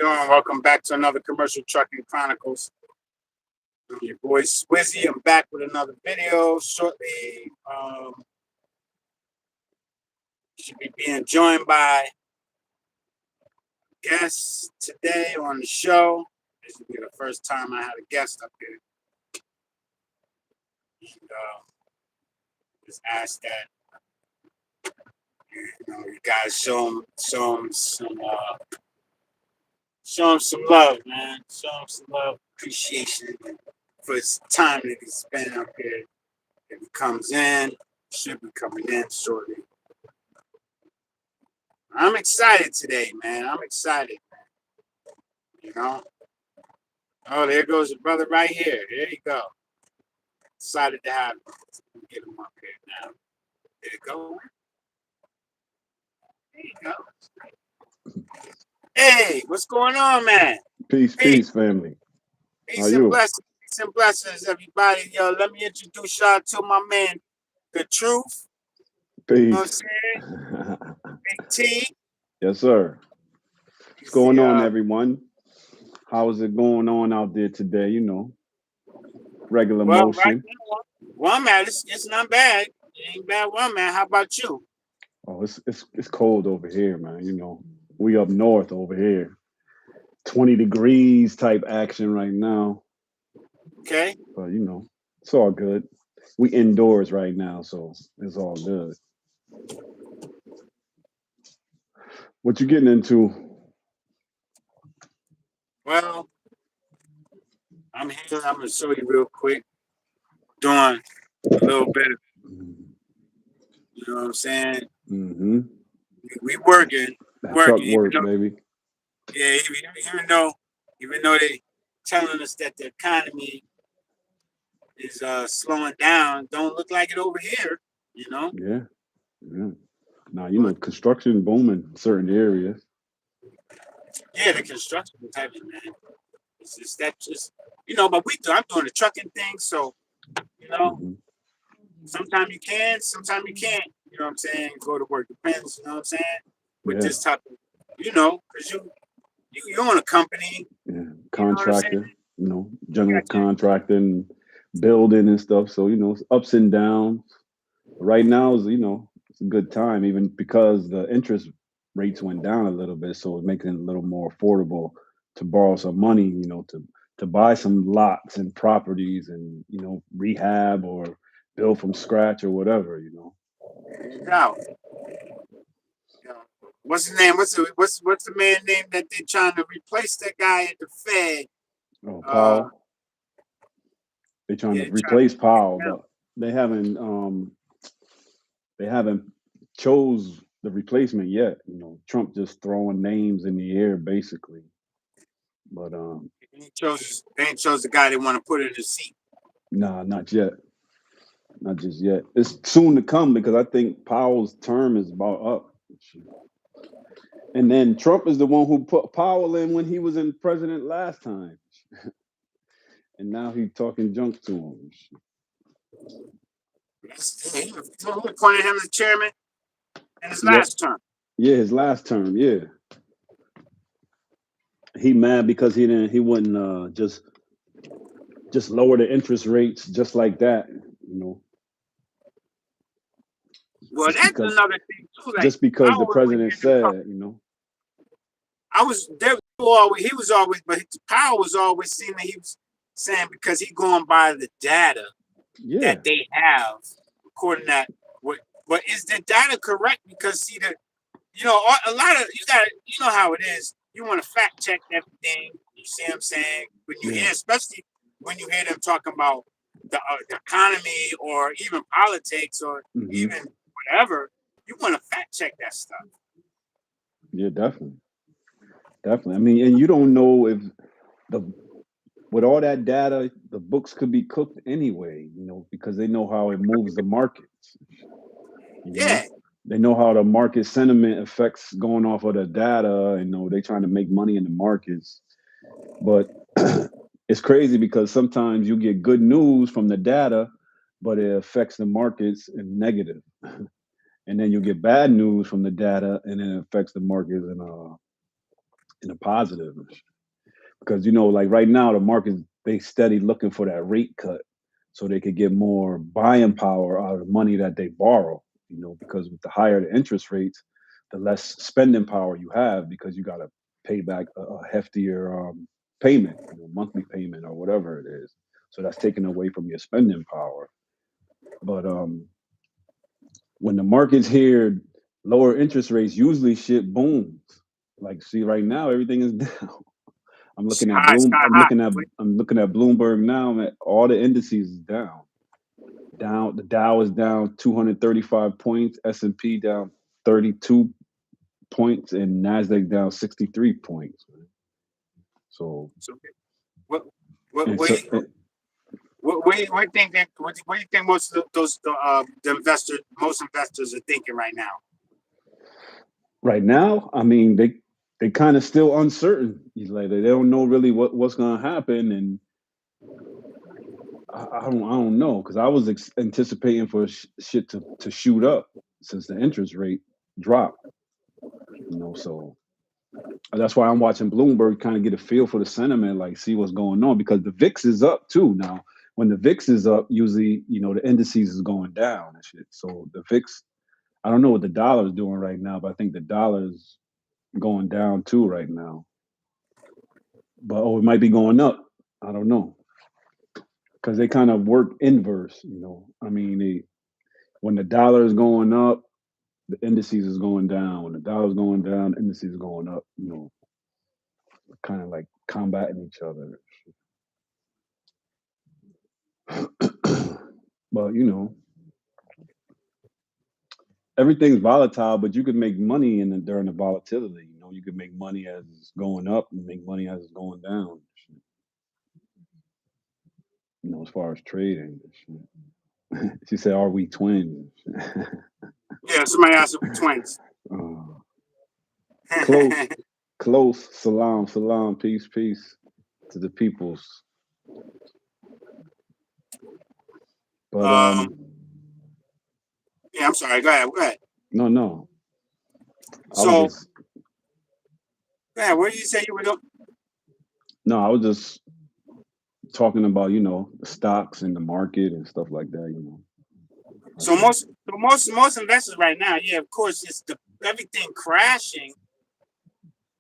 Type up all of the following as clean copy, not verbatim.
doing? Welcome back to another Commercial Trucking Chronicles. I'm your boy Swizzy. I'm back with another video shortly. Should be being joined by guests today on the show. This will be the first time I had a guest up here. And, just ask that you guys show him some love, man. Show him some love, appreciation for his time that he's spent up here. If he comes in, should be coming in shortly. I'm excited today, man. I'm excited, you know. Oh, there goes your brother right here. There you go. Excited to have him. Get him up here now. There you go. There you go. Hey, what's going on, man? Peace, family. Peace and blessings, everybody. Yo, let me introduce y'all to my man, The Truth. Peace. You know what I'm saying? Big T. Yes, sir. What's going on, everyone? How is it going on out there today? You know, regular motion. Right now, well, I'm at it's not bad. It ain't bad where I'm at. How about you? Oh, it's cold over here, man. You know, we up north over here. 20 degrees type action right now. Okay. But you know, it's all good. We indoors right now, so it's all good. What you getting into? Well, I'm here. I'm gonna show you real quick. Doing a little bit of, you know what I'm saying? Mm-hmm. We working. Truck work, baby. Yeah, even though they telling us that the economy is slowing down, don't look like it over here, you know? Yeah. Now, you know, construction booming in certain areas. Yeah, the construction is heavy, man. It's just but I'm doing the trucking thing, so sometimes you can, sometimes you can't. You know what I'm saying? Go to work depends. You know what I'm saying? With this type of, because you own a company, contractor, general contracting, building and stuff. So it's ups and downs. Right now is it's a good time, even because the interest rates went down a little bit, so it's making it a little more affordable to borrow some money, to buy some lots and properties and rehab or build from scratch or whatever. Now, what's the name? What's the man name that they're trying to replace that guy at the Fed? Oh, Powell. They're trying to replace Powell, but they haven't chose the replacement yet. Trump just throwing names in the air basically. But they ain't chose the guy they want to put in the seat. Nah, not yet. Not just yet. It's soon to come because I think Powell's term is about up. And then Trump is the one who put Powell in when he was in president last time. And now he's talking junk to him. He appointed him as chairman in his last term. Yeah, his last term, yeah. He mad because he wouldn't just lower the interest rates just like that, Well, that's another thing too. Like, just because the president said, but Powell was always saying that he was saying because he going by the data that they have, according to that. But is the data correct? Because see that a lot of you know how it is. You want to fact check everything. You see what I'm saying? When you hear, especially when you hear them talking about the economy or even politics or even whatever, you want to fact check that stuff. Yeah, definitely. I mean, and you don't know if with all that data, the books could be cooked anyway, because they know how it moves the markets. They know how the market sentiment affects going off of the data, and they're trying to make money in the markets. But it's crazy because sometimes you get good news from the data, but it affects the markets in negative. And then you get bad news from the data, and then it affects the markets in a positive. Because like right now the market, they steady looking for that rate cut so they could get more buying power out of the money that they borrow. Because with the higher the interest rates, the less spending power you have, because you got to pay back a heftier payment, monthly payment or whatever it is. So that's taken away from your spending power. But when the market's here, lower interest rates, usually shit booms. Like, see, right now everything is down. I'm looking at High, Bloom. sky I'm high. looking at Bloomberg now. Man, all the indices is down. Down. The Dow is down 235 points. S&P down 32 points, and Nasdaq down 63 points. So, What and what so what do you think that what do you think most of most investors are thinking right now? right now, I mean, they kind of still uncertain. Like they don't know really what's going to happen, and I don't know, because I was anticipating for shit to shoot up since the interest rate dropped. So that's why I'm watching Bloomberg, kind of get a feel for the sentiment, like see what's going on, because the VIX is up too now. When the VIX is up, usually the indices is going down and shit. So the VIX, I don't know what the dollar is doing right now, but I think the dollar is going down too right now. But it might be going up. I don't know, because they kind of work inverse. I mean, when the dollar is going up, the indices is going down. When the dollar is going down, the indices is going up. Kind of like combating each other. But everything's volatile, but you could make money during the volatility. You could make money as it's going up and make money as it's going down. As far as trading. She said, "Are we twins?" Yeah, somebody asked if we twins. Close. Salam. Peace to the peoples. But yeah, I'm sorry. Go ahead. No. So, yeah, what did you say you were doing? No, I was just talking about the stocks and the market and stuff like that. So most investors right now, yeah, of course, it's everything crashing,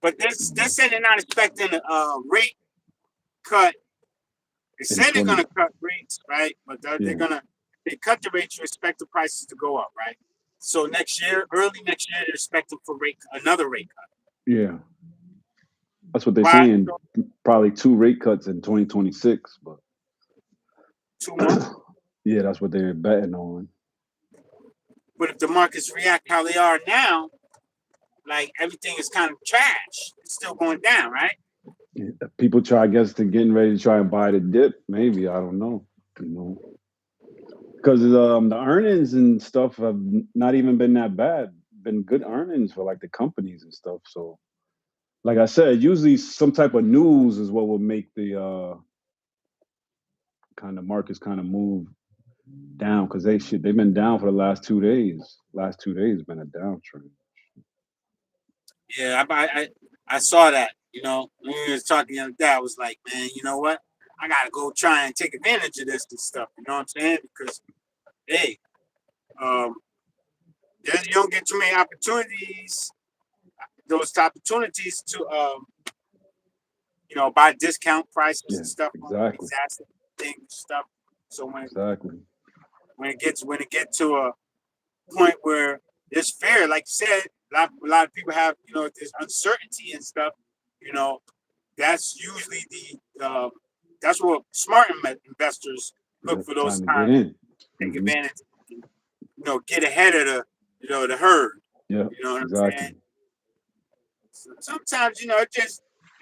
but they said they're not expecting a rate cut. They said they're going to cut rates, right? But they cut the rates. You expect the prices to go up, right? So early next year, they're expecting for another rate cut. Yeah, that's what they're saying. Probably 2 rate cuts in 2026, but 2 more. Yeah, that's what they're betting on. But if the markets react how they are now, like everything is kind of trash. It's still going down, right? Yeah, people try, I guess, to getting ready to try and buy the dip. Maybe, I don't know. Because the earnings and stuff have not even been that bad. Been good earnings for like the companies and stuff. So, like I said, usually some type of news is what will make the kind of markets kind of move down, because they've been down for the last 2 days. Last 2 days been a downtrend. Yeah, I saw that. When we was talking the other day, I was like, man, you know what? I gotta go try and take advantage of this and stuff. You know what I'm saying? Because hey, you don't get too many opportunities. Those opportunities to buy discount prices and stuff on Exactly. exact things and stuff. So when it gets to a point where it's fair, like you said, a lot of people have there's uncertainty and stuff. That's usually that's what smart investors look for those times. Take advantage, get ahead of the herd. Yeah, You know what exactly. I'm saying? So sometimes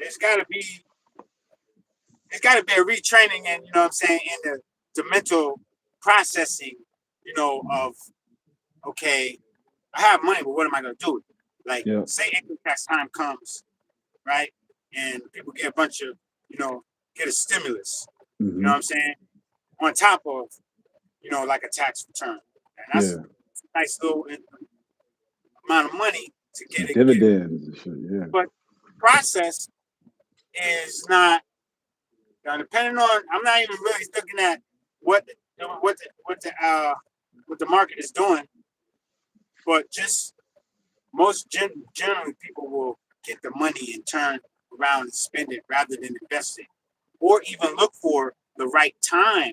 it's gotta be a retraining, and you know what I'm saying, in the mental processing, of okay, I have money, but what am I gonna do? Like, say income tax time comes, right? And people get a bunch of, get a stimulus. You know what I'm saying? On top of, like a tax return. And that's a nice little amount of money to get it. Dividends and shit, yeah. But process is not depending on. I'm not even really looking at what what the market is doing, but just generally people will get the money and turn around and spend it rather than invest it, or even look for the right time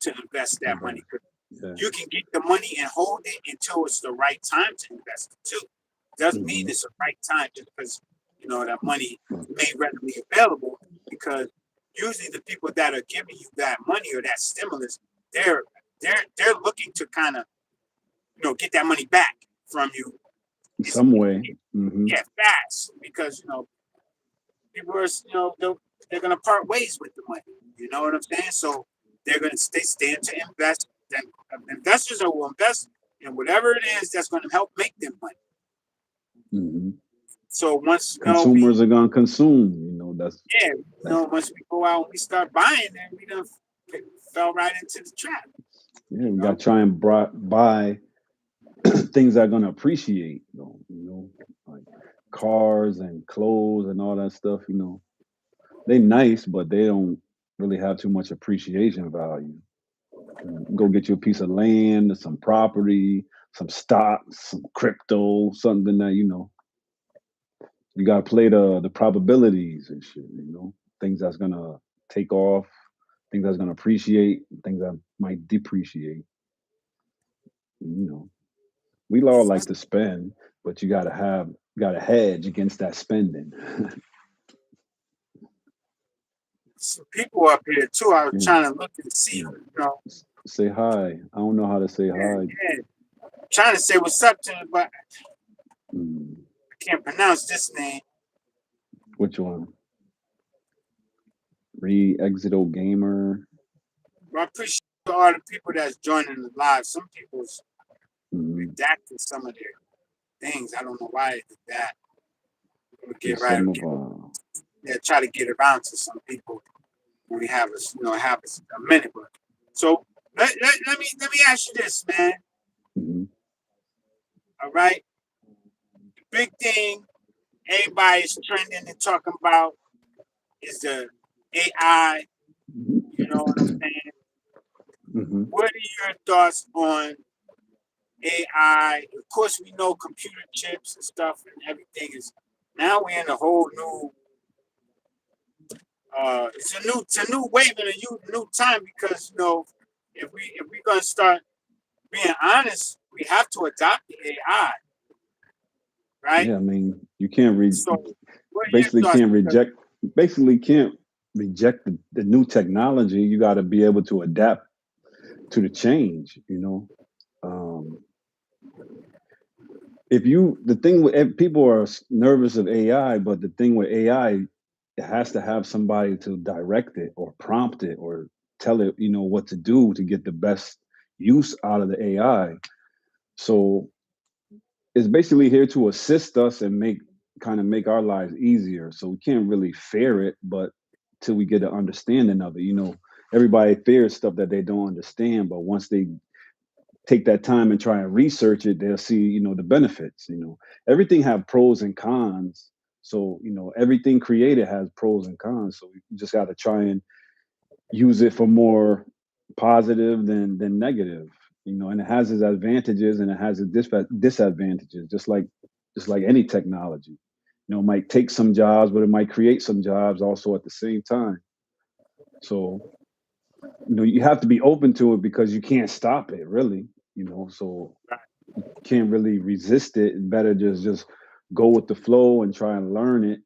to invest that money. Yeah. You can get the money and hold it until it's the right time to invest it too. Doesn't mean it's the right time just because that money is made readily available. Because usually the people that are giving you that money or that stimulus, they're looking to kind of get that money back from you some way. Yeah, fast, because people are they're gonna part ways with the money. You know what I'm saying? So they're gonna stand to invest. Then investors will invest in whatever it is that's gonna help make them money. So once consumers are gonna consume, that's once we go out and we start buying, then we done fell right into the trap. Yeah, we got to try and buy things that are going to appreciate, like cars and clothes and all that stuff. They nice, but they don't really have too much appreciation value. Go get you a piece of land, some property, some stocks, some crypto, something that you got to play the probabilities and shit. Things that's gonna take off, things that's gonna appreciate, things that might depreciate. We all like to spend, but you gotta hedge against that spending. Some people up here too. I was trying to look and see. Say hi. I don't know how to say hi. Yeah. I'm trying to say what's up to him, but I can't pronounce this name. Which one? Exito Gamer. Well, I appreciate all the people that's joining the live. Some people's redacted some of their things. I don't know why they did that. Try to get around to some people when we have a minute. But so let me ask you this, man. All right, the big thing everybody's trending and talking about is the AI. You know what I'm saying? What are your thoughts on AI? Of course, we know computer chips and stuff and everything is. Now we're in a whole new. It's a new wave and a new time, because if we're gonna start being honest, we have to adopt the AI, right? Yeah, I mean, you can't can't reject the new technology. You got to be able to adapt to the change. People are nervous of AI, but the thing with AI, it has to have somebody to direct it or prompt it or tell it, what to do to get the best use out of the AI. So it's basically here to assist us and make our lives easier. So we can't really fear it, but till we get an understanding of it. Everybody fears stuff that they don't understand, but once they take that time and try and research it, they'll see, the benefits. Everything have pros and cons. So, everything created has pros and cons. So you just got to try and use it for more positive than negative. And it has its advantages and it has its disadvantages, just like any technology. It might take some jobs, but it might create some jobs also at the same time. So, you have to be open to it because you can't stop it, really. So you can't really resist it. It's better just go with the flow and try and learn it.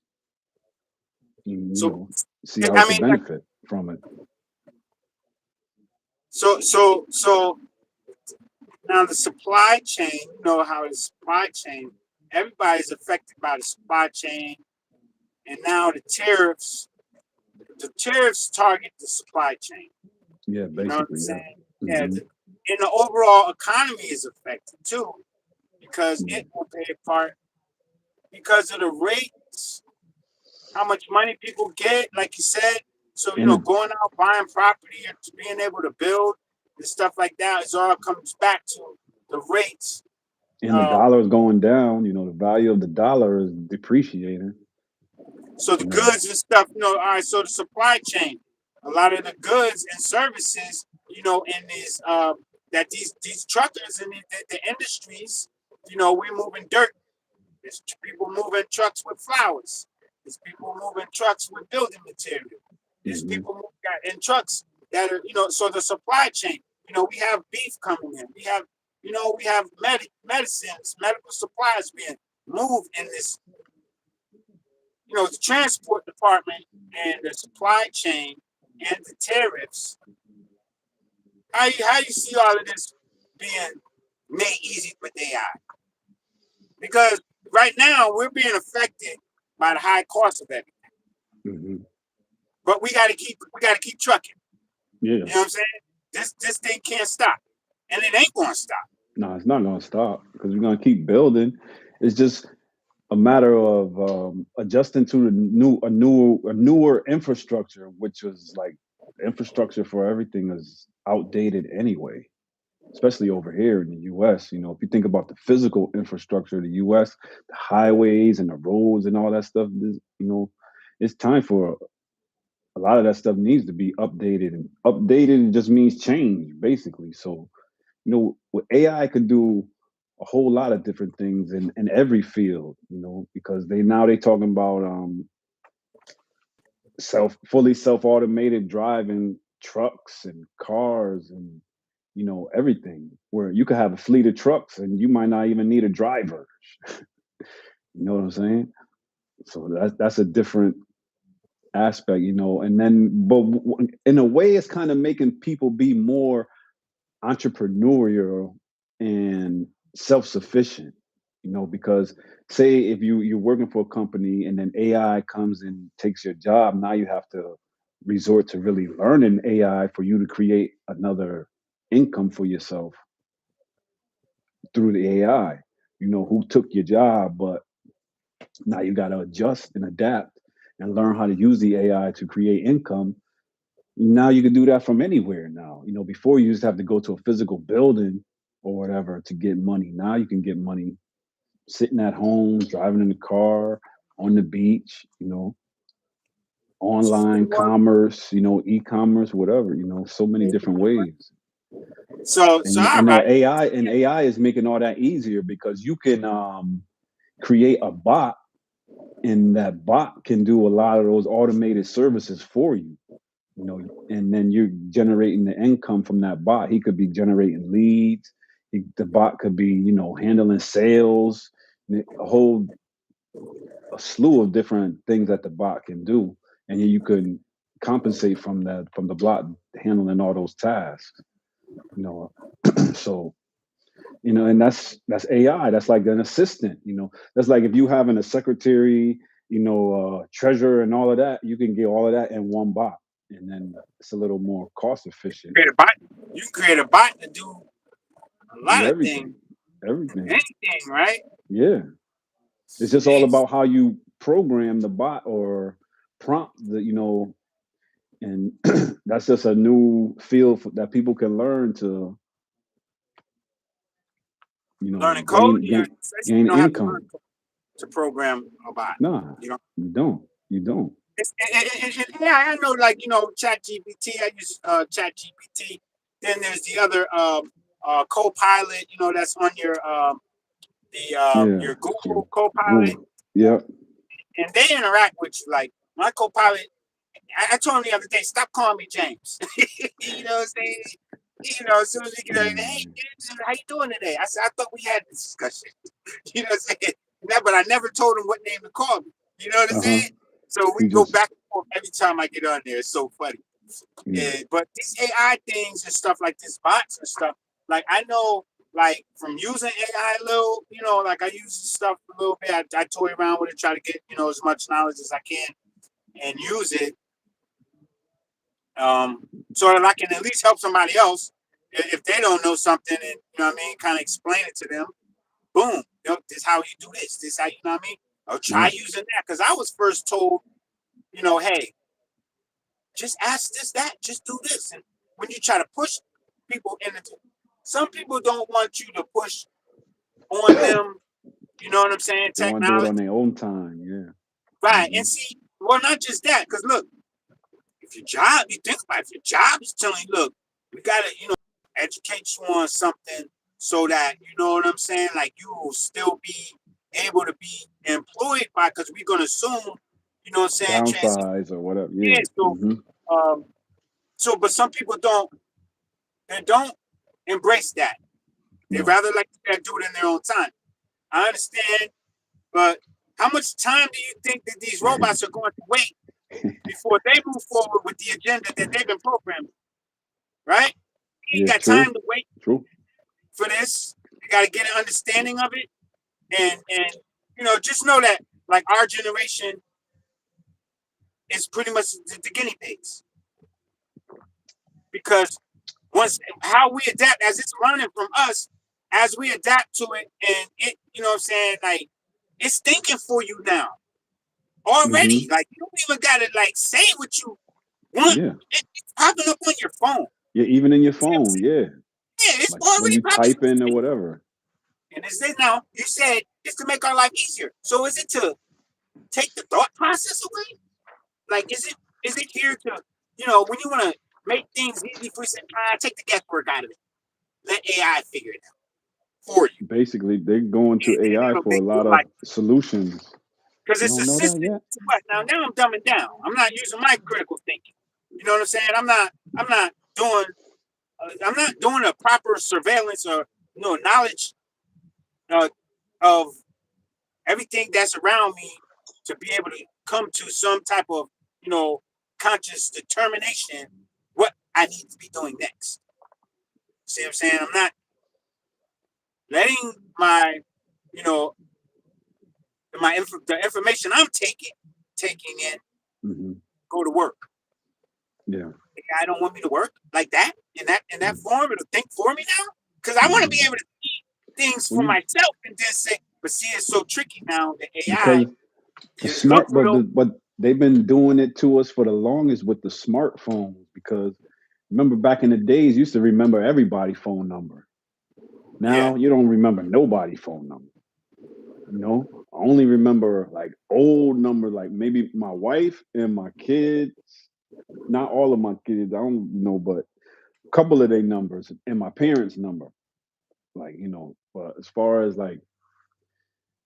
See how you can benefit from it. So now the supply chain, how the supply chain, everybody's affected by the supply chain, and now the tariffs target the supply chain. Yeah, basically. You know what I'm saying? Yeah. And the overall economy is affected too, because it will play a part because of the rates, how much money people get, like you said. So, going out, buying property, and being able to build and stuff like that, it all comes back to the rates. And the dollar is going down. The value of the dollar is depreciating. So the goods and stuff, all right. So the supply chain, a lot of the goods and services, in these that these truckers and the industries, we're moving dirt. There's people moving trucks with flowers. There's people moving trucks with building material. There's people moving in trucks that are, so the supply chain. We have beef coming in. We have medicines, medical supplies being moved in this, the transport department and the supply chain and the tariffs. How you see all of this being made easy with AI? Because right now we're being affected by the high cost of everything. But we gotta keep trucking. Yeah. You know what I'm saying? This thing can't stop. And it ain't gonna stop. No, it's not gonna stop because we're gonna keep building. It's just a matter of adjusting to the newer infrastructure, which was like infrastructure for everything is outdated anyway, especially over here in the US. If you think about the physical infrastructure of the US, the highways and the roads and all that stuff, it's time for a lot of that stuff needs to be updated, and updated just means change basically. So, what AI could do a whole lot of different things in every field, because they talking about fully self-automated driving trucks and cars and everything, where you could have a fleet of trucks and you might not even need a driver. You know what I'm saying? So that's a different aspect, and then but in a way it's kind of making people be more entrepreneurial and self-sufficient, because say if you're working for a company and then AI comes and takes your job, now you have to resort to really learning AI for you to create another income for yourself through the AI, who took your job, but now you got to adjust and adapt and learn how to use the AI to create income. Now you can do that from anywhere now. Before you just have to go to a physical building or whatever to get money. Now you can get money sitting at home, driving in the car, on the beach, online commerce, e-commerce, whatever, so many different ways. And AI is making all that easier because you can create a bot, and that bot can do a lot of those automated services for you. And then you're generating the income from that bot. He could be generating leads. The bot could be, handling sales, a slew of different things that the bot can do, and you can compensate from the bot handling all those tasks. So and that's AI. That's like an assistant. That's like if you having a secretary, treasurer, and all of that, you can get all of that in one bot, and then it's a little more cost efficient. You create a bot to do a lot of things. Everything. Anything, right? Yeah. It's just all about how you program the bot or prompt and that's just a new field that people can learn to, learning code. gain You don't have to income. learn to program a bot. No, you don't. I know, like, ChatGPT. I use ChatGPT. Then there's the other Copilot. That's on your Google Copilot. Yeah. And they interact with you. Like my Copilot, I told him the other day, stop calling me James. You know what I'm saying? As soon as we get out, hey, how you doing today? I said, I thought we had this discussion. You know what I'm saying? But I never told him what name to call me. You know what I'm saying? So we go back and forth every time I get on there. It's so funny. But these AI things and stuff like this, bots and stuff, like I know, like from using AI a little, like I use this stuff a little bit. I toy around with it, try to get, as much knowledge as I can and use it. So that I can at least help somebody else if they don't know something, and kind of explain it to them. Boom, this is how you do this. This is how you or try using that, because I was first told, hey, just ask this, that, just do this. And when you try to push people into, some people don't want you to push on them. You know what I'm saying? They want to do it on their own time. Yeah. Right. And see, well, not just that, because look, if your job, you think about it, if your job is telling you, look, we gotta, educate you on something so that you know what I'm saying, like you will still be able to be employed by, because we're gonna assume, you know what I'm saying, transition. Downsize or whatever. Yeah, Yeah. so um, but some people don't, they don't embrace that. They No. rather like to do it in their own time. I understand, but how much time do you think that these robots are going to wait before they move forward with the agenda that they've been programming? Right? You ain't Yeah. got True. time to wait True. for this. You got to get an understanding of it, and just know that like our generation is pretty much the guinea pigs, because once how we adapt as it's learning from us, as we adapt to it, and it, you know what I'm saying, like it's thinking for you now already. Like you don't even gotta like say what you want. Yeah. It's popping up on your phone. Yeah. Even in your You know what I'm phone. saying? Yeah. Yeah, it's Like when already you popping type in or up. whatever. And it's this now. You said it's to make our life easier. So is it to take the thought process away? Like is it here to, when you want to make things easy for you, take the guesswork out of it. Let AI figure it out for you. Basically, they're going to And AI it'll for a make your lot of life, solutions. because You it's don't know that assistant yet? to what? Now I'm dumbing down. I'm not using my critical thinking. You know what I'm saying? I'm not doing I'm not doing a proper surveillance or knowledge uh, of everything that's around me to be able to come to some type of conscious determination what I need to be doing next. See what I'm saying? I'm not letting my you know the information I'm taking in Hmm. go to work. Yeah. I don't want me to work like that in that form. It'll think for me now, because I want to be able to see things Well, for you myself and then say. But see, it's so tricky now. The AI, because the you look smart, real. but they've been doing it to us for the longest with the smartphones. Because remember back in the days, you used to remember everybody's phone number. Yeah, Now you don't remember nobody's phone number. I only remember like old numbers, like maybe my wife and my kids. Not all of my kids, I don't know, but a couple of their numbers and my parents' number. Like, but as far as like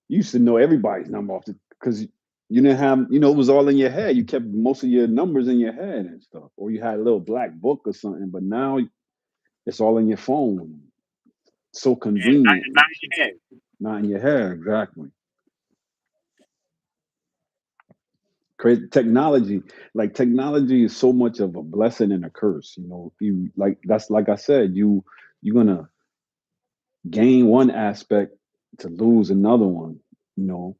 you used to know everybody's number off the because you didn't have, it was all in your head. You kept most of your numbers in your head and stuff, or you had a little black book or something. But now it's all in your phone. So and not, convenient, not in your head. not in your head. Exactly. Create technology, like technology is so much of a blessing and a curse. You like that's like I said, you're gonna gain one aspect to lose another one. You know,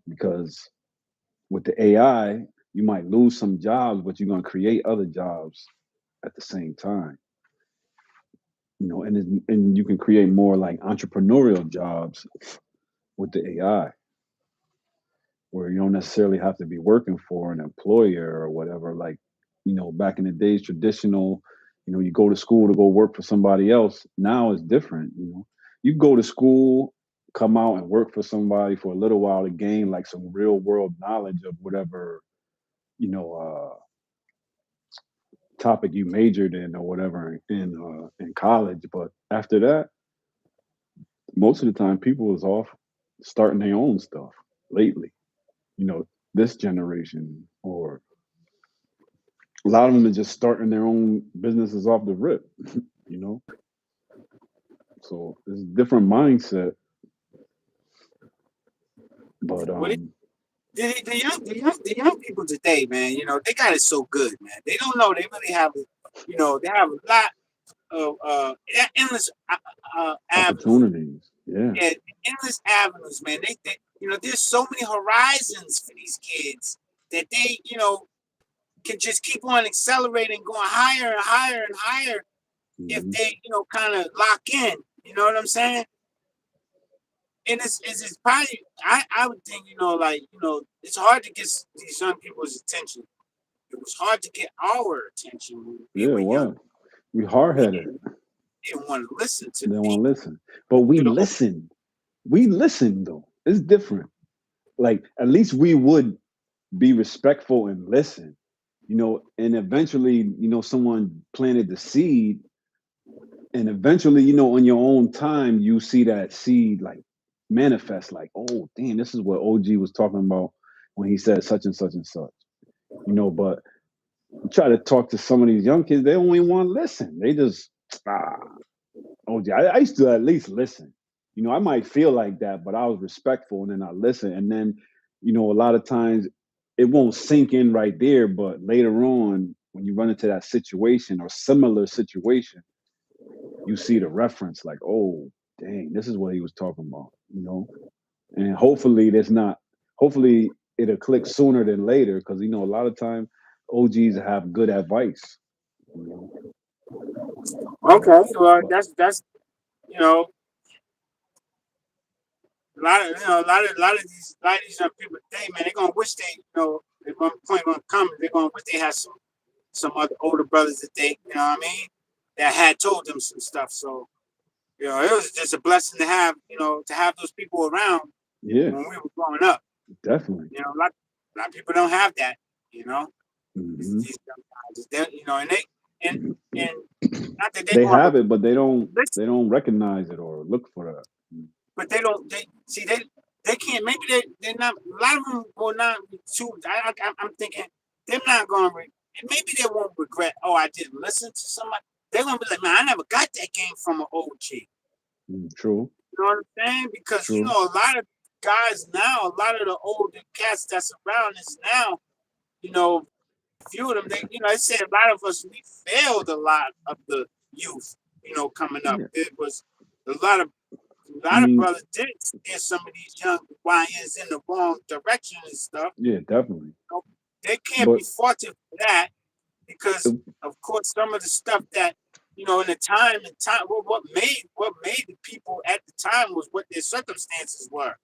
because with the AI, you might lose some jobs, but you're going to create other jobs at the same time. And you can create more like entrepreneurial jobs with the AI, where you don't necessarily have to be working for an employer or whatever. Like, back in the days, traditional, you go to school to go work for somebody else. Now it's different. You go to school, come out and work for somebody for a little while to gain like some real world knowledge of whatever you know topic you majored in or whatever in college. But after that, most of the time people is off starting their own stuff lately. You know, this generation or a lot of them are just starting their own businesses off the rip. You know, so it's a different mindset. But What it, the young people today, man, they got it so good, man. They don't know they really have, they have a lot of endless avenues. opportunities, yeah. Yeah, endless avenues, man. They there's so many horizons for these kids that they, can just keep on accelerating, going higher and higher and higher if Hmm. they, kind of lock in. You know what I'm saying? And it's probably I would think, like, it's hard to get these young people's attention. It was hard to get our attention when we Yeah, were it young. was. We hard We headed. didn't want to listen to They the don't want to people, listen, but we to the old. listen. We listen though. It's different. Like at least we would be respectful and listen, and eventually, someone planted the seed, and eventually, on your own time, you see that seed like manifest, like, oh, damn, this is what OG was talking about when he said such and such and such, but you try to talk to some of these young kids, they don't even want to listen. They just, ah, OG. I used to at least listen. I might feel like that, but I was respectful and then I listen. And then, a lot of times it won't sink in right there, but later on, when you run into that situation or similar situation, you see the reference like, oh, dang, this is what he was talking about. And hopefully it'll click sooner than later because, a lot of time OGs have good advice, you know. Okay, well, But that's you know a lot of these young people today, man, they're gonna wish they, at one point gonna come, they're gonna wish they had some other older brothers that they, that had told them some stuff. So, it was just a blessing to have, to have those people around yeah, when we were growing up. definitely. A lot of people don't have that, you know. Hmm. These young guys, and they and not that they They want to have it, but they don't listen, they don't recognize it or look for that. but they don't. They see they can't. Maybe they're not. A lot of them will not be too. I'm thinking they're not going to. Maybe they won't regret. Oh, I didn't listen to somebody. They're gonna be like, man, I never got that game from an OG. True, You know what I'm saying? Because true. a lot of guys now, a lot of the older cats that's around us now, you know, few of them, they said a lot of us we failed a lot of the youth, coming up. Yeah, It was a lot of I mean, brothers did steer some of these young YNs in the wrong direction and stuff. yeah, definitely. They can't But be faulted for that because, of course, some of the stuff that in the time, what made the people at the time was what their circumstances were.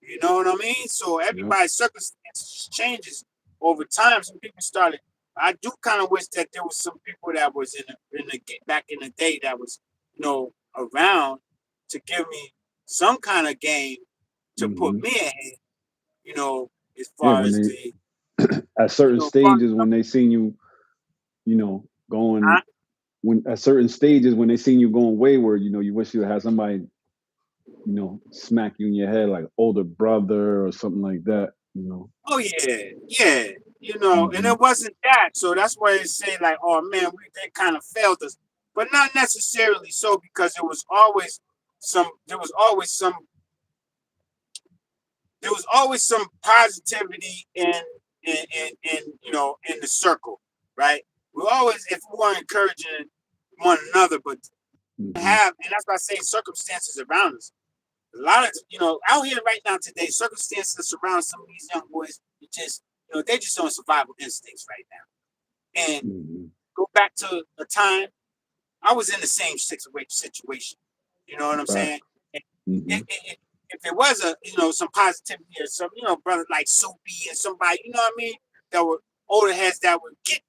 You know what I mean? So yeah, everybody's circumstances changes over time. Some people started. I do kind of wish that there was some people that was in the back in the day that was around to give me some kind of game to put hmm me ahead. As yeah. far When as they the at certain far, stages, when they seen you, I, going when at certain stages when they seen you going wayward, you wish you had somebody, smack you in your head like older brother or something like that. oh yeah, yeah, and Hmm. it wasn't that. So that's why they say like, oh man, they kind of failed us, but not necessarily so because it was always some. There was always some positivity in the circle, right? We always, if we were encouraging one another, but Hmm. and that's why I say circumstances around us. A lot of out here right now today, circumstances that surround some of these young boys, they're just on survival instincts right now. And Hmm. go back to a time I was in the same situation. You know what I'm Right. saying? And Hmm. if there was some positivity or some brother like Soapy and somebody what I mean that were older heads that would get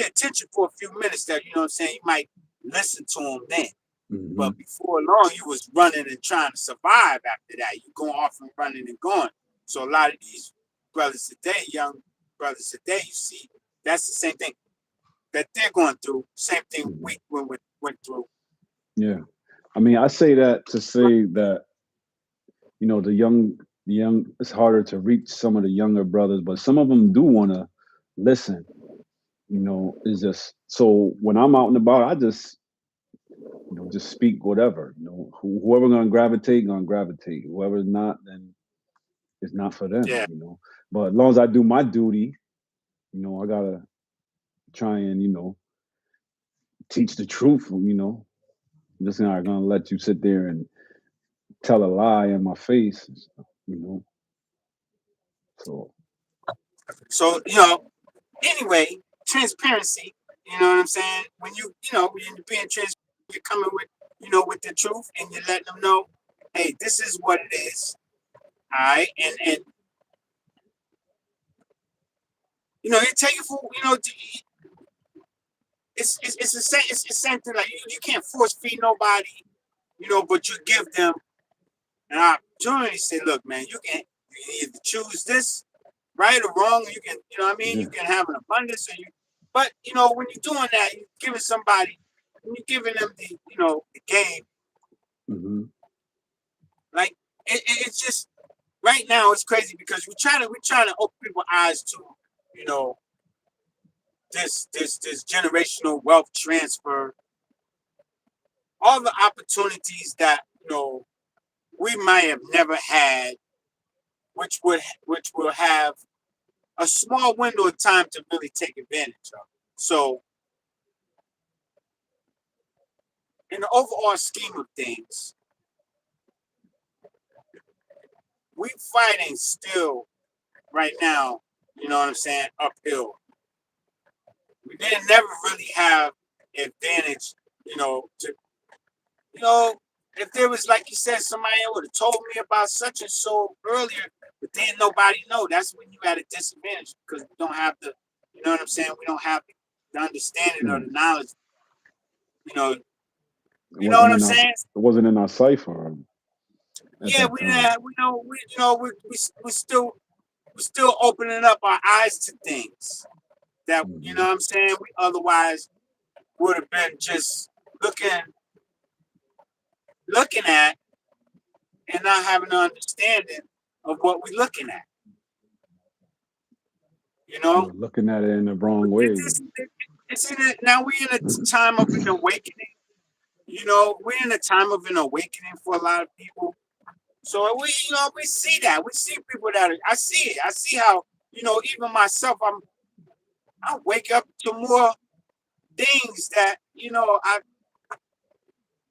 your attention for a few minutes that what I'm saying you might listen to them then. Hmm. But before long, you was running and trying to survive after that. You going off and running and going. So a lot of these brothers today, young brothers today, you see, that's the same thing that they're going through. Same thing Hmm. we went through. Yeah. I mean, I say that to say that the young, it's harder to reach some of the younger brothers, but some of them do want to listen. Is just so when I'm out and about, I just speak whatever. Whoever gonna gravitate. Whoever's not, then it's not for them. Yeah. But as long as I do my duty, I gotta try and teach the truth. I'm just not gonna let you sit there and tell a lie in my face. You know, so So anyway, transparency. You know what I'm saying? When you're being transparent, you're coming with the truth, and you're letting them know, hey, this is what it is. All right, and you take it for it's the same thing. Like you can't force feed nobody, but you give them an opportunity. Say, look, man, you can either choose this right or wrong. You can, you know what I mean? Yeah. You can have an abundance, but you know, when you're doing that, you're giving somebody, when you're giving them the, you know, the game, Mm-hmm. like it's just right now it's crazy because we're trying to open people's eyes to, you know, this generational wealth transfer, all the opportunities that, you know, we might have never had, which will have a small window of time to really take advantage of. So, in the overall scheme of things, we fighting still right now. You know what I'm saying? Uphill. We didn't never really have advantage. You know, to, you know, if there was, like you said, somebody would have told me about such and so earlier, but then nobody know. That's when you at a disadvantage because we don't have the, you know what I'm saying? We don't have the understanding or Yeah. the knowledge. You know, It you know wasn't what I'm in our saying? it wasn't in our cipher at Yeah, that time. we know, we, you know, we're still opening up our eyes to things that, you Mm-hmm. know what I'm saying, we otherwise would have been just looking at and not having an understanding of what we're looking at. You know, We're looking at it in the wrong way. it's in it now. We're in a time of an awakening. You know, we're in a time of an awakening for a lot of people. So we, you know, we see that. We see people that I see it. I see how, you know, even myself, I wake up to more things that, you know,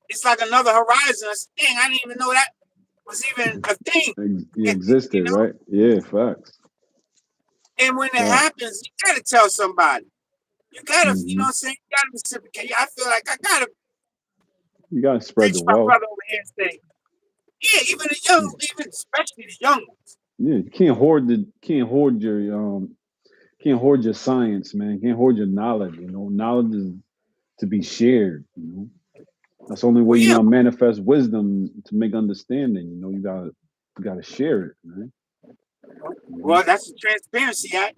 it's like another horizon. Dang, I didn't even know that was even a thing. He You existed, know, right? Yeah, facts. and when it Facts. happens, you gotta tell somebody. You gotta, you know Mm-hmm. what I'm saying? You gotta reciprocate. I feel like I gotta You gotta spread the reach my wealth. brother over here and say, yeah, even the young, Yeah. even especially the young ones. Yeah, you can't hoard your science, man. You can't hoard your knowledge. You know, knowledge is to be shared. You know, that's the only way Well, you're yeah, gonna manifest wisdom to make understanding. You know, you gotta share it, right? Mm-hmm. well, that's the Transparency Act.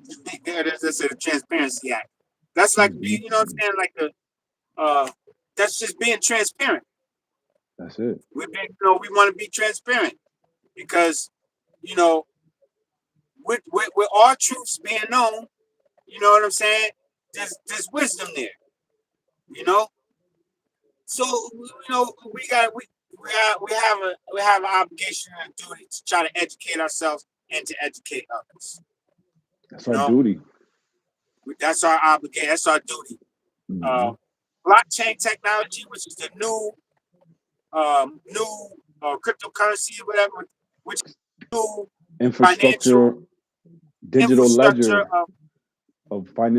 That's a Transparency Act. That's like Mm-hmm. you know what I'm saying, like the that's just being transparent. That's it. You know, we want to be transparent because, you know, with all truths being known, you know what I'm saying. There's wisdom there, you know. So you know, we have an obligation and a duty to try to educate ourselves and to educate others. That's You our know, duty. that's our obligation. That's our duty. Mm-hmm. Uh, Blockchain technology, which is the new cryptocurrency or whatever, which is new financial Infrastructure, digital infrastructure ledger of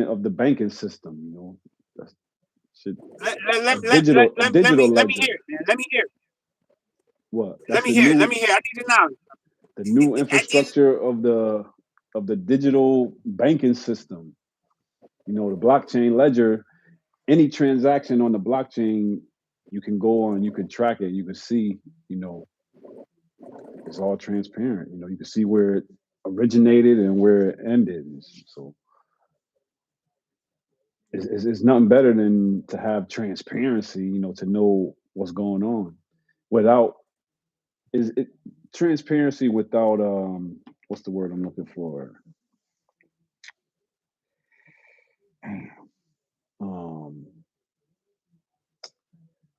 of the banking system. You know, that's shit. let, let, let, A let, let, digital a let, digital let me ledger. hear it, man. Let me hear it. What? Let That's me hear it. Let me hear it. I need to know. the new I need infrastructure of the digital banking system. You know, the blockchain ledger. Any transaction on the blockchain, you can go on, you can track it, you can see. You know, it's all transparent. You know, you can see where it originated and where it ended. So it's nothing better than to have transparency. You know, to know what's going on without is it transparency without what's the word I'm looking for? Um,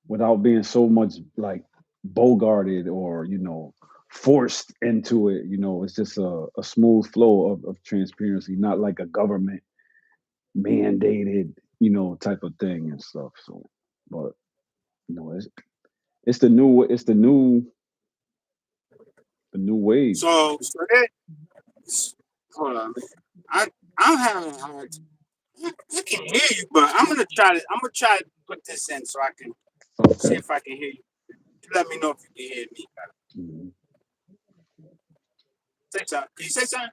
without being so much like bogarted or forced into it. You know, it's just a smooth flow of transparency, not like a government mandated type of thing and stuff. So, but it's the new wave. so that. Hold on, man. I I'm having a hard. I can hear you, but I'm gonna try to put this in so I can see Okay. if I can hear you. You let me know if you can hear me. Mhm. Say something. Can you say something?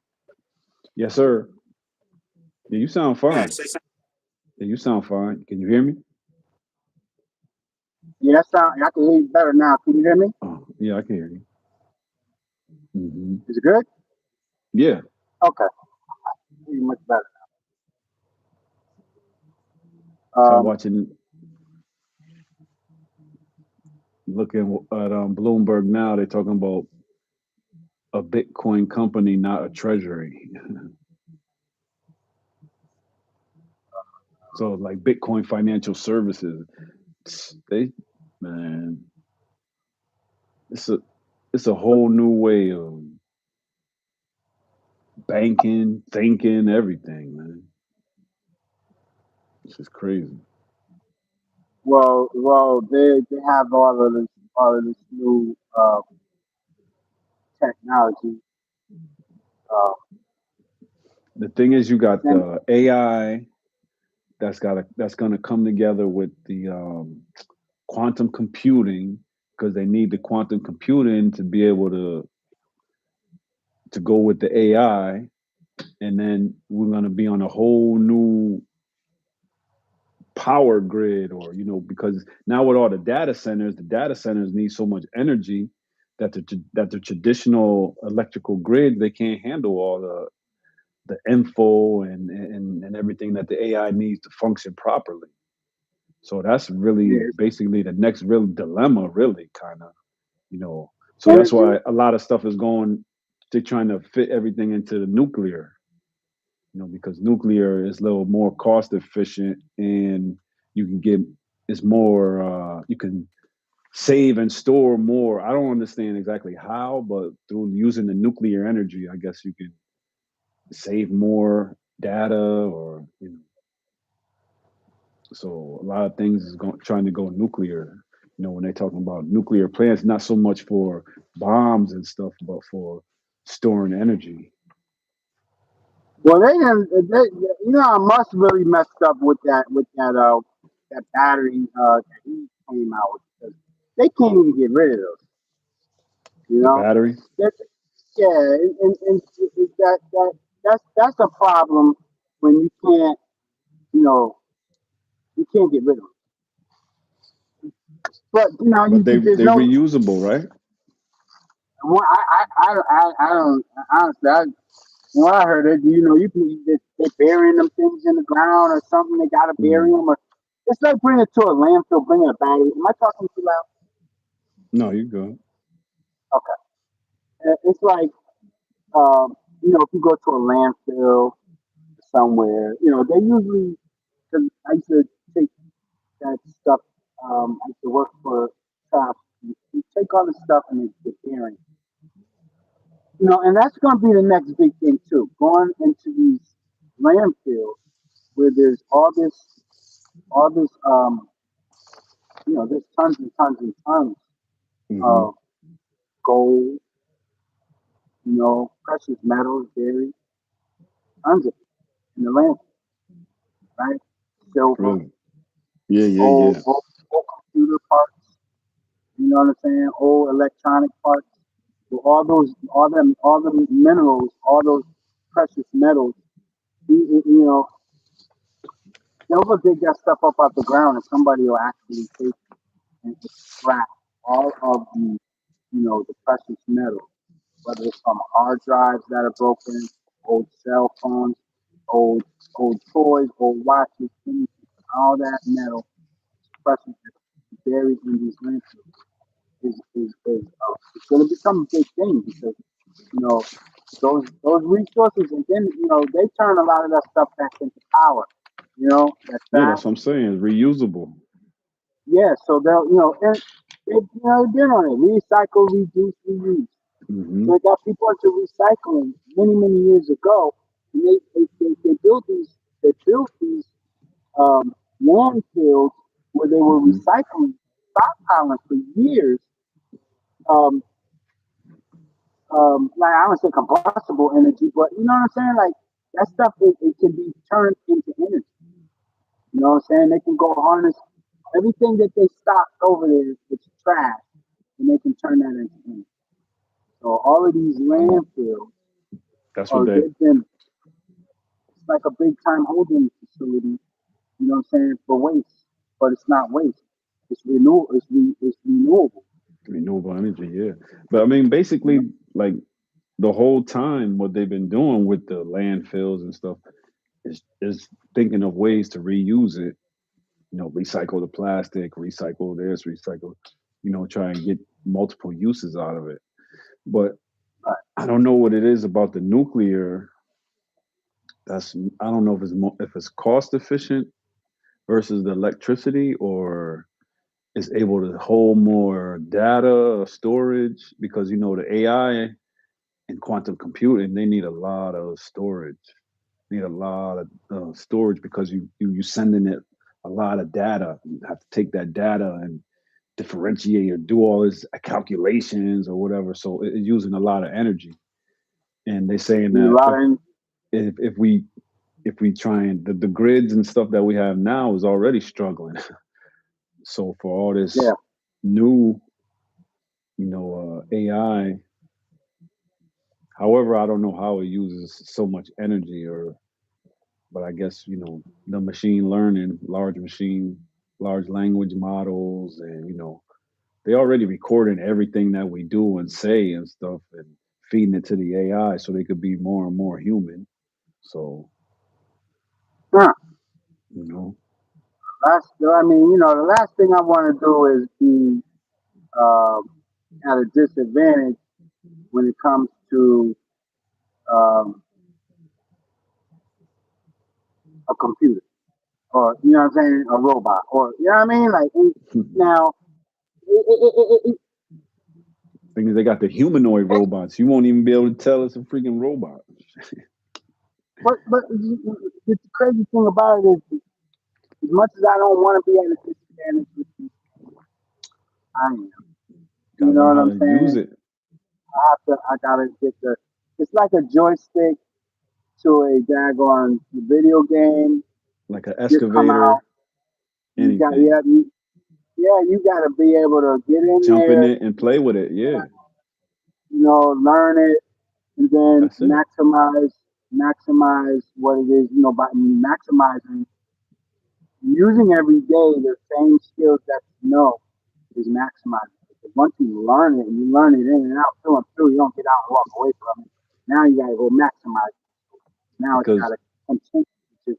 Yes, sir. Yeah, you sound Yeah, fine. say something. Yeah, you sound fine. Can you hear me? Yeah, that sound. I can hear you better now. Can you hear me? Oh, yeah, I can hear you. Hmm. Is it good? Yeah. Okay. pretty much better. So I'm Um, watching, looking at Bloomberg now. They're talking about a Bitcoin company, not a treasury. So like Bitcoin financial services, they man, it's a it's a whole new way of banking, thinking, everything, man. It's just crazy. they have all of this new technology. Uh, The thing is, you got then the AI that's gonna come together with the quantum computing because they need the quantum computing to be able to go with the AI, and then we're gonna be on a whole new power grid, or because now with all the data centers need so much energy that the traditional electrical grid, they can't handle all the info and everything that the AI needs to function properly. So that's really yeah, basically the next real dilemma, really, kind of, you know. So and that's why a lot of stuff is going. They're trying to fit everything into the nuclear, because nuclear is a little more cost efficient, and you can get it's more you can save and store more. I don't understand exactly how, but through using the nuclear energy, I guess you can save more data, or so a lot of things is going trying to go nuclear. When they're talking about nuclear plants, not so much for bombs and stuff, but for storing energy. well, they didn't. I must really messed up with that battery that he came out with because they can't even get rid of those. You The know, battery, that yeah, and that's a problem when you know you can't get rid of them. But but there's they no. reusable, right? Well, I don't honestly. I heard it. They burying them things in the ground or something. They gotta bury Mm. them, or it's like bringing it to a landfill, bringing a battery. Am I talking too loud? No, you go. Okay. It's like if you go to a landfill somewhere, they usually. Cause I used to take that stuff. I used to work for cops. You take all the stuff and it's burying. And that's going to be the next big thing too. Going into these landfills where there's all this, there's tons and tons and tons Hmm. of gold, precious metals, dairy, tons of it in the landfill, right? Silver, Really? Yeah, yeah, yeah. old computer parts, you know what I'm saying? Old electronic parts. So all the minerals, all those precious metals, they'll go dig that stuff up out the ground and somebody will actually take and extract all of the precious metals, whether it's from hard drives that are broken, old cell phones, old old toys, old watches, anything, all that metal, precious that's buried in these landfills it's going to become a big thing because you know those resources, and then they turn a lot of that stuff back into power. That Yeah, that's trash. what I'm saying. It's reusable. Yeah, so they'll and they've been on it. Recycle, reduce, reuse. Hmm. So it got people into recycling many years ago, and they built these um, landfills where they were Hmm. recycling, stockpiling for years. Um, like I don't say combustible energy, but you know what I'm saying? Like that stuff, it can be turned into energy. You know what I'm saying? They can go harness everything that they stocked over there. It's trash, and they can turn that into energy. So all of these Wow, landfills that's what are they. they've been it's like a big time holding facility. You know what I'm saying, for waste, but it's not waste. It's renewable. Renewable energy, yeah. But I mean, basically, like the whole time what they've been doing with the landfills and stuff is thinking of ways to reuse it. Recycle the plastic, recycle this, recycle. Try and get multiple uses out of it. But I don't know what it is about the nuclear. I don't know if it's cost efficient versus the electricity, or is able to hold more data or storage, because the AI and quantum computing, they need a lot of storage. Need a lot of storage, because you sending it a lot of data. You have to take that data and differentiate or do all these calculations or whatever. So it's using a lot of energy. And they're saying A that lot of, if we try and the grids and stuff that we have now is already struggling. So for all this yeah. new, AI, however, I don't know how it uses so much energy, but I guess the machine learning, large language models, and they already recording everything that we do and say and stuff, and feeding it to the AI so they could be more and more human. So Huh. you know, I mean, the last thing I want to do is be uh, at a disadvantage when it comes to um, a computer, or what I'm saying, a robot, or what I mean. Like now, it, thing is, they got the humanoid robots. You won't even be able to tell it's a freaking robot. but the crazy thing about it is, as much as I don't want to be at a disadvantage with these people, I am. You Gotta know learn what how I'm to use saying? it. I gotta get the. It's like a joystick to a daggone video game. Like an Just come out. excavator, You got anything. you got to be able to get in Jump in there, it and play with it. Yeah, learn it, and then that's it. maximize what it is. By maximizing, using every day the same skills that you know is maximizing. Because once you learn it and you learn it in and out through and through, you don't get out and walk away from it. Now you got to go maximize it. Now it's got because to continue to,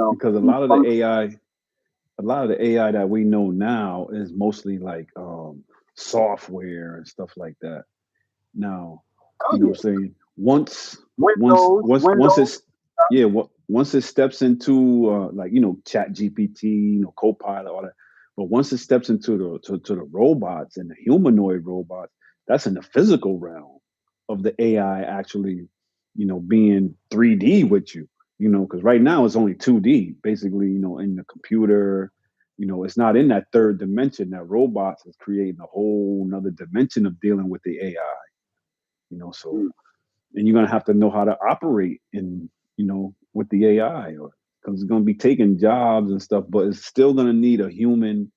because be functional. a lot of the AI that we know now is mostly like software and stuff like that. Now, Oh yeah, what I'm saying, once once Windows, once once Windows. it's yeah, once it steps into like Chat GPT, Copilot, all that. But once it steps into to the robots and the humanoid robots, that's in the physical realm of the AI actually, being 3D with you. Because right now it's only 2D, basically, in the computer. It's not in that third dimension. That robots is creating a whole another dimension of dealing with the AI. So, Mm. and you're gonna have to know how to operate in, with the AI, or because it's gonna be taking jobs and stuff, but it's still gonna need a human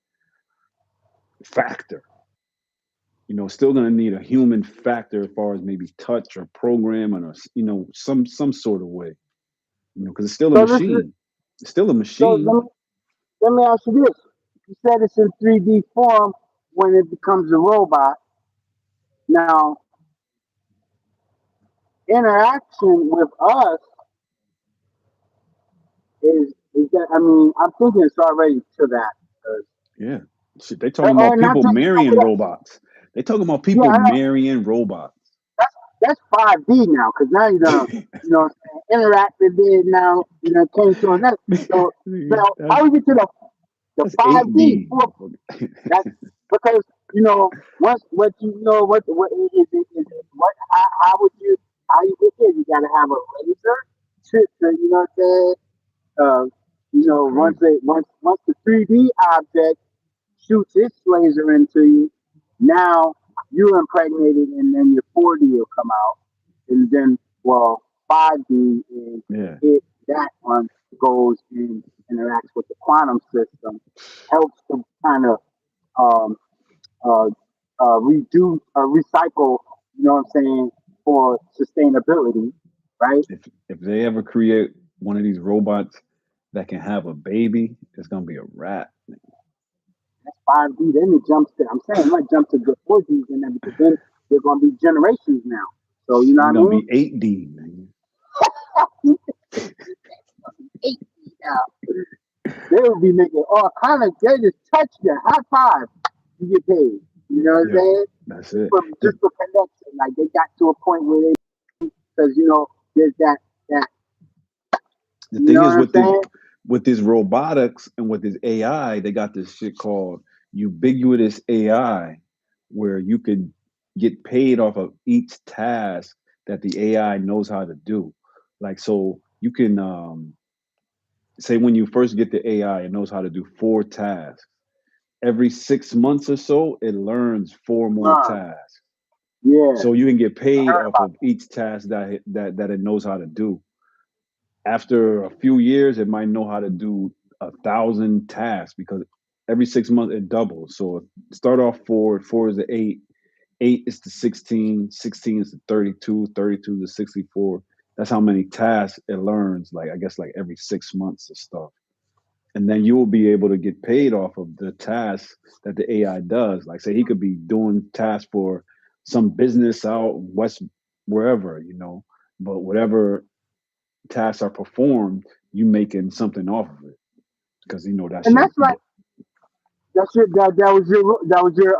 factor. Still gonna need a human factor as far as maybe touch or programming, or some sort of way. Because it's still a So this is machine. It's still a so. machine. Let me ask you this: you said it's in 3D form when it becomes a robot. Now, interaction with us is that? I mean, I'm thinking it's already to that. Yeah. Shit, they talking about Or not people just marrying robots. They talking about yeah, people I know marrying robots. that's 5D now because now you're gonna what I'm saying, interact with it now. Came to another. So now that's how we get to the that's 5D? 8D. That's because once what is it what how would you how you get there? You gotta have a laser to what I'm saying. Uh, Shit crazy. once the 3D object shoots its laser into you, now you're impregnated, and then your 4D will come out, and then 5D is Yeah. that one goes and interacts with the quantum system, helps to kind of um, uh, reduce or recycle, what I'm saying, for sustainability, right? If they ever create one of these robots that can have a baby, it's gonna be a wrap. That's 5D. Then it jumps to, I'm saying, it might jump to good 4Ds in there because then they're going to be generations now. So you know You're what I gonna mean? be 8D, man. 8D now. They would be making all kind of. They just touch you, high five, you get paid. You know what I'm Yeah, saying? that's it. From just for connection, like they got to a point where they, because there's that. The You thing know is what I'm saying? with this robotics and with this AI, they got this shit called ubiquitous AI, where you can get paid off of each task that the AI knows how to do. Like, so you can say when you first get the AI, it knows how to do 4 tasks. Every 6 months or so, it learns 4 more Uh, tasks. yeah, So you can get I paid heard off about of each task that it knows how to do. After a few years, it might know how to do 1,000 tasks because every 6 months it doubles. So start off four is the eight, eight is the 16, 16 is the 32, 32 is the 64. That's how many tasks it learns, like I guess like every 6 months of stuff. And then you will be able to get paid off of the tasks that the AI does. Like say he could be doing tasks for some business out west wherever, but whatever tasks are performed, you making something off of it because and that's like that was your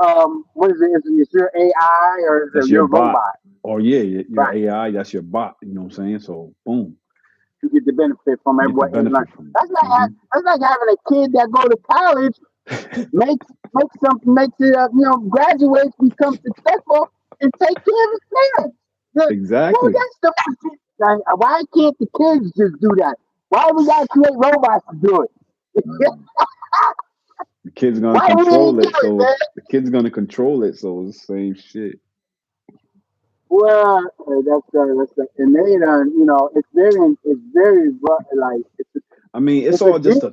what is it? Is your AI or is that's it your your bot, robot? or yeah, your Right. AI, that's your bot. You know what I'm saying? So boom, You get the benefit from you get the what it learns. benefit from That's it. Hmm. that's like having a kid that go to college, makes something, makes it, graduates, becomes successful, and take care of his parents. Well, Exactly. that's the like, why can't the kids just do that? Why we gotta create robots to do it? Mhm. The kid's gonna Why we ain't control do it, it, man? so the kid's gonna control it. So it's the same shit. Well, and they done, like I mean, it's a genius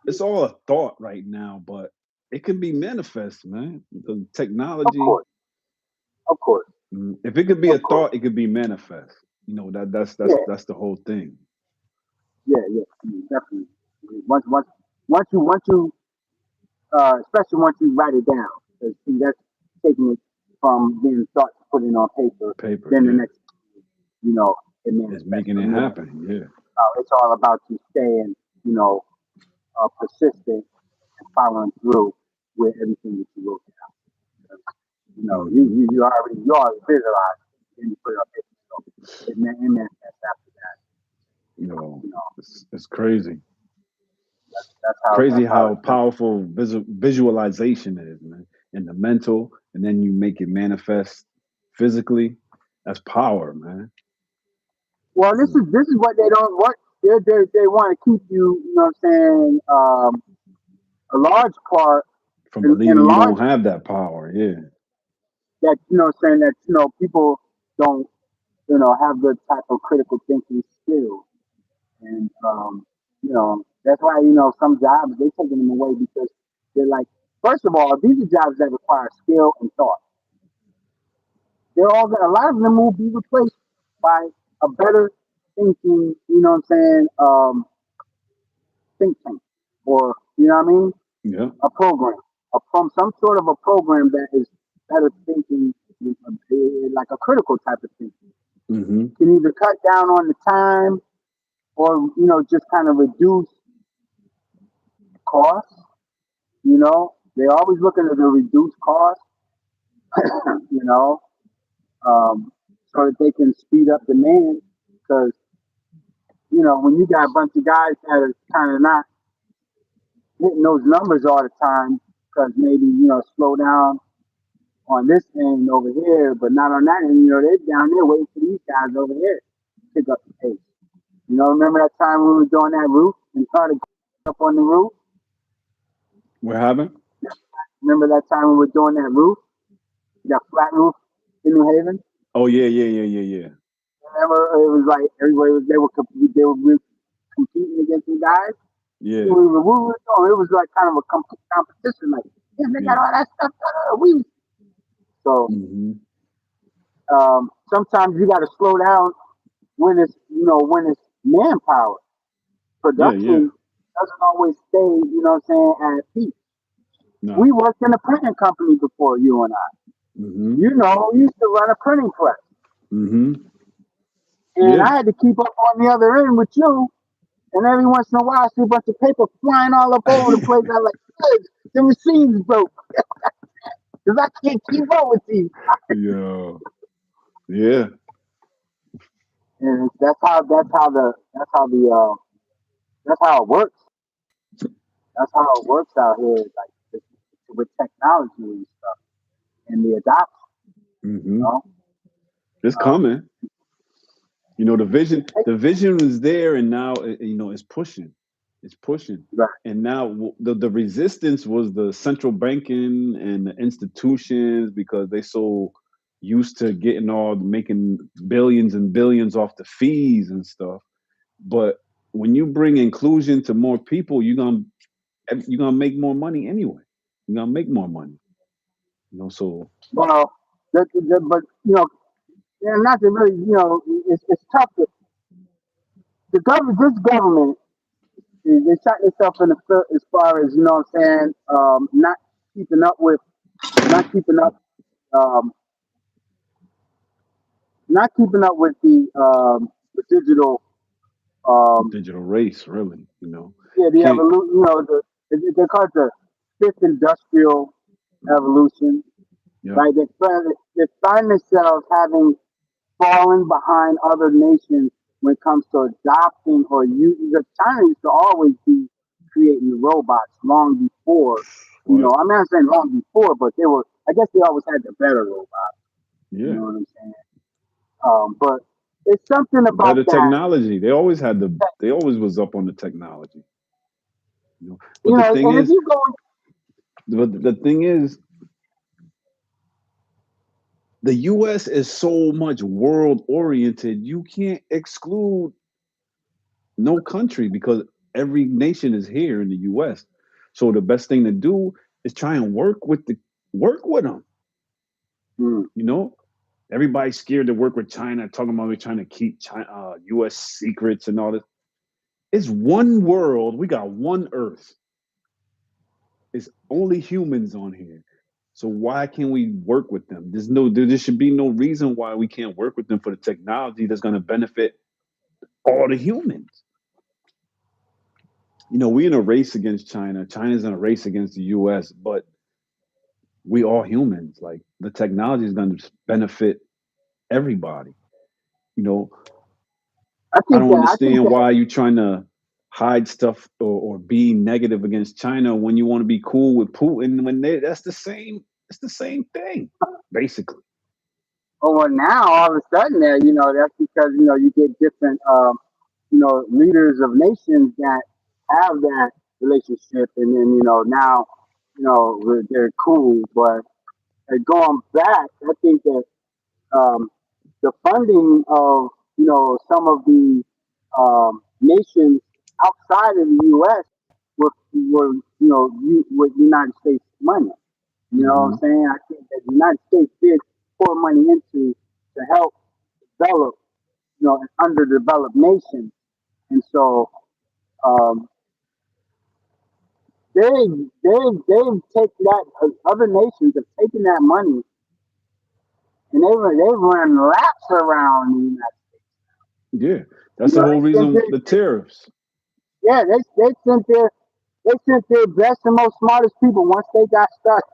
it's idea. all a thought right now, but it can be manifest, man. The Of technology, course, of course, if it could be a of course. thought, it could be manifest. That's Yeah, that's the whole thing. yeah, definitely. Once, once, once you, especially once you write it down, 'cause, see, that's taking it from being thought to putting on paper. Paper, Then the yeah, next, you know, it is manifests making it from there. happen. Yeah. It's all about you staying, persistent and following through with everything that you wrote down. Hmm. You already visualize it, and you put it on paper. So it manifests after that. You know, It's crazy. that's how Crazy that's how how it's done. powerful visualization is, man. In the mental, and then you make it manifest physically. That's power, man. Well, this is what they don't want. They want to keep you. You know what I'm saying? A large part, From in a believing you large don't have that power. Yeah. that saying that people don't have the type of critical thinking skills, and that's why some jobs they taking them away because they're like, first of all, these are jobs that require skill and thought. They're all a lot of them will be replaced by a better thinking. You know what I'm saying? Think tank, or what I mean, Yeah. a program, from some sort of a program that is better thinking, like a critical type of thinking. Hmm. Can either cut down on the time or just kind of reduce costs. They're always looking at the reduced cost. You know, so that they can speed up demand. Because when you got a bunch of guys that are kind of not hitting those numbers all the time, because maybe slow down on this end over here, but not on that end. They're down there waiting for these guys over here to pick up the pace. Remember that time we were doing that roof and started up on the roof? What happened? Remember that time we were doing that roof, that flat roof in New Haven? Oh yeah, yeah, yeah, yeah, yeah. Remember, it was like everybody was they were competing against some guys. Yeah. We were doing. It was like kind of a competition. Like, yeah, they got Yeah. all that stuff. We so Hmm. sometimes you got to slow down when it's manpower. Yeah, yeah. Production doesn't always stay, what I'm saying, at peak. We No. worked in a printing company before, you and I. Hmm. We used to run a printing press. Mm-hmm. And Yeah. I had to keep up on the other end with you. And every once in a while, I see a bunch of paper flying all up over the place. I'm like, "Good, the machine's broke because I can't keep up with you." Yeah. Yeah. And that's how it works. That's how it works out here, like with technology and stuff and the adoption. You Mm-hmm. know, It's um, coming. You know, the it vision, takes the vision was there, and now it's pushing, it's pushing, right. and now the resistance was the central banking and the institutions because they so used to getting all making billions and billions off the fees and stuff. But when you bring inclusion to more people, you're gonna make more money anyway. You're gonna make more money. So Well, but yeah, not to really, it's tough. The government, this government, they shot themselves in the foot as far as what I'm saying, keeping up with, not keeping up, um, not keeping up with the digital, um, digital race, really, yeah, the can't. evolution. They call it the fifth industrial evolution, Yeah. right? They find themselves having fallen behind other nations when it comes to adopting or using. Because China used to always be creating robots long before. What? I'm not saying long before, but they were. I guess they always had the better robots. You Yeah. know what I'm saying? But it's something The better about that. technology. They always had the. They always was up on the technology. But the thing And if is, you go, the thing is, the U.S. is so much world oriented. You can't exclude no country because every nation is here in the U.S. So the best thing to do is try and work with them. hmm, You know, everybody's scared to work with China, talking about we're trying to keep China, U.S. secrets and all this. It's one world. We got one Earth. It's only humans on here. So why can't we work with them? There should be no reason why we can't work with them for the technology that's going to benefit all the humans. We're in a race against China. China's in a race against the US, but we all humans. Like the technology is going to benefit everybody. You know, I don't I think understand that why you trying to hide stuff or be negative against China when you want to be cool with Putin when that's the same. It's the same thing, basically. well, now all of a sudden, that's because you get different leaders of nations that have that relationship, and then now they're cool. But going back, I think that um, the funding of some of the nations outside of the U.S. were with United States money. You know what I'm Hmm. saying? I think that the United States did pour money into to help develop an underdeveloped nation, and so um, they've taken that. Other nations have taken that money and they've run laps around the United States. Yeah, that's the whole They sent reason the tariffs. yeah, they sent their best and most smartest people once they got started.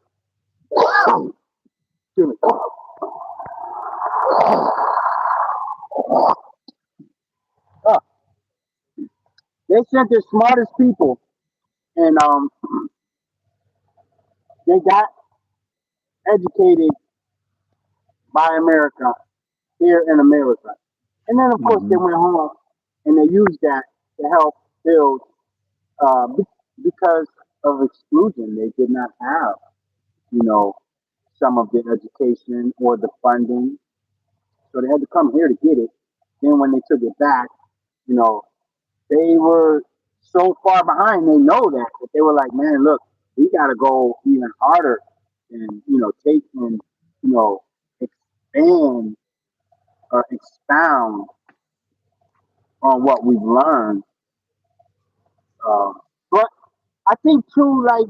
Excuse me. Uh, they sent their smartest people, and they got educated by America here in America. And then, of course, they Hmm. went home and they used that to help build, uh, because of exclusion. They did not have, you know, some of the education or the funding. So they had to come here to get it. Then when they took it back, you know, they were so far behind. They know that they were like, man, look, we got to go even harder and, take and, you know, expand or expound on what we've learned. Uh, but I think too, like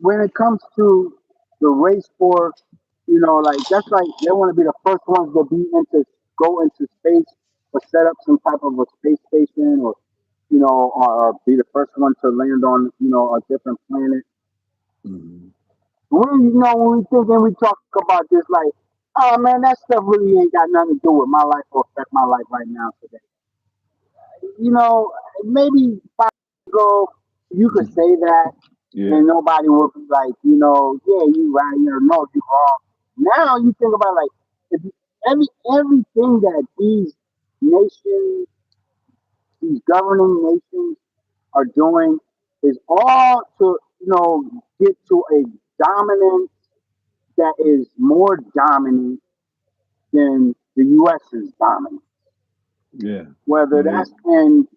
when it comes to the race for Like that's like they want to be the first ones to be into go into space or set up some type of a space station or or be the first one to land on a different planet. Mhm. When we think and we talk about this, like, oh man, that stuff really ain't got nothing to do with my life or affect my life right now today. You know, maybe 5 years ago you could say that Yeah. and nobody would be like, yeah, you right, no, you wrong. Now you think about like if you- everything that nations, these governing nations are doing is all to get to a dominance that is more dominant than the U.S.'s dominance. Yeah. Whether And that's in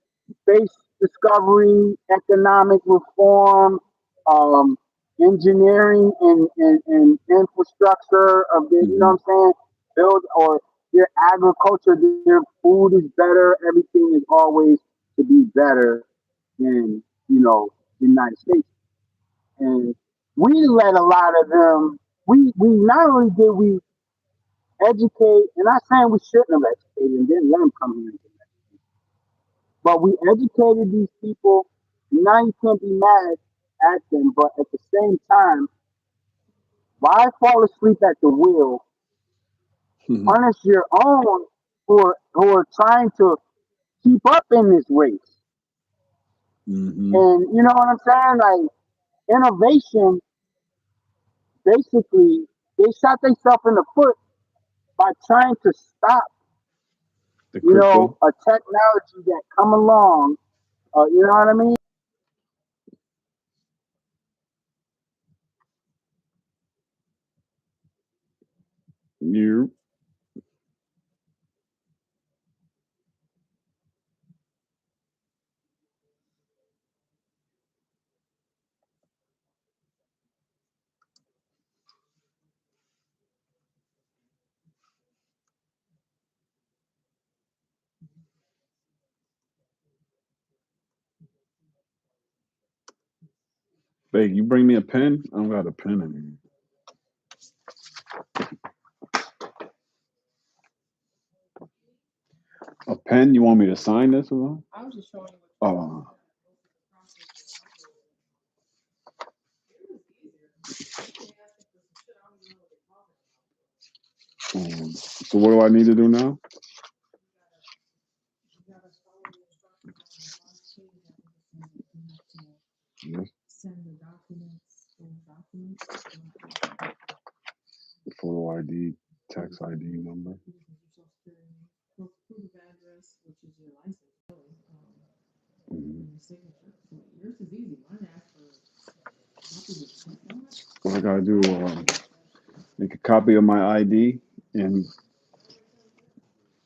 space discovery, economic reform, um, engineering and infrastructure of the, hmm what I'm saying, build or their agriculture, their food is better. Everything is always to be better than, the United States. And we let a lot of them, we not only did we educate, and I'm not saying we shouldn't have educated and didn't let them come here, but we educated these people. Now you can't be mad at them, but at the same time, why fall asleep at the wheel? Punish your own who are trying to keep up in this race. hmm And you know what I'm saying? Like innovation, basically, they shot themselves in the foot by trying to stop, The crypto. a technology that come along. You know what I mean? You. Hey, you bring me a pen? I don't got a pen in here. A pen? You want me to sign this or something? Oh. So what do I need to do now? Yes. Photo ID, tax ID number. Mhm. What I gotta do? Make a copy of my ID, and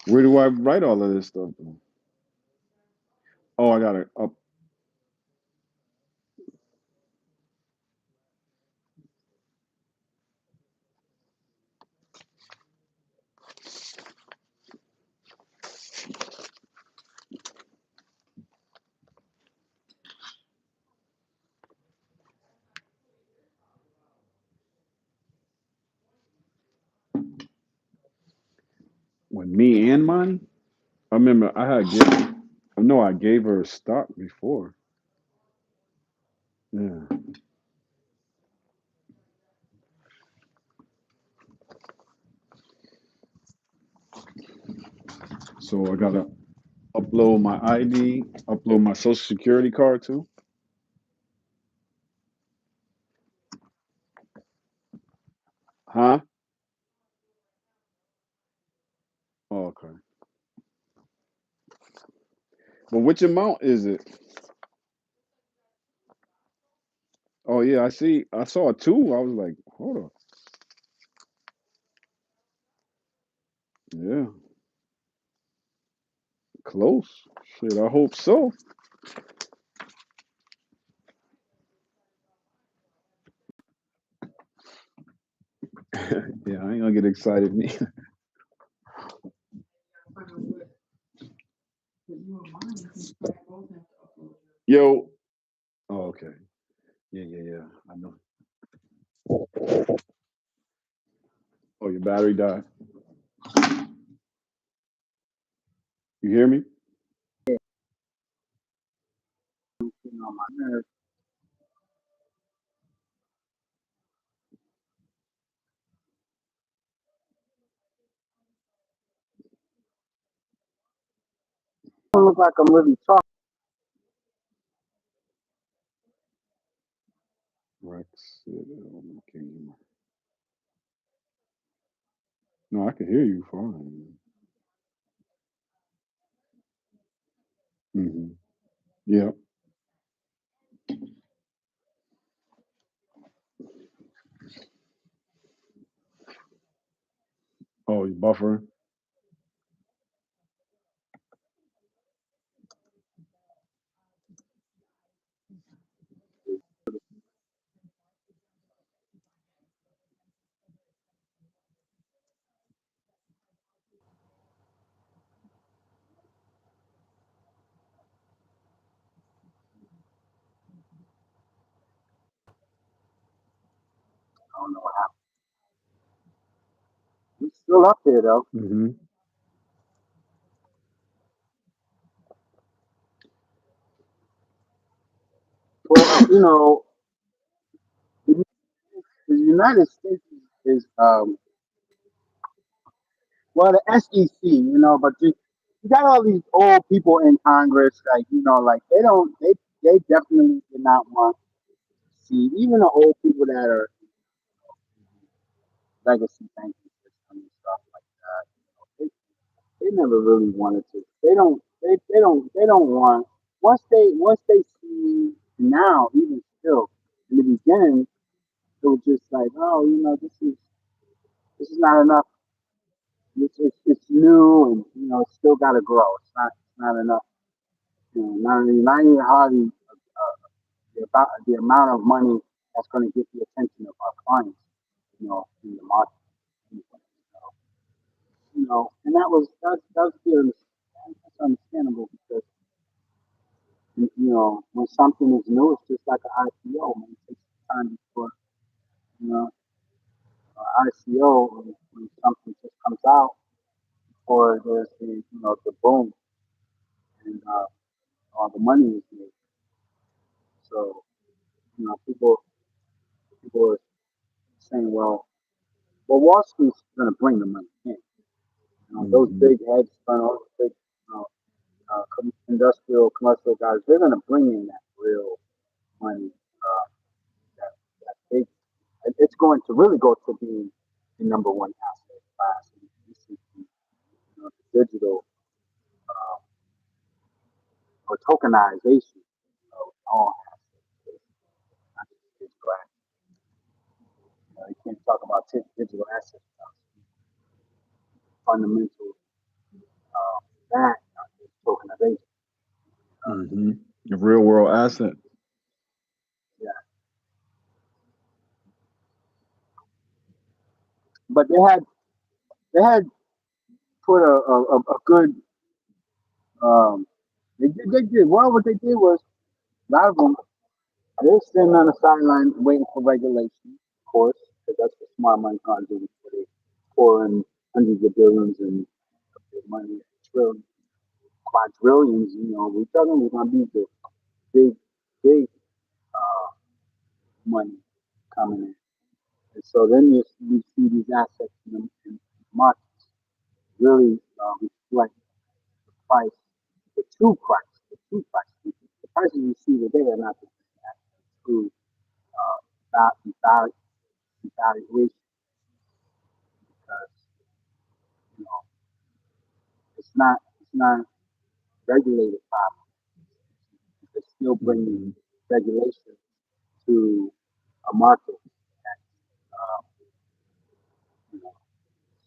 where do I write all of this stuff? Oh, I gotta up. With me and Monty. I remember I had given. I know I gave her a stock before. Yeah. So I gotta upload my ID, upload my social security card too. Huh? Oh, okay. But which amount is it? Oh yeah, I see. I saw two. I was like, hold on. Yeah, close. Shit, I hope so. Yeah, I ain't gonna get excited. Me. Yo. Oh, okay. Yeah, yeah, yeah. I know. battery died. You hear me? My nerves. I don't look like I'm really talking. Rex. No, I can hear you fine. Hmm. Yeah. Oh, you buffering? I don't know what happened. It's still up there though. Hmm. Well, the, the United States is well the SEC, but you got all these old people in Congress, like like they definitely did not want to see even the old people that are legacy banking system and stuff like that. They never really wanted to. They don't want once they see now even still in the beginning it was just like, oh, this is not enough. It's new and it's still got to grow. It's not enough. Not even hardly the amount of money that's going to get the attention of our clients. In the market. And that's good. That's understandable because when something is new, it's just like an IPO. Man, it takes time before you know ICO when something just comes out, or there's the boom and all the money is made. So people are saying, well, Wall Street's going to bring the money in. Those Hmm. big hedge funds, all the big industrial commercial guys, they're going to bring in that real money. That that big, it's going to really go to being the number one asset class. And this is the digital or tokenization of all assets, not just digital assets. You can't talk about digital assets without fundamental that is tokenization. Hmm. The real world asset. Yeah, but they had put a good they did well. What they did was a lot of them they're sitting on the sideline waiting for regulation, of course, because that's what smart money can't do. Before they pour in hundreds of billions and money, trillions, quadrillions. We're gonna be the big, big money coming in. And so then you see these assets in markets really reflect the price, the true price. The prices you see today are not the true value, evaluation because you know it's not regulated properly. They're still bringing Hmm. regulation to a market that's you know,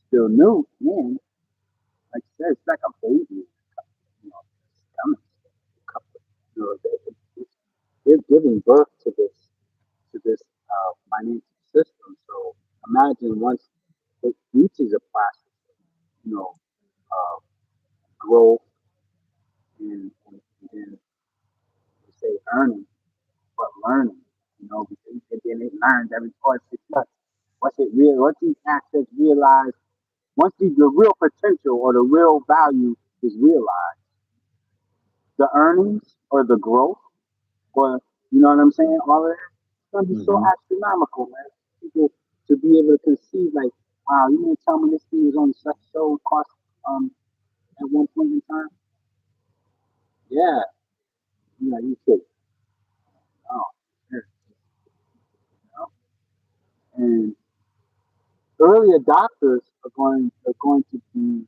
still new. Man, like I said, it's like a baby. It's coming. They're giving birth to this financial system. So imagine once it reaches a process, you know, uh, growth and then we say earning, but learning, because then it learns every 4 6 months. once these assets realize, once the real potential or the real value is realized, the earnings or the growth or you know what I'm saying, all of that, it's gonna be so Hmm. astronomical, man. People to be able to conceive like, wow, you mean to tell me this thing is only such so cost at one point in time? Yeah, yeah, you could. Oh, yeah, you know? And early adopters are going to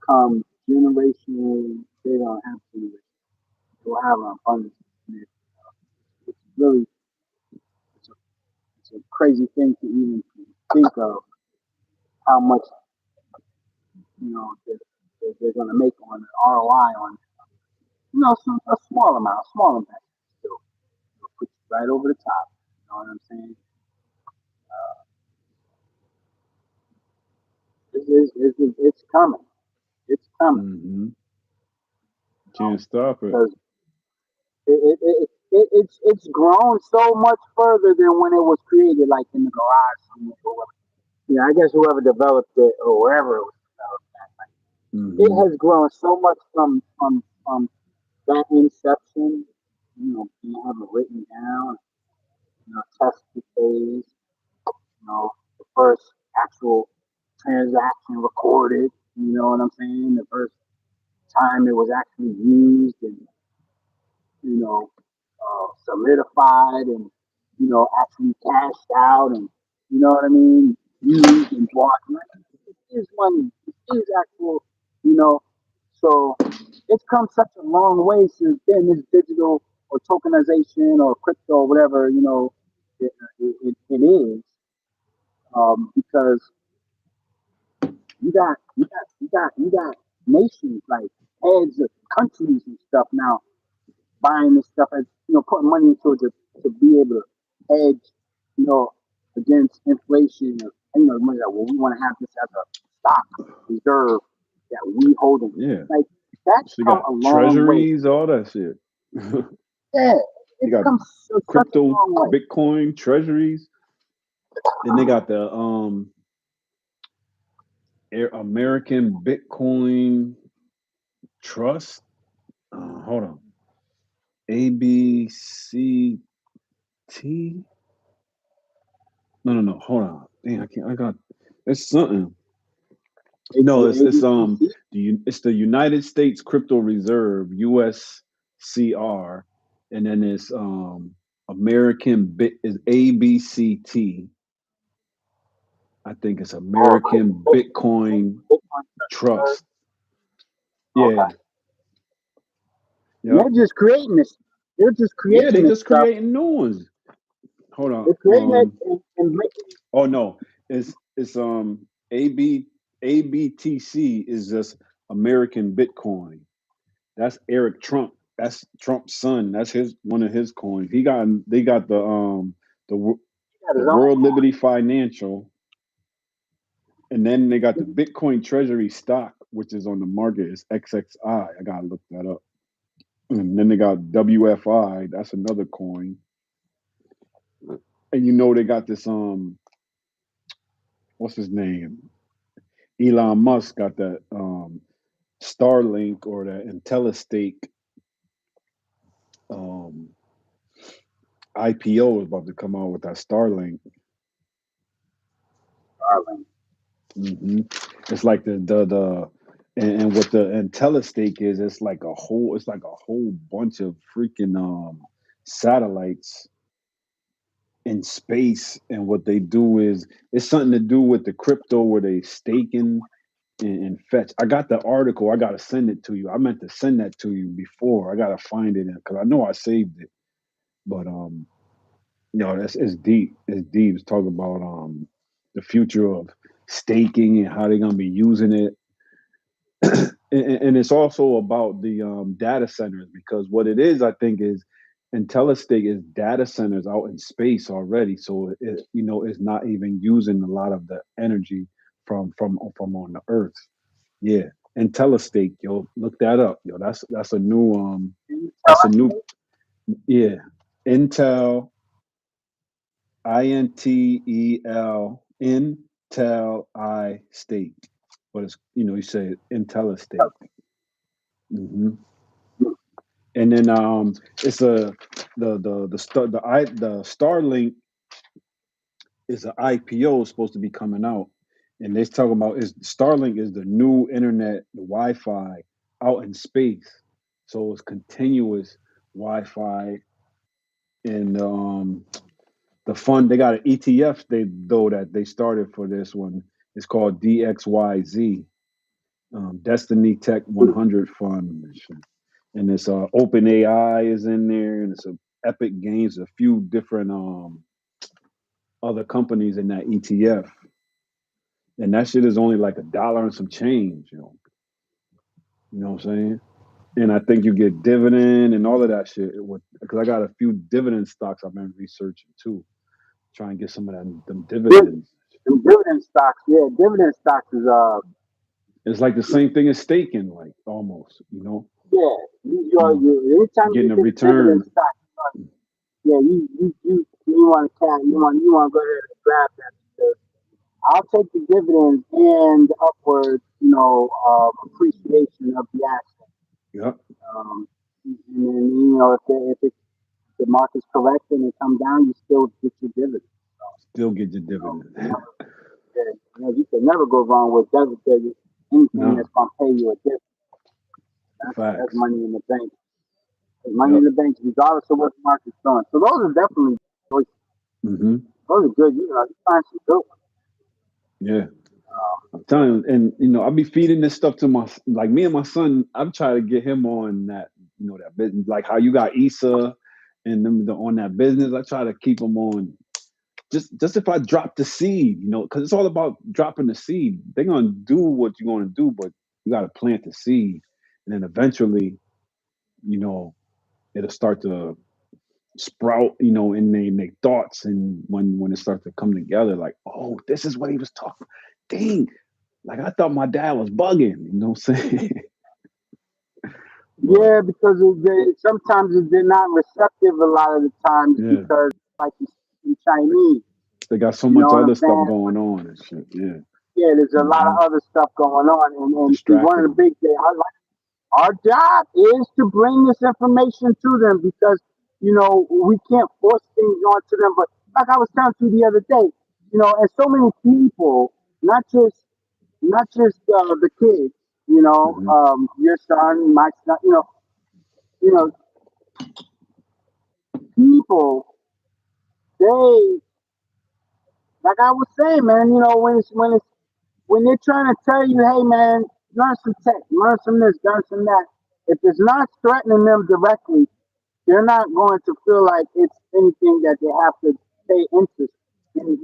become generational. They don't have generation. They'll have an abundance. It's really it's a, it's a crazy thing to even think of how much they're going to make on an ROI on a small amount still put you right over the top. You know what I'm saying? It's coming. It's coming Hmm. Can't stop it. because it's grown so much further than when it was created, like in the garage somewhere. Or whatever. Yeah, I guess whoever developed it or wherever it was developed, it Hmm. has grown so much from that inception. You have it written down. Test the phase. The first actual transaction recorded. You know what I'm saying? The first time it was actually used and solidified and actually cashed out and you know what I mean, used and bought. It is money. It is actual. You know, so it's come such a long way since then. This digital or tokenization or crypto, or whatever it is, because you got nations like heads of countries and stuff now buying this stuff as putting money into it to be able to hedge, you know, against inflation. Money that well, we want to have this as a stock reserve that we hold in. Yeah. Like that's She come got a long way. treasuries, all that shit. Yeah, They it's got come such a crypto, long way. Bitcoin treasuries. Then they got the American Bitcoin Trust. Hold on, ABCT. No. Hold on. Dang, I can't. I got. It's something. No, The it's ABCC. it's the United States Crypto Reserve, USCR, and then it's American Bit is ABCT. I think it's Oh, okay. American Bitcoin Bitcoin Trust. Trust. Yeah. Okay. And Yep. they're just creating this. They're just Yeah, creating they this just stuff. creating new ones. Hold on. They're creating it and making it. Oh no, it's AB ABTC is just American Bitcoin. That's Eric Trump. That's Trump's son. That's his one of his coins. They got the wo- He got the his own World coin. Liberty Financial, and then they got the Bitcoin Treasury stock, which is on the market. It's XXI. I gotta look that up. And then they got WFI. That's another coin. And they got this what's his name? Elon Musk got that Starlink or that IntelliStake um IPO is about to come out with that Starlink. Darling. Hmm. It's like the and what the IntelliStake is, it's like a whole bunch of freaking satellites in space, and what they do is it's something to do with the crypto where they staking and fetch. I got the article. I gotta send it to you. I meant to send that to you before. I gotta find it because I know I saved it, but that's it's deep. It's deep. It's talking about the future of staking and how they're gonna be using it, and it's also about the data centers because what it is, I think, is IntelliState is data centers out in space already, so it's not even using a lot of the energy from on the Earth. Yeah, IntelliState, yo, look that up, yo. That's a new Can you tell that's a us, new Nate? yeah. Intel Intel state, but it's you say IntelliState. hmm And then it's a the Starlink is an IPO supposed to be coming out, and they're talking about is Starlink is the new internet, the Wi-Fi out in space, so it's continuous Wi-Fi, and the fund they got an ETF that they started for this one. It's called DXYZ, Destiny Tech 100 Fund, and it's Open AI is in there, and it's a Epic Games, a few different other companies in that ETF, and that shit is only like $1 and some change, You know what I'm saying? And I think you get dividend and all of that shit. Because I got a few dividend stocks I've been researching too, trying to get some of them dividends. Dividend stocks, yeah, dividend stocks is It's like the same thing as staking, like almost, yeah. Anytime getting you a get a dividend return. stock, yeah, you want to you want to go ahead and grab that because I'll take the dividends and the upward, appreciation of the asset. Yep, And if the market's correct and it come down, you still get your dividends. still get your You know, dividend. you never, yeah, you can never go wrong with anything No, that's gonna pay you a dividend. That's facts. money in the bank. There's money in Yep. the bank, regardless of what the market's doing. So those are definitely choices. hmm Those are good. You find some good ones. Yeah. I'm telling you, and I'll be feeding this stuff to like me and my son. I'm trying to get him on that, that business, like how you got Issa and them on that business. I try to keep him on. Just if I drop the seed, because it's all about dropping the seed. They're gonna do what you're gonna do, but you got to plant the seed, and then eventually, it'll start to sprout, in their thoughts, and when it starts to come together, like, oh, this is what he was talking. Dang, like I thought my dad was bugging. You know what I'm saying? But Yeah, because sometimes they're not receptive a lot of the times yeah, because, like you see in Chinese, they got so you know much what I'm other stuff saying? going on and shit. Yeah, Yeah, there's a lot of hmm other stuff going on, and see, one distracting of the them. big things our job is to bring this information to them because we can't force things onto them. But like I was telling you the other day, and so many people, not just the kids, hmm your son, my son, you know, people, they, like I was saying, man, when they're trying to tell you, hey, man, learn some tech, learn some this, learn some that. If it's not threatening them directly, they're not going to feel like it's anything that they have to pay interest in,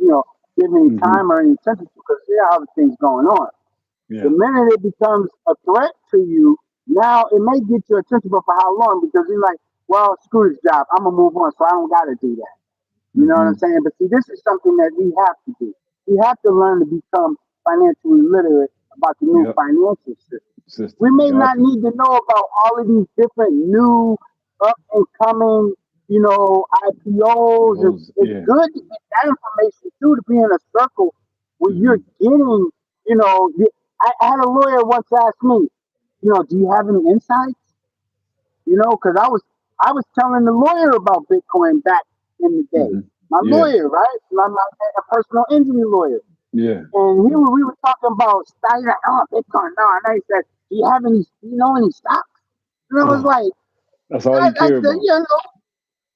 give any hmm time or any attention to because there are other things going on. The Yeah. minute it becomes a threat to you, now it may get your attention, but for how long? Because you're like, well, screw this job. I'm gonna move on, so I don't got to do that. You know what I'm hmm saying? But see, this is something that we have to do. We have to learn to become financially literate about the new Yep. financial system. We System. may Got not to. need to know about all of these different new up and coming, IPOs. It's Yeah. good to get that information too, to be in a circle where you're hmm getting, I had a lawyer once ask me, do you have any insights? Because I was telling the lawyer about Bitcoin back in the day. hmm My Yeah. lawyer, right? My a personal injury lawyer. Yeah. And we were talking about stocks. Like, oh, Bitcoin. No, and I said, do you have any? You know any stocks? And I was Oh, like, that's all you I care said, about.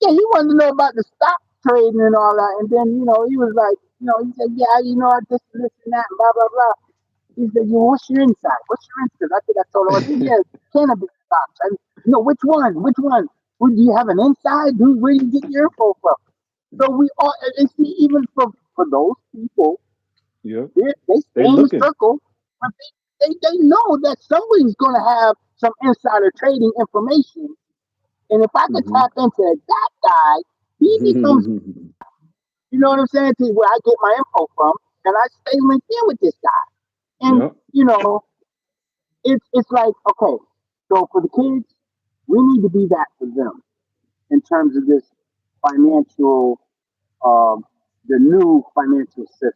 yeah, he wanted to know about the stock trading and all that. And then he was like, he said, yeah, I this and that, and blah blah blah. He said, what's your insight? What's your insight? I think I told him, I said, yeah, cannabis stocks. Which one? Which one? Well, do you have an inside? Where do you get your info from? So we all, and see, even for those people, Yep. they They stay in the looking. circle, but they know that somebody's going to have some insider trading information. And if I could hmm tap into that guy, he becomes, you know what I'm saying, to where I get my info from, and I stay linked in with this guy. And, Yep. it's like, okay, so for the kids, we need to be that for them in terms of this financial um, the new financial system.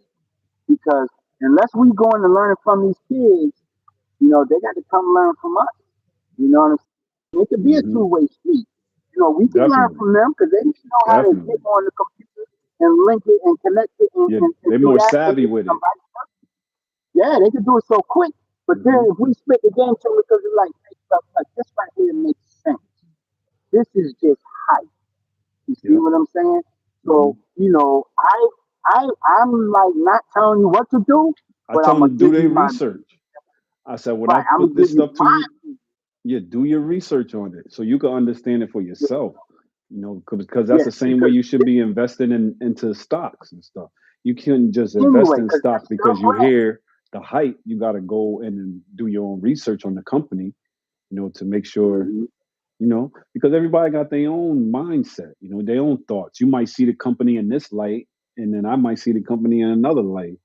Because unless we going to learn from these kids, they got to come learn from us. You know what I'm saying? It could be a Hmm. two-way street. We can learn Definitely, from them because they know how to get definitely. on the computer and link it and connect it and, Yeah, and they're do more that. savvy with it. Yeah, they can do it so quick. But then Hmm. if we spit the game to them because it's like, hey, stuff like this right here makes sense. This is just hype. You see Yep. what I'm saying? Hmm. So, I'm like not telling you what to do, I but tell I'm them gonna to do give their you my research. I said, when I right. I'm put gonna this give you stuff to you, my yeah, do your research on it so you can understand it for yourself. Because that's yeah. the same way Because you should be investing into stocks and stuff. You can't just invest anyway, in because stocks that's your because you brand. hear the hype. You got to go in and do your own research on the company, to make sure, Mm-hmm. because everybody got their own mindset, their own thoughts. You might see the company in this light, and then I might see the company in another light.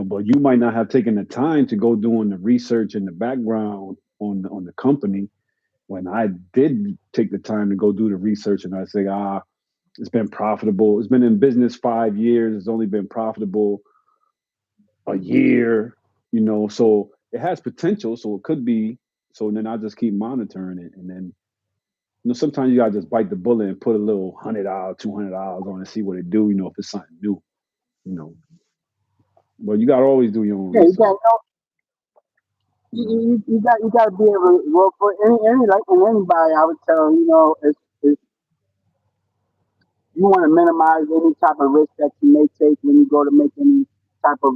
But you might not have taken the time to go doing the research and the background on the company. When I did take the time to go do the research, and I say, it's been profitable. It's been in business 5 years. It's only been profitable a year. So it has potential. So it could be. So then I just keep monitoring it, and then sometimes you gotta just bite the bullet and put a little $100, $200 on and see what it do. If it's something new. You know, but you gotta always do your own Yeah, you got research. no. You know. You got to be able to, well, for any like for anybody. I would tell it's you want to minimize any type of risk that you may take when you go to make any type of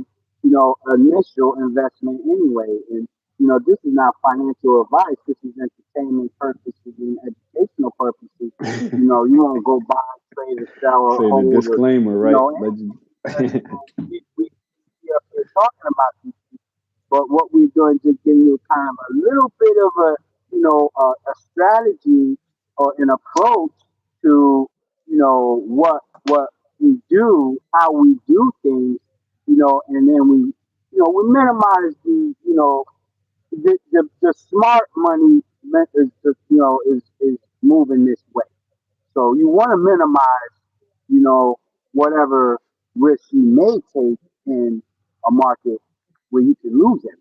initial investment anyway. And this is not financial advice. This is entertainment purposes and educational purposes. You want to go buy, trade, or sell, or Say the hold, or disclaimer, right? Legend. because we up here talking about these. But what we're doing is just giving you kind of a little bit of a strategy or an approach to, what we do, how we do things, and then we minimize the smart money is just, is moving this way. So you want to minimize, whatever risk you may take in a market where you can lose it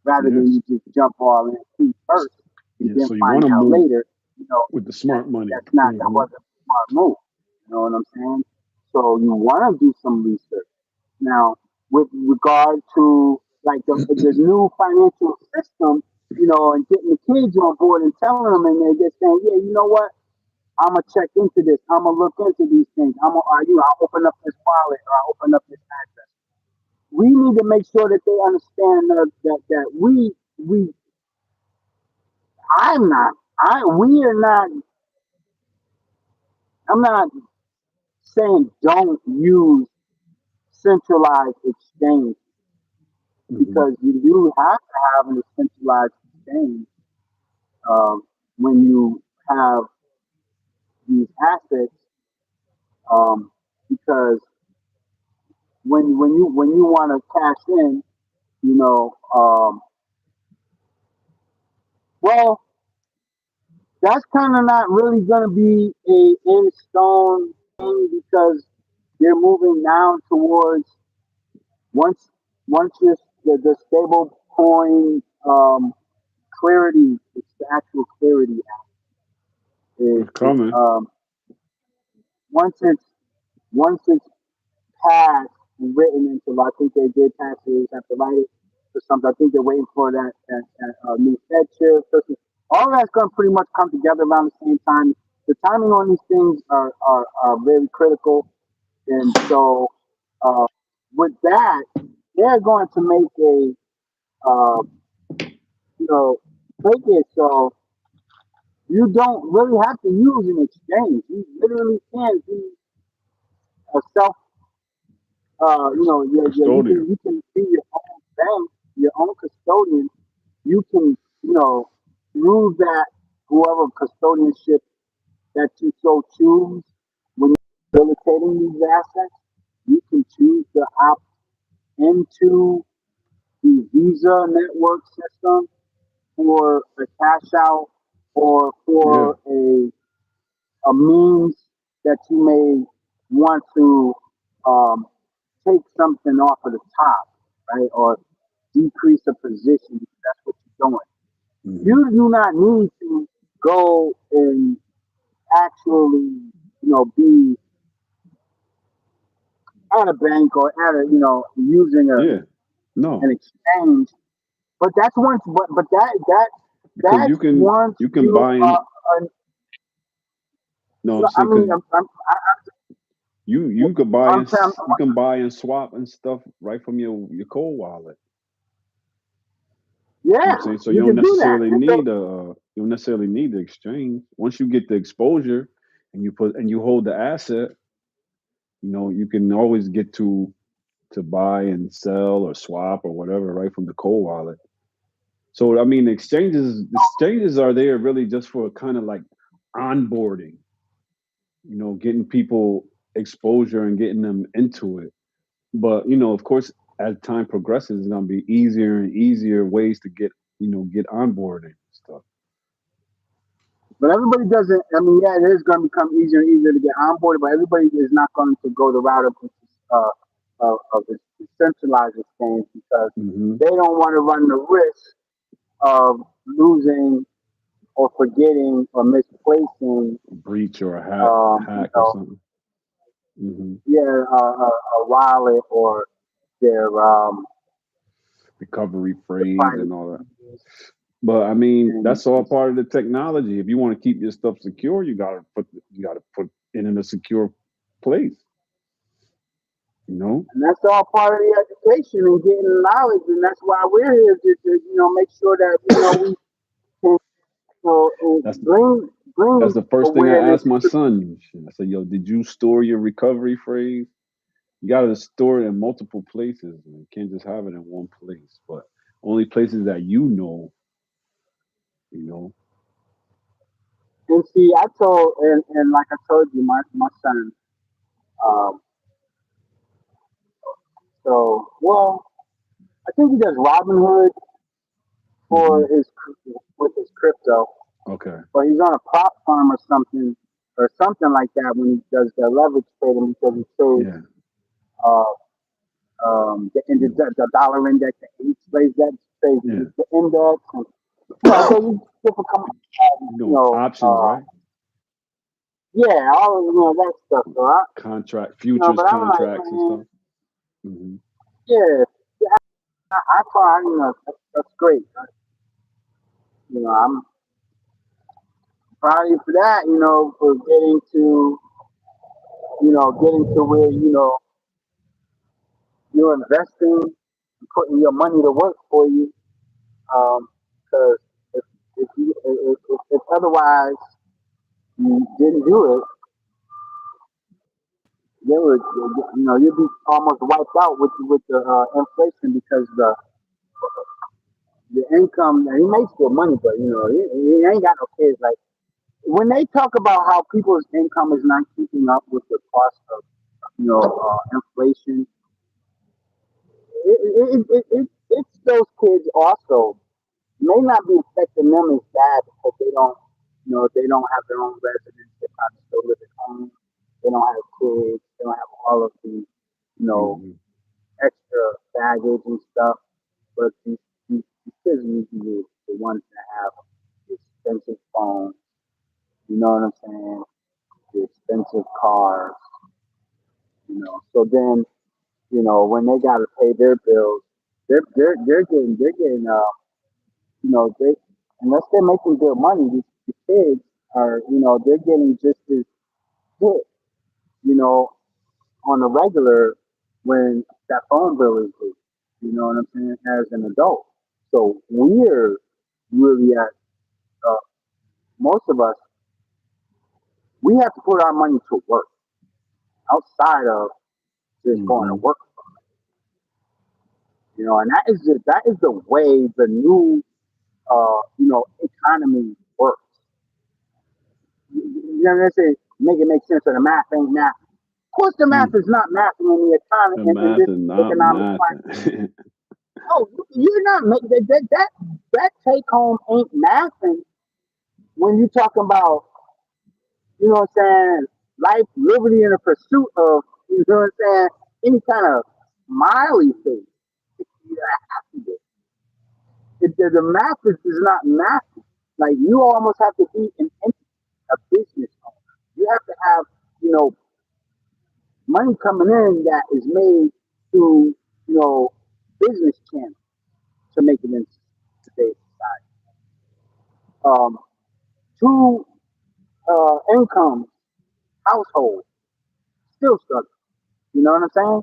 rather than Yes. you just jump all in feet first and Yeah. then So you want find to out move later, with the that smart money. that wasn't a smart move. You know what I'm saying? So you want to do some research. Now, with regard to like the new financial system, and getting the kids on board and telling them, and they're just saying, yeah, you know what? I'm gonna check into this. I'm gonna look into these things. I'll open up this wallet or I'll open up this address. We need to make sure that they understand that we I'm not we are not I'm not saying don't use centralized exchange Hmm. because you do have to have a centralized exchange um, when you have these assets because when you want to cash in, you know, well, that's kind of not really going to be a in stone thing because they're moving now towards once the stable coin clarity, it's the actual clarity is It's coming. once it's once it's passed and written into law. I think they did pass it. They just have to write it or something. I think they're waiting for that new Fed chair. So all that's going to pretty much come together around the same time. The timing on these things are very critical, and so uh, with that, they're going to make uh, you know make it so you don't really have to use an exchange. You literally can be a self. Yeah, you can Custodian. be your own bank, your own custodian. You can, through that whoever custodianship that you so choose when you're facilitating these assets, you can choose to opt into the Visa network system for a cash out or Yeah. for a means that you may. want to um, take something off of the top, right, or decrease a position. That's what you're doing. Hmm. You do not need to go and actually, be at a bank or at a, using Yeah. an No, exchange. But that's once, but because that's once you can you buy are. in. No, I'm I saying mean, because you could buy I'm saying, you can buy and swap and stuff right from your cold wallet. You know what yeah, I'm saying? So you can do that. And so, you don't necessarily need the exchange. Once you get the exposure and you hold the asset, you can always get to buy and sell or swap or whatever right from the cold wallet. So I mean, exchanges are there really just for kind of like onboarding, getting people exposure and getting them into it. But of course, as time progresses, it's gonna be easier and easier ways to get onboarding and stuff. but everybody doesn't. I mean, yeah, it is going to become easier and easier to get onboarded, but everybody is not going to go the route uh, of a decentralized exchange because Hmm. they don't want to run the risk of losing or forgetting or misplacing, Breach or a um, you hack or know, something. Hmm. yeah, a wallet or their Recovery phrase private and all that. keys But I mean, that's all and part of the technology. If you want to keep your stuff secure, you gotta put it in a secure place. You know, And that's all part of the education and getting knowledge, and that's why we're here to make sure that we can that's bring that's the first thing I awareness asked my to. son. I said, "Yo, did you store your recovery phrase? You got to store it in multiple places. You can't just have it in one place, but only places that you know. You know, And see, I told and like I told you, my son. Um, well, I think he does Robinhood hmm for his with his crypto, okay, but he's on a prop firm or something like that when he does the leverage trading because he trades yeah, uh, you know, the dollar index, he trades that trades yeah, the index, and so you different options, right? yeah, all that stuff. So Contract futures but I'm like, contracts and man, stuff. Hmm. yeah, yeah, I find that's great. I'm proud of you for that. For getting to where you're investing, and putting your money to work for you. Because if otherwise you didn't do it, you'd be almost wiped out with the inflation because the income. He makes good money, but he ain't got no kids. Like when they talk about how people's income is not keeping up with the cost of inflation, it's those kids also may not be affecting them as bad because they don't have their own residence. They probably still live at home. They don't have kids. They don't have all of the Hmm. extra baggage and stuff. But these kids are usually the ones that have the expensive phones. You know what I'm saying? The expensive cars. So then when they got to pay their bills, they're getting they unless they're making good money, these kids are they're getting just as hit you know on the regular when that phone bill is due. You know what I'm saying? As an adult, so we're really at uh, most of us we have to put our money to work outside of just going to Hmm. work. And that is the way the new economy works. You know what I'm saying? Make it make sense so the math ain't math. Of course, the math is not mathing in the economy The in math this is not economic climate. mathing. No, you're not making that take home ain't mathing when you talking about, you know what I'm saying? life, liberty, and a pursuit of, you know what I'm saying, any kind of smiley face. You have to do. The math is not math. Like you almost have to be an entity, a business owner. You have to have, you know, money coming in that is made through, you know, business channels to make it in today's society. Um, two income household still struggling. You know what I'm saying?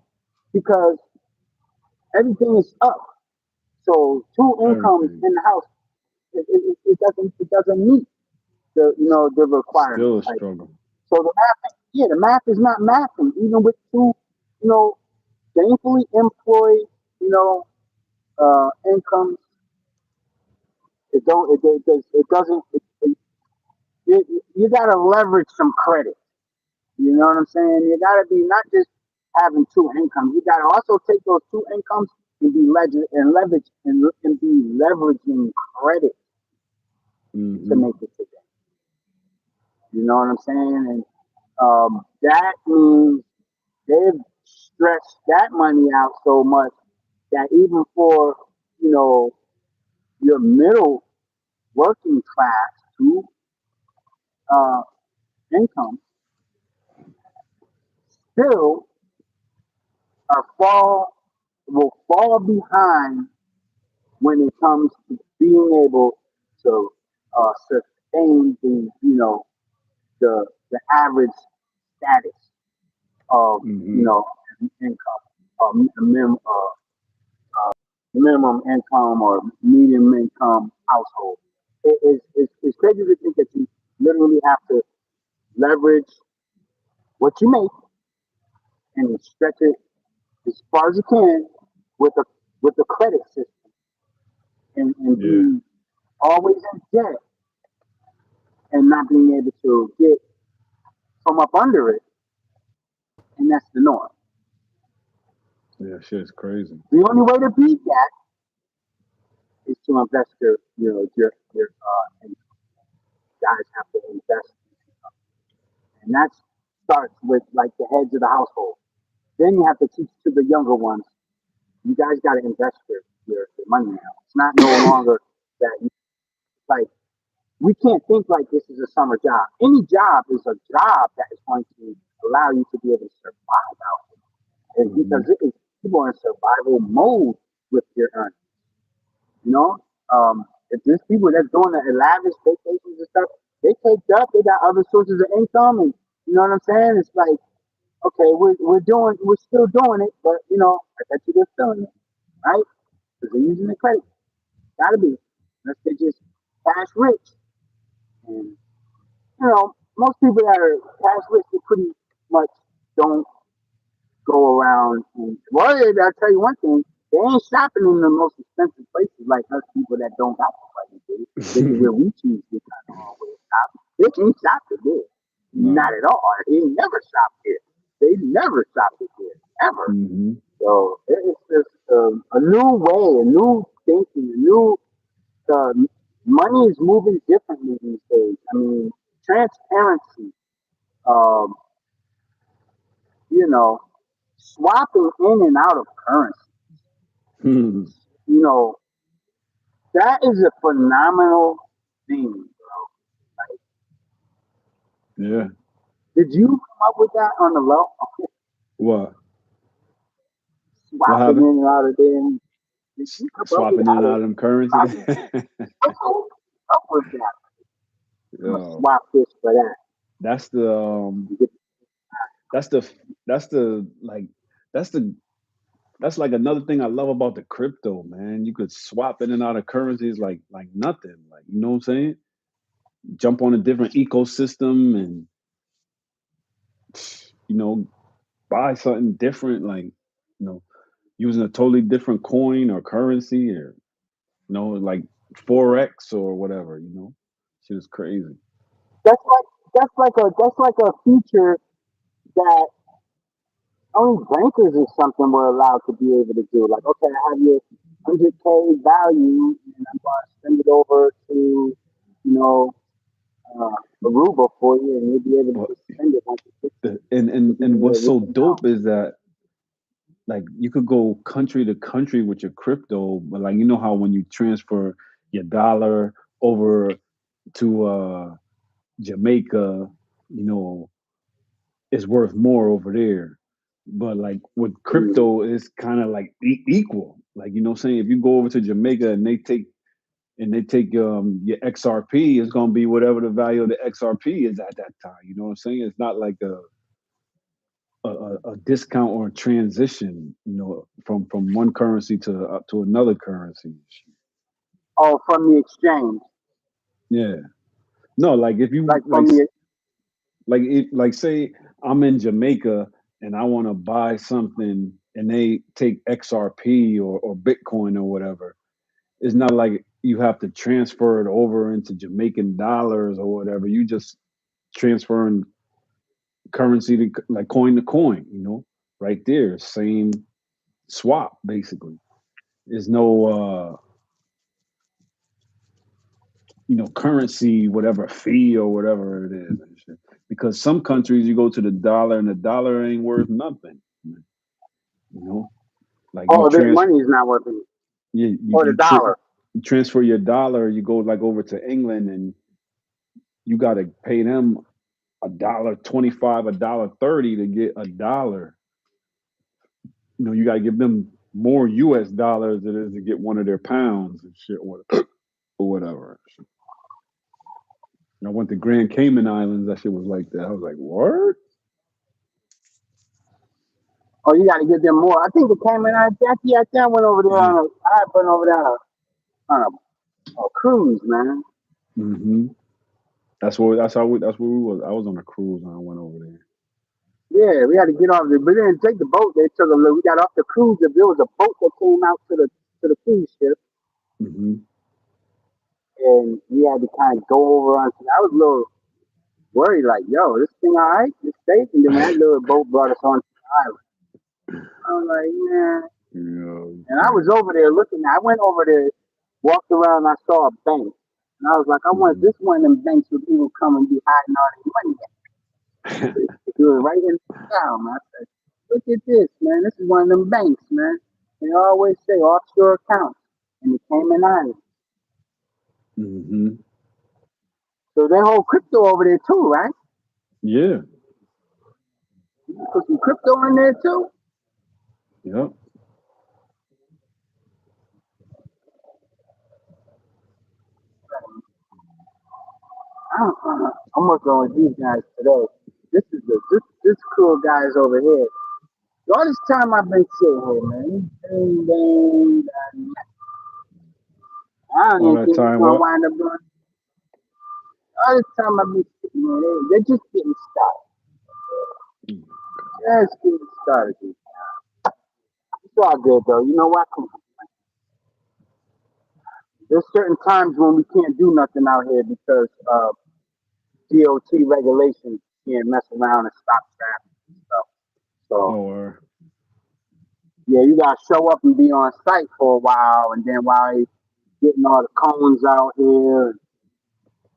Because everything is up. So two incomes Everything in the house, it doesn't meet the, you know, the requirements. still a Like struggle. so, the math, yeah, the math is not mathing. Even with two, you know, gainfully employed, you know, incomes, it doesn't. You got to leverage some credit. You know what I'm saying? You got to be not just having two incomes. You got to also take those two incomes and and be leveraging credit to Hmm. make it today. You know what I'm saying? And that means they've stretched that money out so much that even for, you know, your middle working class to uh, income still are fall behind when it comes to being able to sustain the, you know, the average status of, you Hmm. know, income, minimum income or medium income household. It's crazy to think that you literally have to leverage what you make and stretch it as far as you can with a credit system and Yeah. be always in debt and not being able to get from up under it, and that's the norm. Yeah. Shit's crazy. The only way to beat that is to invest your and guys have to invest, and that starts with like the heads of the household. Then you have to teach to the younger ones. You guys got to invest your money now. It's not no longer that like we can't think like this is a summer job. Any job is a job that is going to allow you to be able to survive out there. It's Hmm. because people are in survival mode with their earnings. You know, if there's people that's doing the lavish vacations and stuff, they take up. They got other sources of income, and you know what I'm saying. It's like, okay, we're still doing it, but you know, I bet you they're feeling it, right? Because they're using the credit. Gotta be. Unless they're just cash rich, and you know, most people that are cash rich, they pretty much don't go around and well, I'll tell you one thing, they ain't shopping in the most expensive places like us people that don't got the money, dude. This is where we choose to kind of always shop. They can't shop it there. Not Nah. at all. They never shop here. They never shop it here. Ever. Hmm. So it's just a new way, a new thinking, a new uh, money is moving differently these days. I mean, transparency, um, you know, swapping in and out of currency. You know, that is a phenomenal thing. Yeah. Did you come up with that on the low? What? What Swapping happened? in and out of there. Did you come up with Swapping in how and to out of them currencies. come up with that? I'm gonna Yo, swap this for that. that's the that's the that's the like that's the that's like another thing I love about the crypto, man. You could swap in and out of currencies like nothing. Like, you know what I'm saying? Jump on a different ecosystem and you know, buy something different, like, you know, using a totally different coin or currency or like Forex or whatever, Shit is crazy. That's like a feature that only bankers or something were allowed to be able to do. Like, okay, I have your 100K value, and I'm going to send it over to, you know, a ruble for you, and you'll be able But to spend it once you and get what's so everything out. dope is that like you could go country to country with your crypto, but like you know how when you transfer your dollar over to Jamaica, you know, it's worth more over there. But like with Mm. crypto, it's kind of like equal. Like you know, what I'm saying if you go over to Jamaica and they take your XRP, it's gonna be whatever the value of the XRP is at that time. You know what I'm saying? It's not like a discount or a transition, you know, from one currency to another currency. Oh, from the exchange, Yeah. No, like if you like from the like say I'm in Jamaica and I want to buy something and they take XRP or Bitcoin or whatever. It's not like you have to transfer it over into Jamaican dollars or whatever. You just transferring currency to like coin to coin, you know, right there, same swap basically. There's no you know currency whatever fee or whatever it is and shit. Because some countries you go to the dollar and the dollar ain't worth nothing, you know, like oh, the money is not worth it, or the dollar. you transfer your dollar, you go like over to England and you got to pay them $1.25, $1.30 to get a dollar. You know, you got to give them more US dollars than it is to get one of their pounds and shit or whatever. I went to Grand Cayman Islands. That shit was like that. I was like, what? Oh, you got to give them more. I think the Cayman Islands. Jackie, I went over there on a. I went over there on a cruise, man. Mm-hmm. That's where we was. I was on a cruise and I went over there. Yeah, we had to get off the. We didn't take the boat. They took a little. We got off the cruise. There was a boat that came out to the cruise ship, Mm-hmm. and we had to kind of go over on. I was a little worried, like, yo, this thing all right? It's safe. And then when that little boat brought us on to the island, I was like, man. And I was over there looking. I went over there, walked around, and I saw a bank. And I was like, I wonder if this one of them banks where people come and be hiding all their money at. It was right in the town, man. I said, look at this, man. This is one of them banks, man. They always say offshore accounts in the Cayman Islands. Mm-hmm. So they hold crypto over there too, right? Yeah. You put some crypto in there too. Yep. I'm working with these guys today. This cool guys over here. All this time I've been sitting here, man. Ding, ding, ding. I don't All even that think we're time, gonna what? wind up doing. All this time I've been sitting here, they're just getting started. Just getting started. It's all good though. You know what? There's certain times when we can't do nothing out here because of DOT regulations. Can't mess around and stop traffic and stuff. So Or yeah, you gotta show up and be on site for a while, and then while they getting all the cones out here,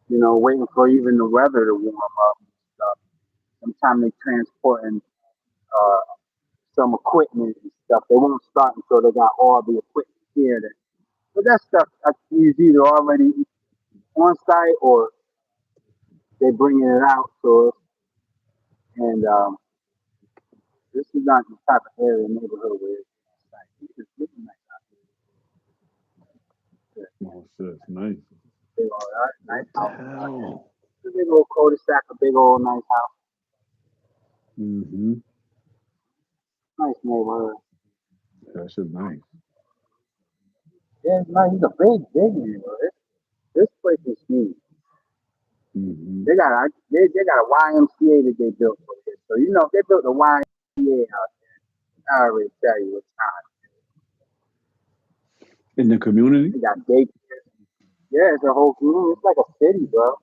you know, waiting for even the weather to warm up and stuff. Sometimes they transporting uh, some equipment and stuff. They won't start until they got all the equipment here. But that stuff is either already on site or they bringing it out to us. And this is not the type of area neighborhood where it's like it's really nice out here. oh shit, it's nice. Big old, nice What the house out here. hell? A big old cul-de-sac, a big old nice house, Mm-hmm. nice neighborhood. That shit nice. Yeah, it's nice. It's a big neighborhood. This place is huge. Mm-hmm. They got a YMCA that they built for this. So you know if they built a YMCA out there, I already tell you what's time. In the community? They got daycare. Yeah, it's a whole community. It's like a city, bro.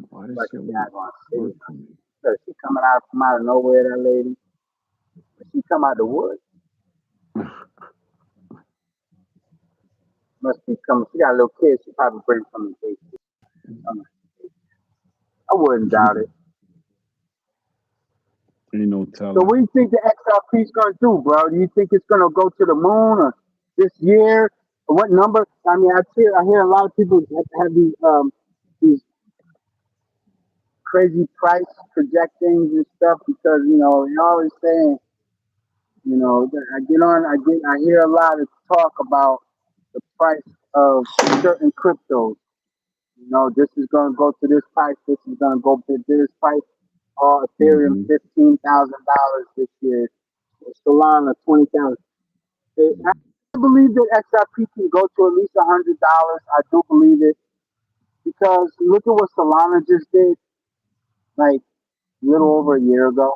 Why this Like shit a won't daggone work city. for me? So she coming out from out of nowhere, that lady. She come out the woods. Must be coming. She got a little kid. She probably bring from the daycare. I wouldn't doubt it. Ain't no So what telling. do you think the XRP is going to do, bro? Do you think it's going to go to the moon or this year? Or what number? I mean, I hear a lot of people have these crazy price projections and stuff because they're always saying, I hear a lot of talk about the price of certain cryptos. This is going to go to this price. This is going to go to this price. Ethereum Mm-hmm. $15,000 this year. Solana 20,000. I believe that XRP can go to at least $100. I do believe it because look at what Solana just did, like a little over a year ago.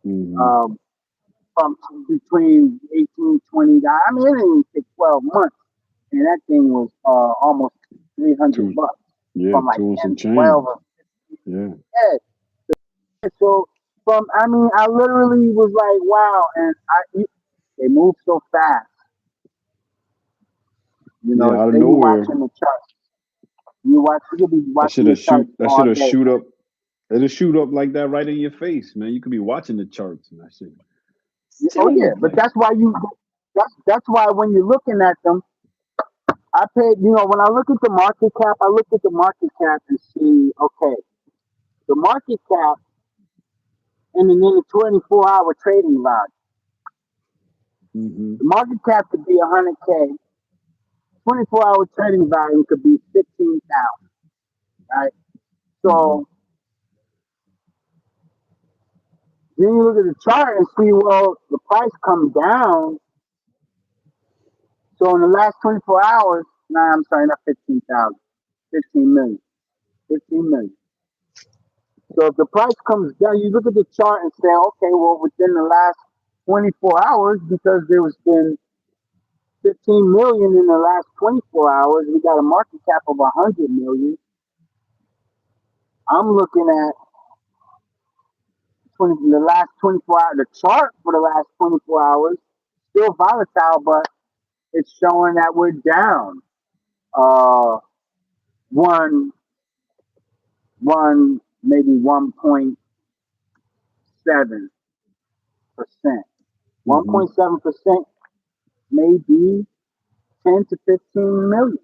Mm-hmm. Um, from between 18, 20 dollars. I mean, it didn't even take 12 months, and that thing was almost 300 Two, bucks yeah, from like 2 and some 10, 12. change. Yeah. Yeah. So I mean, I literally was like, wow, and they move so fast. Yeah, out of Say you nowhere. watching the charts. You could be That watching should the have shoot charts that should all have day. shoot up. It'll shoot up like that right in your face, man. You could be watching the charts and that shit. Oh yeah, but Like, that's why when you're looking at them, I paid. When I look at the market cap, I look at the market cap and see, okay, the market cap and then the 24-hour trading value. mm-hmm. The market cap could be 100K. 24-hour trading value could be 15,000. Right. Mm-hmm. So then you look at the chart and see, well, the price comes down. So in the last 24 hours, I'm sorry, not 15,000, 15 million, 15 million. So if the price comes down, you look at the chart and say, okay, well, within the last 24 hours, because there was been 15 million in the last 24 hours, we got a market cap of 100 million. I'm looking at the last 24 hours, the chart for the last 24 hours, still volatile, but it's showing that we're down one, maybe 1.7%. Mm-hmm. 1.7% may be 10 to 15 million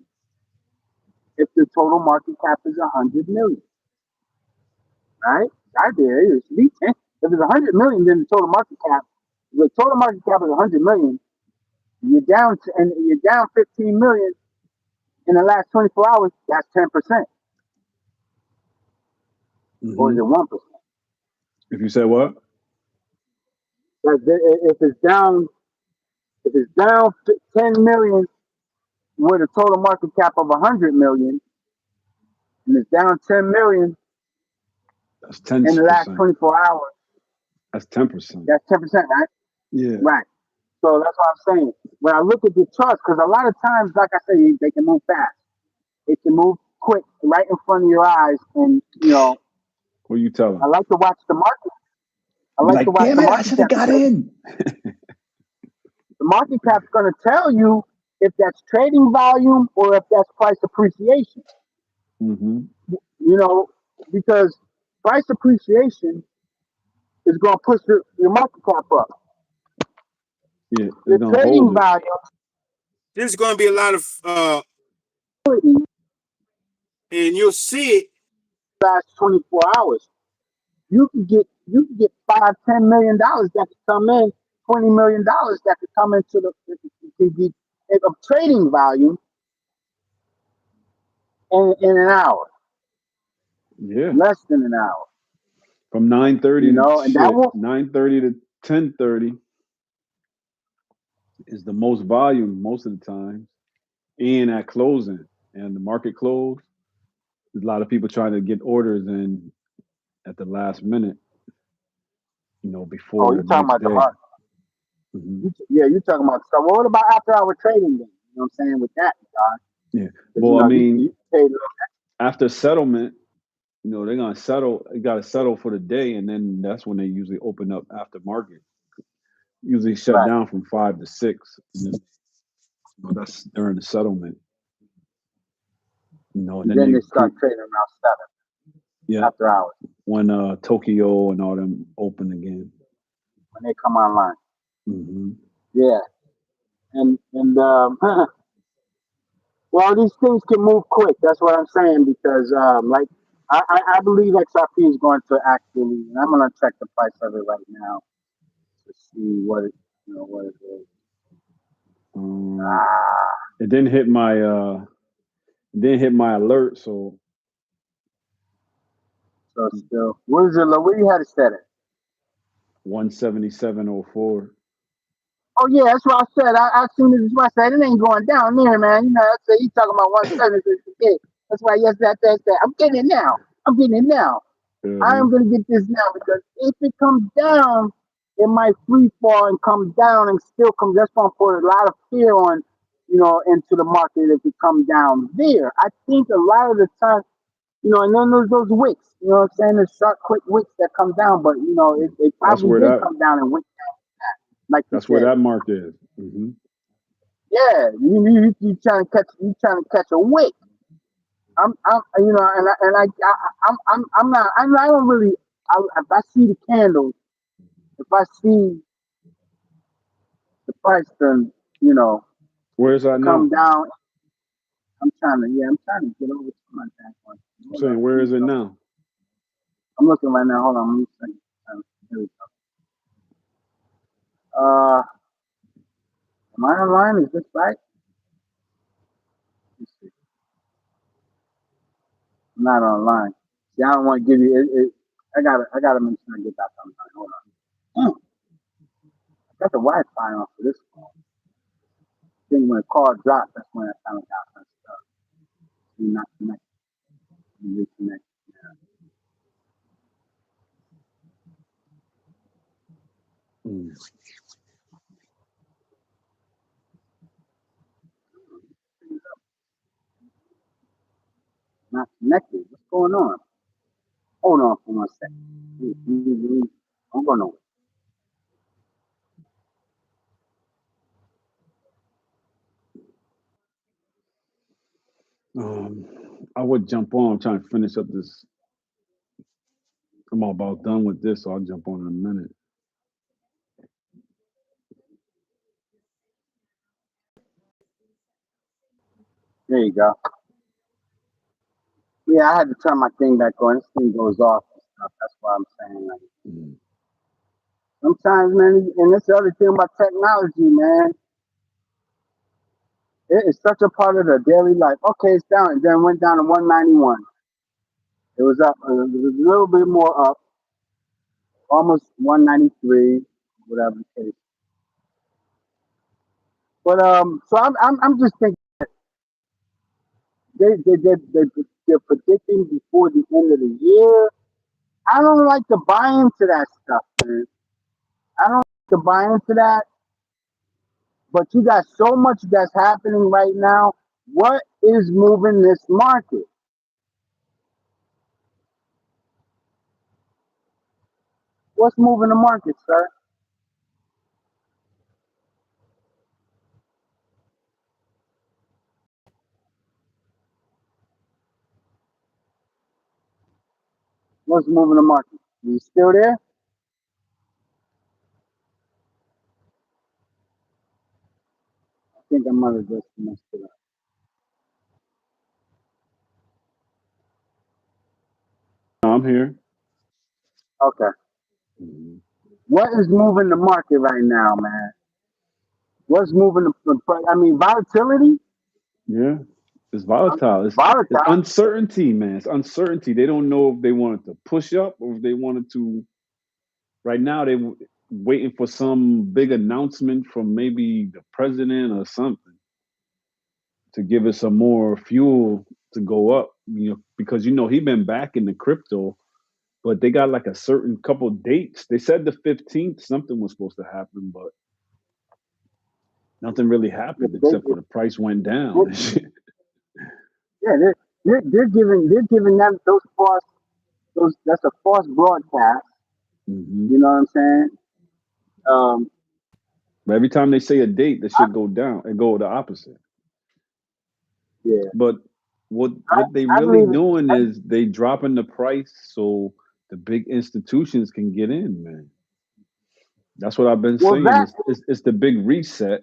if the total market cap is 100 million, right? Right there, it should be 10. If it's 100 million, then the total market cap, the total market cap is 100 million. You're down 15 million in the last 24 hours. That's 10%, or is Mm-hmm. it 1%? If you say what? If it's down 10 million with a total market cap of 100 million, and it's down 10 million That's in the last 10%. 24 hours, That's 10%. that's 10%, right? Yeah. Right. So that's what I'm saying. When I look at the charts, because a lot of times, like I say, they can move fast. It can move quick, right in front of your eyes. And, Who you I telling? like to watch the market. I You be like to like, watch damn the it, I market should have cap got because in. the market cap's going to tell you if that's trading volume or if that's price appreciation. Mm-hmm. You know, because price appreciation is going to push your market cap up. Yeah, it's The gonna hold trading it. volume There's going to be a lot of, and you'll see it. last 24 hours. You can get $5-10 million that could come in, $20 million that could come into of trading volume in an hour, Yeah. less than an hour. From 9:30 to And that shit. won't. 9:30 to 10:30 is the most volume most of the time. And at closing. And the market close. There's a lot of people trying to get orders in at the last minute, Oh, before you the talking next about the day. market? Mm-hmm. Yeah, you talking about. So what about after hour trading then? You know what I'm saying with that, John? Yeah. Because Well, I you mean, paid. after settlement, they're gonna settle. You got to settle for the day, and then that's when they usually open up after market. Usually shut Right. down from 5 to 6. And then, that's during the settlement. No, and then they start trading around 7 after hours. When Tokyo and all them open again. When they come online. Mm-hmm. Yeah. And well, these things can move quick. That's what I'm saying because like I believe XRP is going to actually, and I'm going to check the price of it right now to see what it, what it is. It didn't hit my alert, so still, what is it? Where you had it set at? 177.04. Oh yeah, that's what I said. I seen it. I said it ain't going down there, man. You know, I said you talking about 170. That's why yesterday I said I'm getting it now. I'm getting it now. Mm-hmm. I am gonna get this now because if it comes down, it might free fall and come down and still come. That's gonna put a lot of fear on, into the market if it comes down there. I think a lot of the time, and then there's those wicks. You know what I'm saying? There's short, quick wicks that come down, but it probably did come down and wick down like you that's where said. that mark is. Mm-hmm. Yeah, you trying to catch a wick. I'm I'm not. I don't really. If I see the candles, if I see the price, then Where's that come now? down. I'm trying to get over to my back one. I'm saying, where is it now? I'm looking right now. Hold on, let me see. Here we go. Am I online? Is this right? Let's see. I'm not online. See, I don't want to give you it. I gotta make sure I get that sometime. Hold on. I got the Wi-Fi on for this phone. Then when the call dropped, that's when I found out some stuff. You're not connected. You reconnect. Mm. Not connected. What's going on? Hold on for 1 second. I'm going nowhere. I would jump on. I'm trying to finish up this. I'm about done with this, so I'll jump on in a minute. There you go. Yeah, I had to turn my thing back on. This thing goes off and stuff. That's why I'm saying like sometimes, man, and that's the other thing about technology, man. It is such a part of the daily life. Okay, it's down. And then went down to 191. It was up. It was a little bit more up, almost 193, whatever the case. But so I'm just thinking they're predicting before the end of the year. I don't like to buy into that stuff, man. I don't like to buy into that. But you got so much that's happening right now. What is moving this market? What's moving the market, sir? What's moving the market? You still there? I think I might have just messed it up. I'm here. Okay. What is moving the market right now, man? What's moving the price? I mean, volatility? Yeah. It's volatile. It's Volatile. uncertainty, man. It's uncertainty. They don't know if they wanted to push up or if they wanted to. Right now, they waiting for some big announcement from maybe the president or something to give us some more fuel to go up. Because he been back in the crypto, but they got like a certain couple dates. They said the 15th something was supposed to happen, but nothing really happened except for the price went down. Yeah, they're giving them that's a false broadcast. Mm-hmm. You know what I'm saying? But every time they say a date, the shit go down and go the opposite. Yeah. But what they I really believe it. doing is they dropping the price so the big institutions can get in, man. That's what I've been Well, saying. that It's the big reset,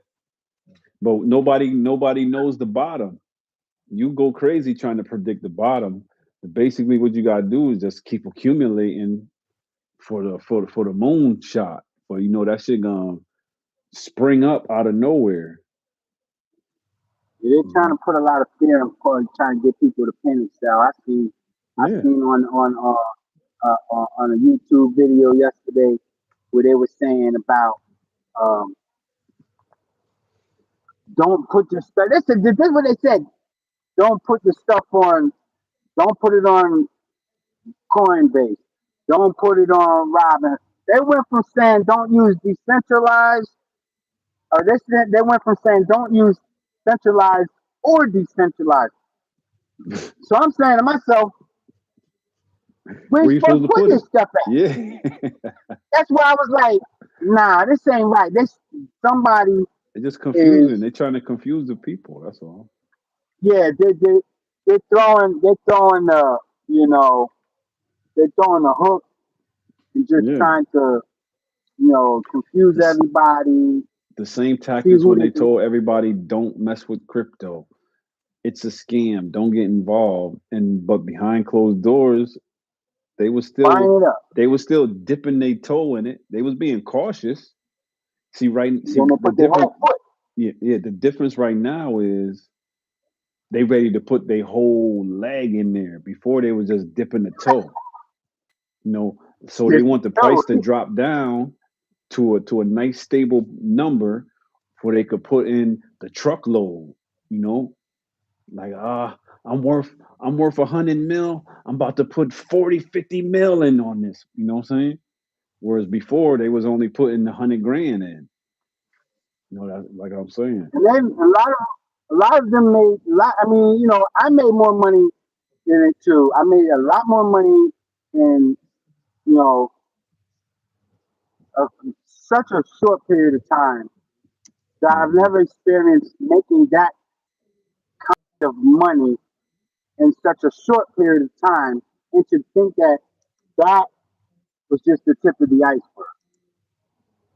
but nobody knows the bottom. You go crazy trying to predict the bottom. Basically, what you gotta do is just keep accumulating for the moon shot. For that shit gonna spring up out of nowhere. they're You trying to know? put a lot of fear in for trying to get people to panic sell. I Yeah. seen on a YouTube video yesterday where they were saying about um, don't put your stuff. This is what they said. Don't put your stuff on. Don't put it on Coinbase. Don't put it on Robin. They went from saying don't use decentralized, or they went from saying don't use centralized or decentralized. So I'm saying to myself, where you Where you supposed supposed to to put put this it? stuff at? Yeah. That's why I was like, nah, this ain't right. This somebody It's just is, confusing. They're trying to confuse the people. That's all. yeah, they're throwing the, you know, they're throwing the hook and just Yeah. trying to, confuse This, everybody, the same see tactics who when they they can told everybody don't mess with crypto. It's a scam. Don't get involved. But behind closed doors, they was still buying it up. they was still dipping their toe in it. They was being cautious. See Then they the put their difference. whole foot. Yeah. The difference right now is they ready to put their whole leg in there. Before they was just dipping the toe. You know, so they Just want the no, price to drop down to a nice stable number, where they could put in the truckload. You know, like I'm worth I'm worth 100 mil. I'm about to put 40, 50 mil in on this. You know what I'm saying? Whereas before they was only putting 100 grand in. That's like I'm saying. and then a lot of them made lot. I mean, I made more money than it too. I made a lot more money in you know a, such a short period of time that I've Hmm. never experienced making that of money in such a short period of time, and to think that that was just the tip of the iceberg.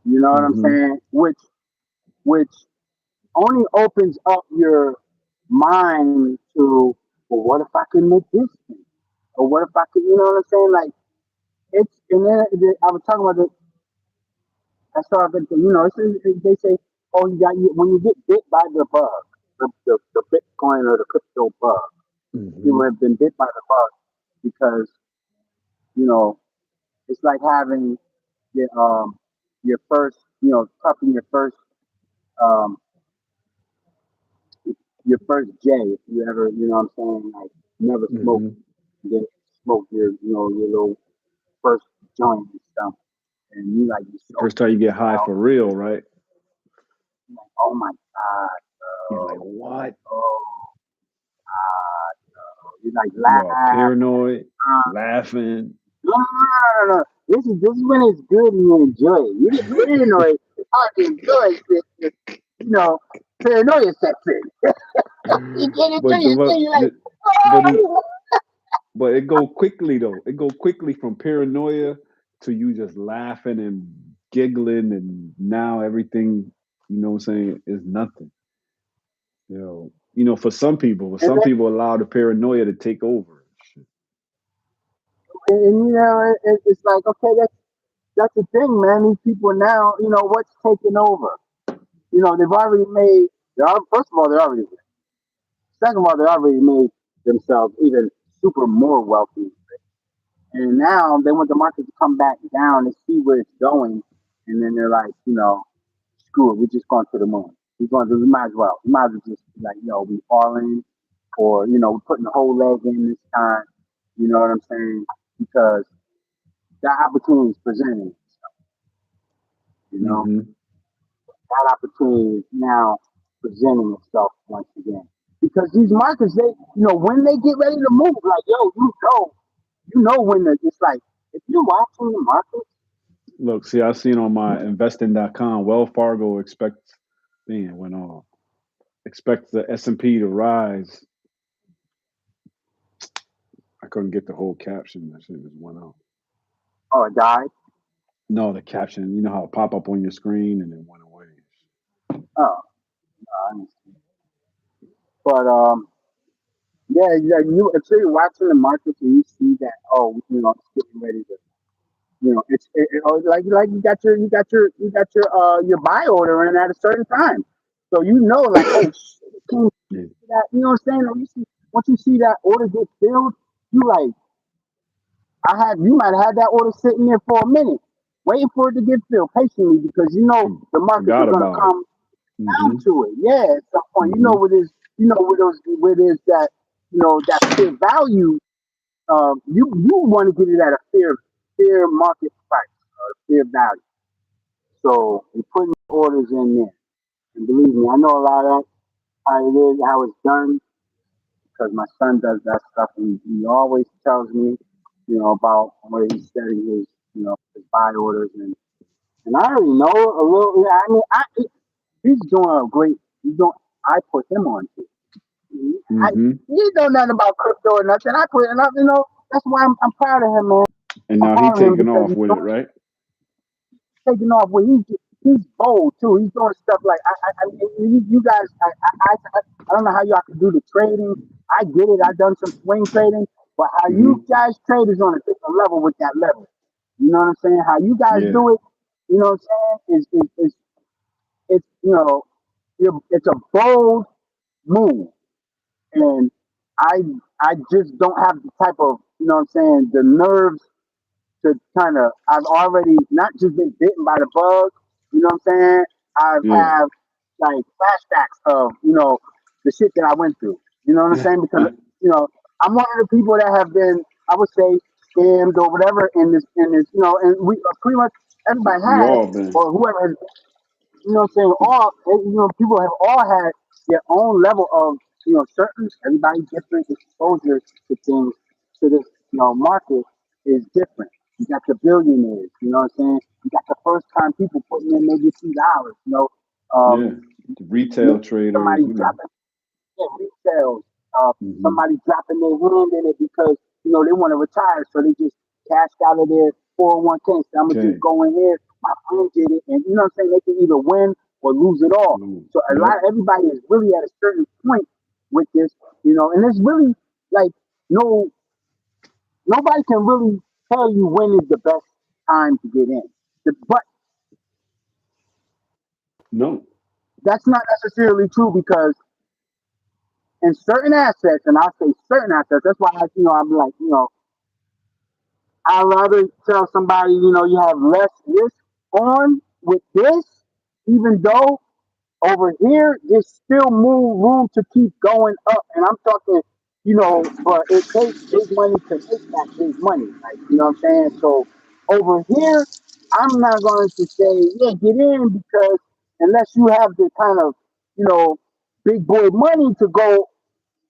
You know what I'm Hmm. saying? Which only opens up your mind to, well, what if I can make this thing? Or what if I could, you know what I'm saying? Like, and then I was talking about it. I saw it, they say, oh, when you get bit by the bug, the Bitcoin or the crypto bug, you Hmm. have been bit by the bug because, you know, it's like having your, your first, cupping um, your first J, if you ever, what I'm saying, like, never smoke, Hmm. then smoke your little first joint and stuff, and you so First time you get you high know, for real, right? you're like, oh my god, You're like, bro, what? oh god, bro. You like You all laugh, paranoid, uh, laughing. no. This is when it's good and you enjoy it. You get paranoid, it's hard to enjoy it. You know, paranoia sets in. You get into But the your thing, but you're like, but it, oh. but it go quickly though. It go quickly from paranoia to you just laughing and giggling, and now everything, what I'm saying, is nothing. For And then, some people allow the paranoia to take over. it's like, okay, that's the thing, man. These people now, what's taking over? They've already made. First of all, they're already. Second of all, they already made themselves even super more wealthy. And now they want the market to come back down and see where it's going. And then they're like, screw it, we're just going to the moon. We might as well. We might as well just be like, we falling, or we're putting the whole leg in this time. You know what I'm saying? Because that opportunity is presenting. You know, Hmm. that opportunity is now presenting itself once again. Because these markets, when they get ready to move, like, yo, when it's like, if you're watching the market, Look, see, I seen on my investing.com, Wells Fargo went on expects the S&P to rise I couldn't get the whole caption. That shit just went out. Oh, it died. No, the caption. You know how it pop up on your screen and then went away. Oh, I understand. But yeah, yeah. You if you're watching the markets and you see that, oh, it's getting ready to, like you got your buy order in at a certain time, so like, oh, shit, can you Yeah. see that? You know what I'm saying? Or you see once you see that order get filled, you like, you might have had that order sitting there for a minute, waiting for it to get filled patiently because the markets are Forgot gonna about it. come down Mm-hmm. to it. Yeah, at some point, Mm-hmm. where there's that, that fair value. You want to get it at a fair market price, fair value. So you putting orders in there, and believe me, I know a lot of that how it is, how it's done, because my son does that stuff, and he always tells me, about where he's setting his buy orders, and I already know a little. Yeah, I mean, he's doing a great. He's doing. I put him on to. I Mm-hmm. He don't nothing about crypto or nothing. I put it up. That's why I'm proud of him, man. And I'm now he proud of him taking because off he's with it, right? taking off. Where he's bold too. He's doing stuff like I mean, you guys. I don't know how y'all can do the trading. I get it. I've done some swing trading, but how you Mm-hmm. guys trade is on a different level with that level. You know what I'm saying? How you guys Yeah. do it, you know what I'm saying? Is it's it's a bold move, and I I just don't have the type of, what I'm saying, the nerves to kind of. I've already not just been bitten by the bug. You know what I'm saying? I've Yeah. have like flashbacks of the shit that I went through. You know what I'm saying? Because you know I'm one of the people that have been, I would say, scammed or whatever in this and we pretty much everybody We has, all been. or whoever has, what I'm saying, people have all had their own level of, certain, everybody different exposure to things, to this, market is different. You got the billionaires, you know what I'm saying? You got the first time people putting in maybe $2, Yeah. um, The retail maybe traders, somebody you know. dropping retails, Mm-hmm. somebody dropping their hand in it because they want to retire, so they just cashed out of their 401k. So I'm gonna just Okay. go in here. My friend did it, and what I'm saying, they can either win or lose it all. So Yep. everybody is really at a certain point with this, and it's really like no nobody can really tell you when is the best time to get in. But No. that's not necessarily true because in certain assets, and I say certain assets, that's why I'm like, I'd rather tell somebody, you have less risk on with this, even though over here there's still more room to keep going up. And I'm talking, but it takes big money to make that big money. Like, you know what I'm saying? So over here, I'm not going to say, yeah, get in, because unless you have the kind of, big boy money to go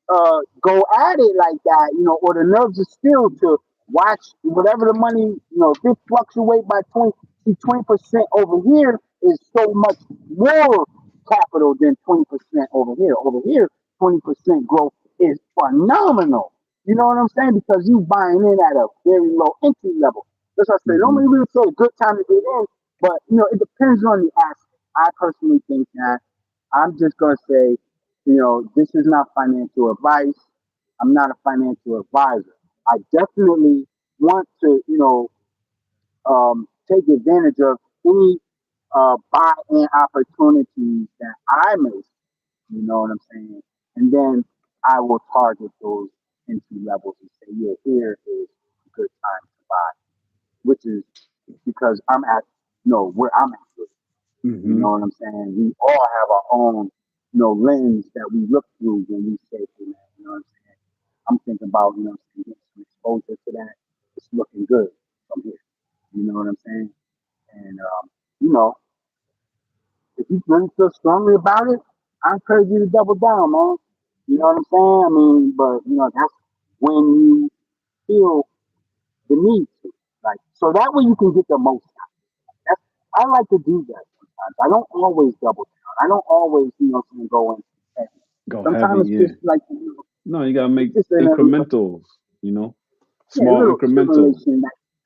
at it like that, or the nerves of steel to watch whatever the money, if it fluctuate by 20% over here is so much more capital than 20% over here. Over here, 20% growth is phenomenal. You know what I'm saying? Because you buying in at a very low entry level. That's what I say. Mm-hmm. Normally we would say a good time to get in, but it depends on the asset. I personally think that I'm just gonna say, this is not financial advice. I'm not a financial advisor. I definitely want to, take advantage of any buy-in opportunities that I may see. You know what I'm saying? And then I will target those entry levels and say, yeah, here is a good time to buy, which is because I'm at, where I'm at. You Mm-hmm. know what I'm saying? We all have our own, lens that we look through when we say, hey, man, you know what I'm saying? I'm thinking about, getting some exposure to that. It's looking good from here. You know what I'm saying? And, you know, if you really feel strongly about it, I encourage you to double down, man. You know what I'm saying? I mean, but, that's when you feel the need to. Like, so that way you can get the most out. That's, I like to do that sometimes. I don't always double down. I don't always, go in heavy. Go heavy, Sometimes it's yeah. just like, No, you gotta it's make just incrementals, you know. Yeah, a Small little incremental. accumulation.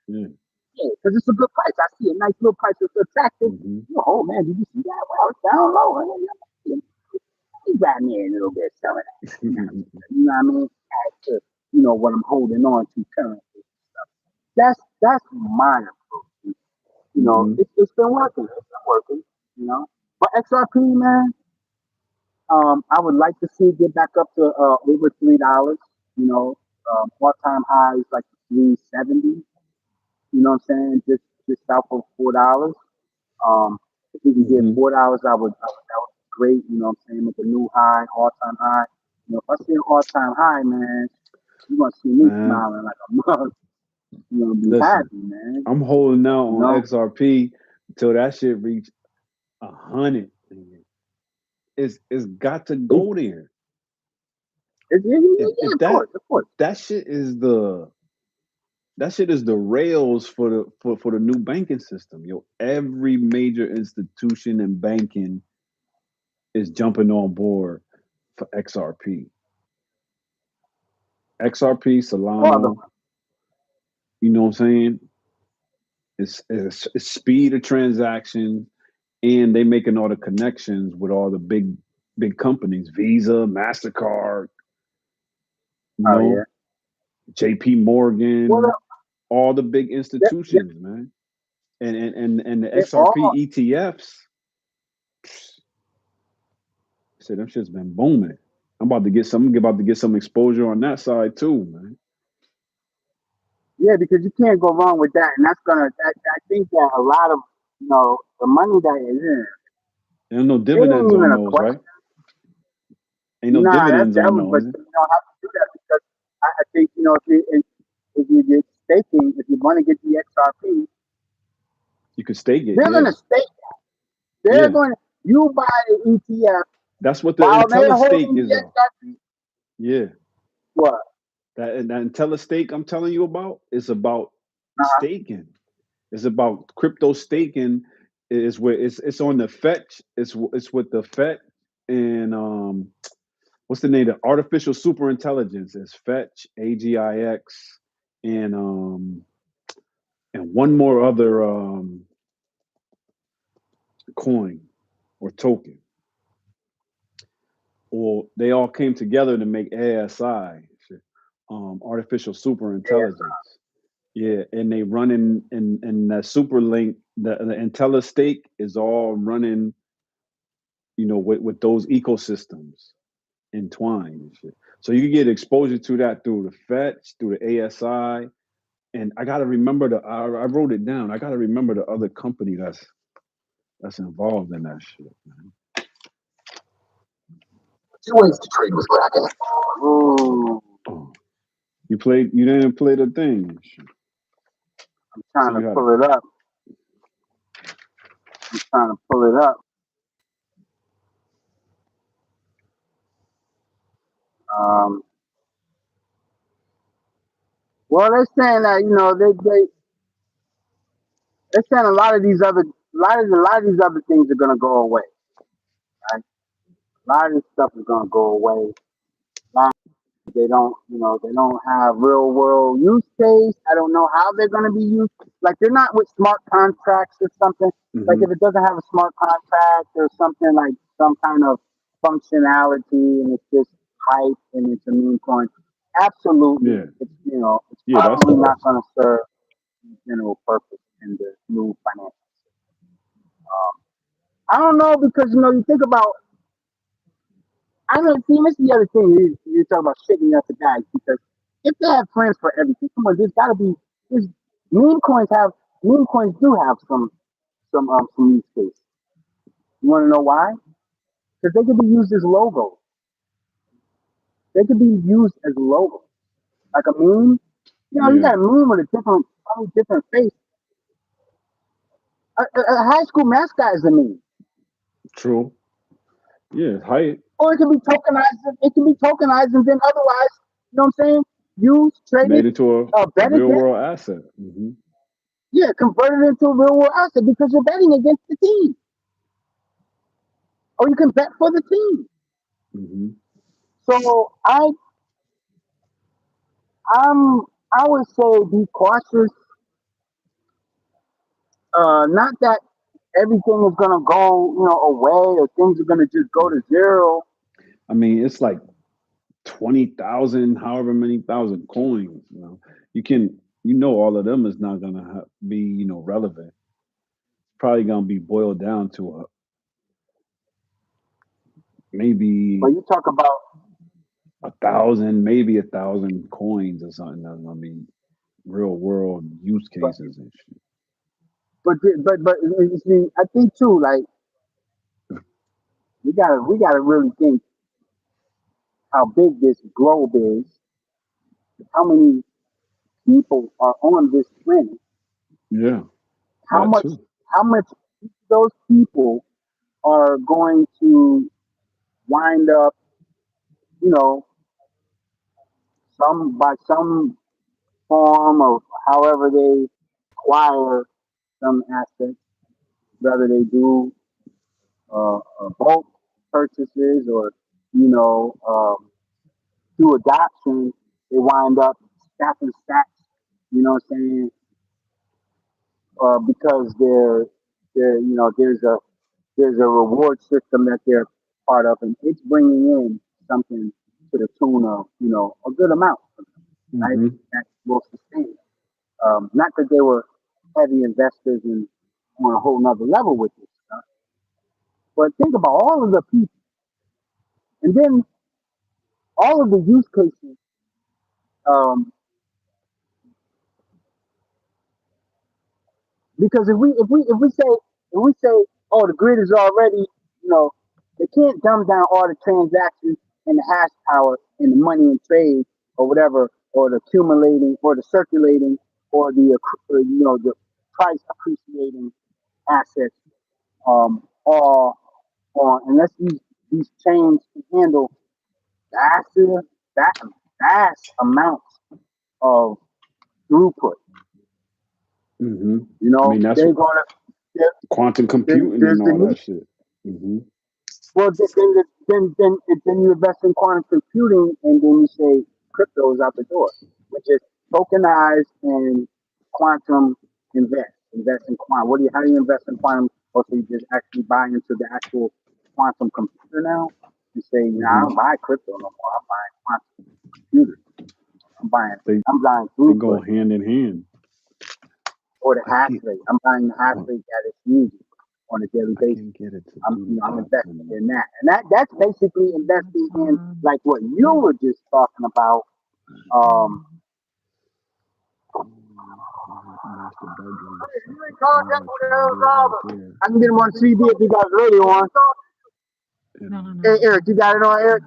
Yeah. Yeah, because it's a good price. I see a nice little price. It's attractive. Mm-hmm. Oh man, did you see that? Well, it's down low. He got me a little bit some of that. You know what I mean? As to what I'm holding on to currently. That's my approach. Mm-hmm. It's been working. It's been working. But XRP, man, I would like to see it get back up to over $3. All time high is like 370. You know what I'm saying? Just south of $4. Um, if we can get Mm-hmm. $4, that would be great. You know what I'm saying? With the new high, all time high. If I see an all time high, man, you're gonna see me Man, smiling like a mug. You're gonna be listen, happy, man. I'm holding out You on know? XRP until that shit reach 100. It's got to It, go there. yeah, If of course, of course. that shit is the rails for the new banking system. Yo, every major institution in banking is jumping on board for XRP. XRP, Well, the, Solano, you know what I'm saying? It's speed of transaction, and they making all the connections with all the big companies, Visa, MasterCard, you oh yeah. know, JP Well, Morgan, all the big they, institutions, man. And the they all XRP ETFs, said them shit's been booming. I'm about to get some exposure on that side too, man. yeah, because you can't go wrong with that, and I think that a lot of the money that is in, Ain't no it ain't dividends even on a those, right? question. Ain't no Nah, dividends that on was, those, but is it? you don't have to do that because I think if you get staking, if you want to get the XRP, You could stake it, they're yeah. gonna stake. They're Yeah. going. You buy the ETF That's what the while they're IntelliStake holding is the on. XRP. Yeah. What? That IntelliStake I'm telling you about is about Uh-huh. staking. It's about crypto staking. Is where it's on the fetch. It's with the fetch and what's the name? The artificial super intelligence is fetch, AGIX, and one more other coin or token. Or they all came together to make ASI, artificial super Yeah. intelligence. Yeah, and they run in that super link. The IntelliStake is all running, with those ecosystems entwined and shit. So you can get exposure to that through the fetch, through the ASI, and I gotta remember I wrote it down. I gotta remember the other company that's involved in that shit, man. Two ways to trade with Kraken. Ooh, Oh, you didn't play the thing. I'm So trying to you had pull it up. I'm trying to pull it up. Um, well, they're saying that they're saying a lot of these other things are gonna go away. Right? A lot of this stuff is gonna go away. They don't have real world use case. I don't know how they're going to be used. Like they're not with smart contracts or something. Like mm-hmm. if it doesn't have a smart contract or something like some kind of functionality and it's just hype and it's a meme coin, absolutely, Yeah, it's yeah, that's probably not false. going to serve the general purpose in the new financial. I don't know because you think about I don't see. This is the other thing you talk about shaking up the guys because if they have plans for everything, come on, there's got to be. There's meme coins have meme coins do have some use case. You want to know why? Because they could be used as logos. They could be used as logos, like a meme. You Yeah, got a meme with a different face. A high school mascot is a meme, true. Yeah, height or it can be tokenized. It can be tokenized and then otherwise, what I'm saying? Used, traded, made into a bet real against. world asset. Mm-hmm. Yeah, convert it into a real world asset because you're betting against the team, or you can bet for the team. Mm-hmm. So I'm I would say be cautious. Not that everything is gonna go, away or things are gonna just go to zero. I mean, it's like 20,000, however many thousand coins. You can, all of them is not gonna be, relevant. It's probably gonna be boiled down to maybe But you talk about, 1,000, maybe 1,000 coins or something. That's gonna be real world use but cases and shit. but you see, I think too, like we gotta really think how big this globe is, how many people are on this planet, Yeah, how that much too. how much those people are going to wind up, you know, some by some form of however they acquire some assets, whether they do bulk purchases or through adoption, they wind up stacking stacks. You know what I'm saying? Because there's a reward system that they're part of, and it's bringing in something to the tune of a good amount, right? Hmm. That will sustain. Not that they were heavy investors and on a whole nother level with this stuff, but think about all of the people, and then all of the use cases. Um, because if we say, oh, the grid is already, you know they can't dumb down all the transactions and the hash power and the money and trade or whatever, or the accumulating or the circulating or the price appreciating assets, all on, unless these chains can handle massive, that vast amounts of throughput. Hmm. I mean, that's They're gonna there, quantum computing there's and the all that need. shit. Hmm. Well, then you invest in quantum computing, and then you say crypto is out the door, which is tokenize and quantum invest in quantum. How do you invest in quantum? Or so you just actually buy into the actual quantum computer now and say, I Hmm. don't buy crypto no more. I'm buying quantum computers. I'm buying They I'm buying they go throughput hand in hand. or the I hash can't. rate. I'm buying the hash uh, rate that is needed on a daily I basis. can't get it to I'm do you the know I'm investing quantum. in that, and that's basically investing in like what you were just talking about. Um, Master bedroom set. you ain't I calling that want to with try to the do it right driver. there. I can get him on CD if you got the radio on. And Hey Eric, you got it on Eric?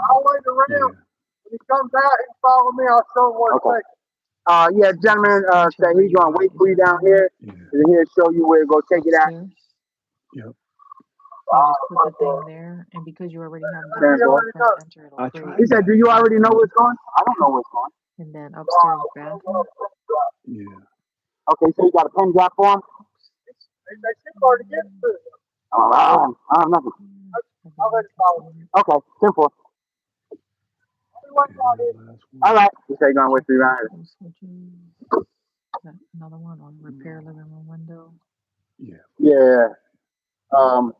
I'll wait around. yeah, When he comes out, he follow me. I'll show him what okay. Yeah, gentleman, say he's gonna wait for you down here, yeah, and he'll show you where to go take it at. yep. I He tried said, that. "Do you already know what's going?" I don't know what's going. Yeah. Okay, so you got a pen drop for him? Nothing. Okay, simple. And then the last All one. right. You say you're gonna wait 3 rounds. Yeah. Yeah. Yeah. Um,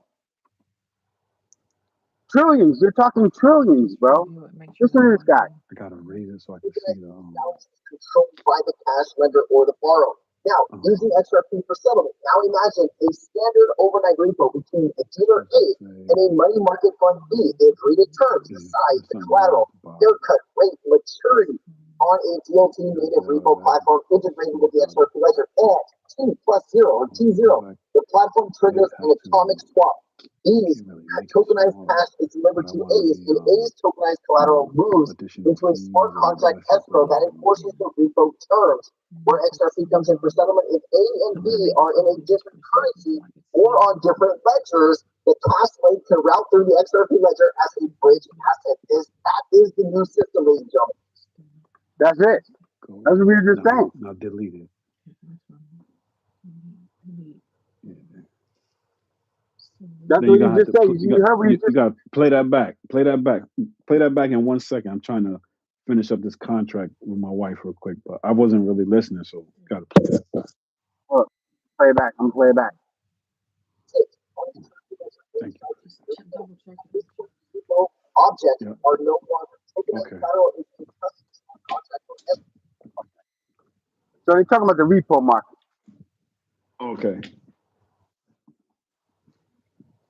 trillions. You're talking trillions, bro. Listen to this guy. I gotta raise it so I can see the Controlled by the cash lender or the borrower. Now, using um XRP for settlement. Now imagine a standard overnight repo between a dealer what A does it and a say? money market fund B. They agree to terms, the Yeah, size, there's the something down collateral, at the bottom. haircut, rate, maturity on a DLT It'll native get all repo that platform integrated with before the XRP ledger. And T plus zero or let me go T0. back. The platform I triggers just have an atomic to swap. These can't really make it tokenized smaller, cash is delivered but I to want A's, the and A's tokenized collateral moves additional into a smart fees and all contract that shit escrow that that enforces the repo terms. Where XRP comes in for settlement, if A and B are in a different currency or on different ledgers, the cash rate can route through the XRP ledger as a bridge asset. That is the new system, ladies and gentlemen. That's it. go. That's what we were just saying. Now delete it. Yeah. That's Then what you he gotta have just to said. put You heard what he you just gotta play that back. Play that back in 1 second. I'm trying to finish up this contract with my wife real quick, but I wasn't really listening, so gotta play that back. look, play it back. I'm play it back. Thank you. Objects Yeah. are no longer tokenized Okay. collateral in contract. So they're talking about the repo market. Okay.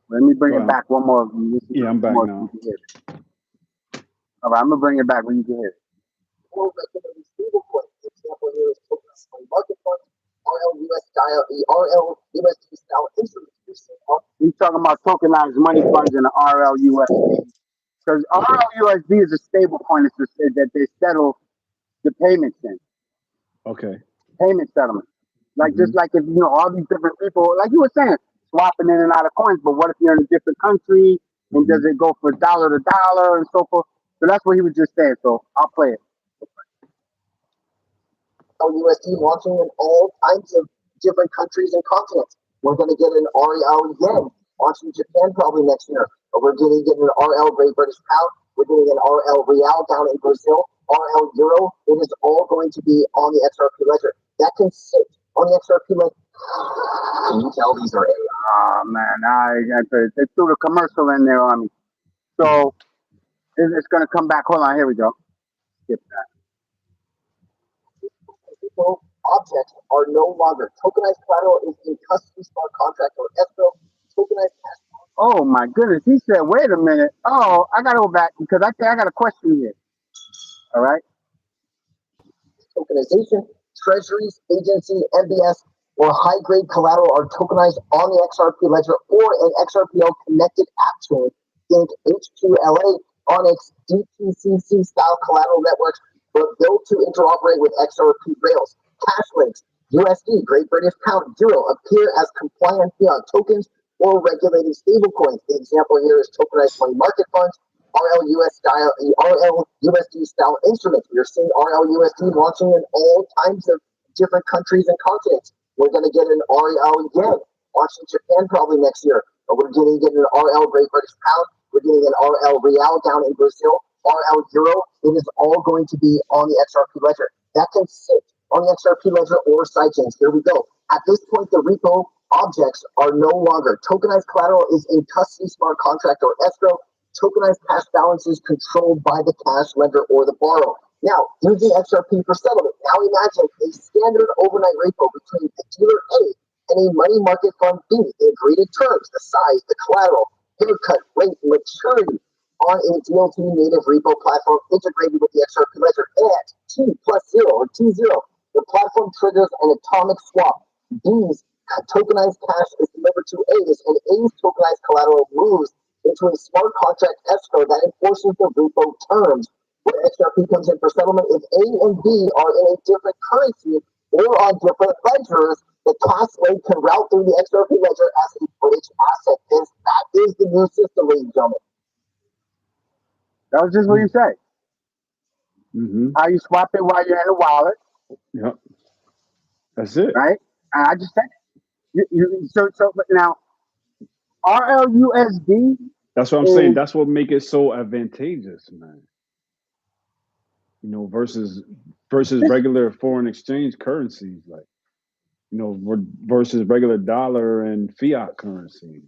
Let me bring Go it ahead. back one more. Listen Yeah, I'm back more so you now. can hear it. All right, I'm gonna bring it back when you can hear it. Or regularly stablecoin. The example here is tokenized money market funds, RLUSD style instruments. He's talking about tokenized money funds and the RLUSD. Because RLUSD is a stable coin that they settle the payments in, Okay. payment settlement. Like Hmm. just like if all these different people, like you were saying, swapping in and out of coins. But what if you're in a different country and Hmm. does it go for dollar to dollar and so forth? So that's what he was just saying. So I'll play it. USD launching in all kinds of different countries and continents. We're going to get an REL yen launching in Japan probably next year. We're going to get an RL Great British Pound. We're getting an RL Real down in Brazil. RL Euro. It is all going to be on the XRP ledger. That can sit on the XRP ledger. Can you tell these are? Oh man, they threw the commercial in there on me. So it's going to come back. Hold on, here we go. Skip that. Objects are no longer tokenized collateral is in custody, smart contract, or escrow. Tokenized cash. Oh my goodness, he said, "Wait a minute. Oh, I gotta go back because I think I got a question here." All right. Tokenization, treasuries, agency, MBS, or high-grade collateral are tokenized on the XRP ledger or an XRPL connected app chain. Think H2LA, Onyx, DTCC style collateral networks were built to interoperate with XRP rails. Cash links, USD, Great British Pound, Euro appear as compliant fiat tokens or regulated stablecoins. The example here is tokenized money market funds, RLUSD style instruments. We're seeing RLUSD launching in all kinds of different countries and continents. We're going to get an RL yen launching in Japan probably next year. We're going to get an RL Great British Pound. We're getting an RL Real down in Brazil. RL Euro. It is all going to be on the XRP ledger. That can sit on the XRP ledger or sidechains. Here we go. At this point, the repo objects are no longer tokenized collateral is in custody, smart contract, or escrow. Tokenized cash balances controlled by the cash lender or the borrower. Now, using XRP for settlement. Now imagine a standard overnight repo between a dealer A and a money market fund B. The agreed terms, the size, the collateral, haircut, rate, maturity on a DLT native repo platform integrated with the XRP ledger at T plus 0 or T0. The platform triggers an atomic swap. B's tokenized cash is delivered to A's, and A's tokenized collateral moves into a smart contract escrow that enforces the repo terms. Where XRP comes in for settlement, if A and B are in a different currency or on different ledgers, the cash rate can route through the XRP ledger as a bridge asset. That is the new system, ladies and gentlemen. That was just what you said. Mm-hmm. How you swap it while you're in the wallet. Yep. That's it. Right? And I just said it. So but now RLUSD That's what I'm saying. is That's what make it so advantageous, man. Versus this regular foreign exchange currencies, like versus regular dollar and fiat currency.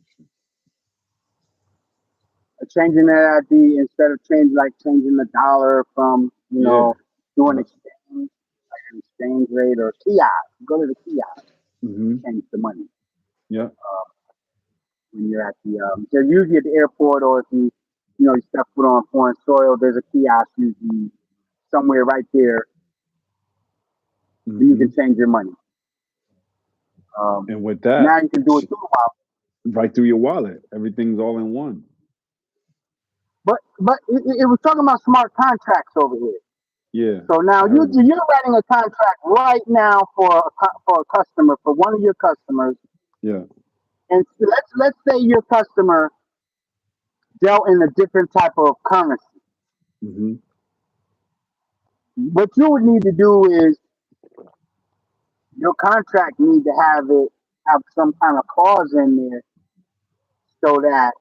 changing it at the instead of changing the dollar from Yeah. doing Yep. exchange like an exchange rate or kiosk. Go to the kiosk, Mm-hmm. change the money. Yep. When you're at the they're usually at the airport or if you step foot on foreign soil, there's a kiosk usually somewhere right there where you can Mm-hmm. change your money. And with that, Now you can do it through a wallet. right through your wallet, everything's all in one. But it was talking about smart contracts over here. Yeah. So now I heard you're writing a contract right now for a customer, for one of your customers, Yeah. and let's say your customer dealt in a different type of currency. Mm-hmm. What you would need to do is your contract need to have some kind of clause in there so that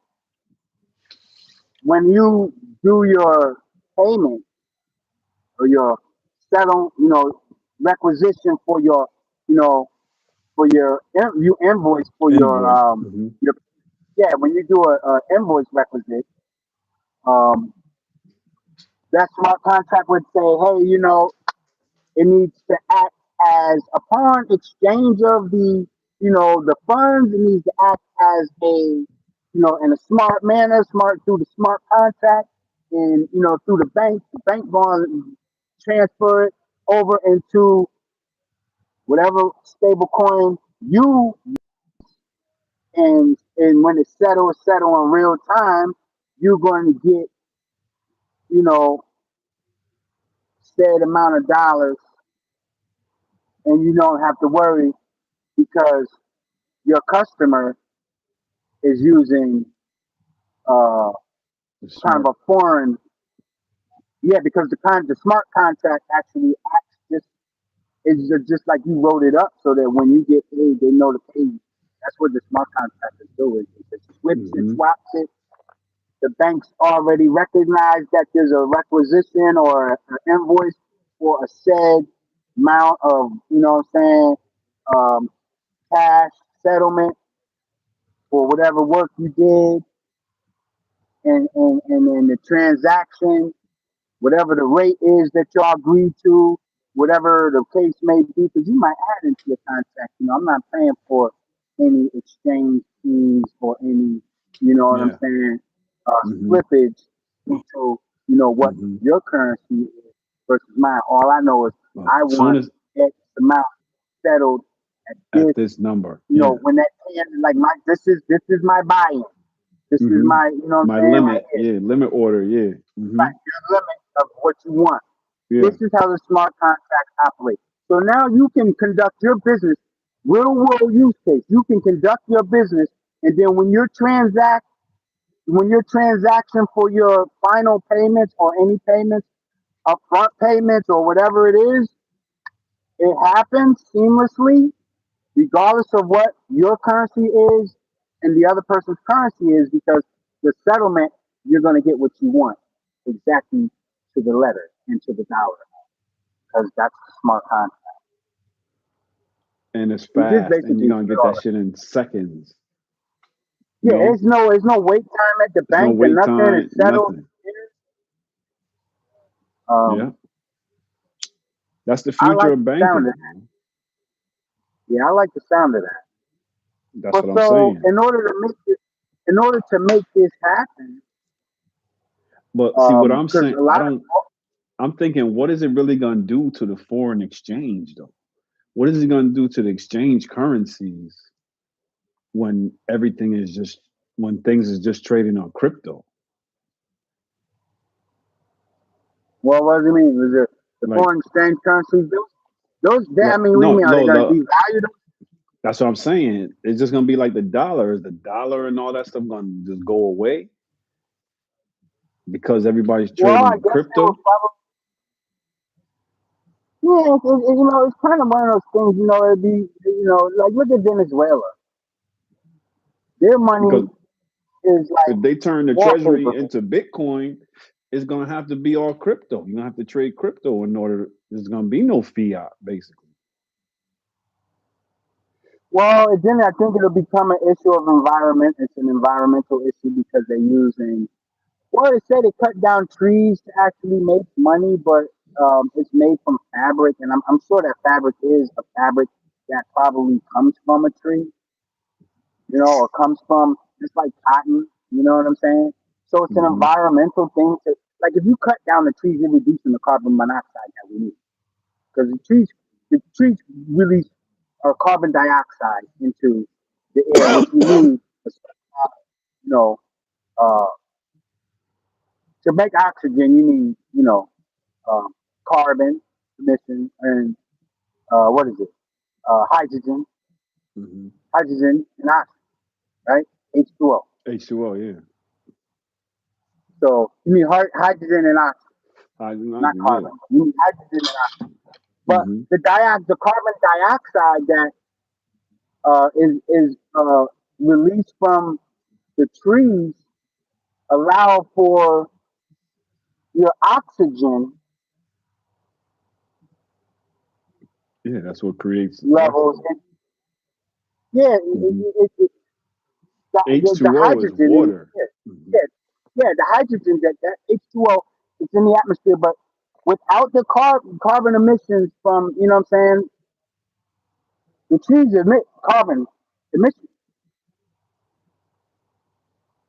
when you do your payment or your settle, requisition for your, you know, for you invoice for Invoice. Hmm. your yeah, when you do a invoice requisite, um, that smart contract would say, hey, it needs to act as upon exchange of the funds. It needs to act as in a smart manner, smart through the smart contract, and through the bank. The bank going to transfer it over into whatever stable coin you, and when it settle in real time. You're going to get you know said amount of dollars, and you don't have to worry because your customer is using uh, The kind of smart. a foreign, yeah, because the smart contract actually acts just like you wrote it up, so that when you get paid, they know to pay you. That's what the smart contract is doing. It just flips and Hmm. swaps it. The banks already recognize that there's a requisition or an invoice for a said amount of, what I'm saying, um, cash settlement for whatever work you did, and then the transaction, whatever the rate is that y'all agreed to, whatever the case may be, because you might add into your contract. I'm not paying for any exchange fees or any, you know what I'm Yeah. saying, Hmm. slippage into, what Hmm. your currency is versus mine. All I know is Well, I soon want as X amount settled at at this, this number. Yeah. when that like this is my buy-in. This is Hmm. my, what I'm My saying, right limit. here. Yeah. Limit order. Yeah. Hmm. Right, your limit of what you want. This Yeah. is how the smart contract operates. So now you can conduct your business, real world use case. You can conduct your business, and then when your transaction for your final payments or any payments, upfront payments or whatever it is, it happens seamlessly, regardless of what your currency is and the other person's currency is, because the settlement, you're going to get what you want exactly to the letter and to the dollar, because that's the smart contract. And it's We just fast, and you're basically gonna did get all that that. shit in seconds. You Yeah, know, there's no wait time at the there's no bank and wait nothing. time, It's settled. nothing. Um, Yeah, that's the I future like of the sound of banking. that. Yeah, I like the sound of that. That's But what I'm so saying. in order to make this happen, But see, what I'm because saying, a lot I of don't. I'm thinking, what is it really gonna do to the foreign exchange, though? What is it gonna do to the exchange currencies when everything is just when things is just trading on crypto? well, what do you mean? Was it the Like, foreign exchange currencies? I mean, what do you no, mean? Are they no, going to devalue them? that's what I'm saying. It's just gonna be like the dollar. Is the dollar and all that stuff gonna just go away because everybody's Well, I trading guess they crypto? will probably. Yeah, it's kind of one of those things. It'd be, like look at Venezuela. Their money Because is like if they turn the treasury wallpaper. into Bitcoin, it's gonna have to be all crypto. You're gonna have to trade crypto in order. There's gonna be no fiat, basically. Well, then I think it'll become an issue of environment. It's an environmental issue because they're using. Well, they say they cut down trees to actually make money, but it's made from fabric, and I'm sure that fabric is a fabric that probably comes from a tree, or comes from just like cotton. You know what I'm saying? So it's an Hmm. environmental thing to like if you cut down the trees, you're reducing the carbon monoxide that we need because the trees release carbon dioxide into the air, which we need, you know, uh, to make oxygen. You need, um, carbon emission and what is it? Hydrogen, Hmm. and oxygen, right? H2O. H2O, yeah. So you need hydrogen and oxygen, not Yeah. carbon. You need hydrogen and oxygen. But Hmm. the carbon dioxide that is released from the trees allow for your oxygen Yeah, that's what creates levels. oxygen. Yeah, Hmm. the H2O is hydrogen in water. yeah, Hmm. yeah, yeah, the hydrogen that H2O is in the atmosphere, but without the carbon emissions from what I'm saying, the trees emit carbon emissions.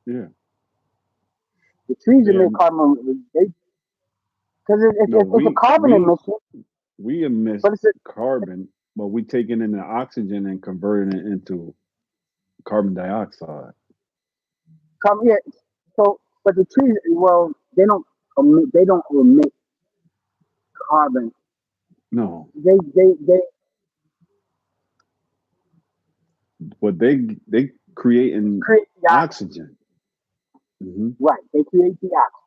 Yeah. The trees They emit em- carbon because no, it's a we carbon we emission, we emit but it's a carbon, but we taking in the oxygen and converting it into carbon dioxide. carbon. Yeah, so but the trees, well, they don't emit carbon. No, They but they creating create the oxygen. oxygen. Hmm. Right, they create the oxygen.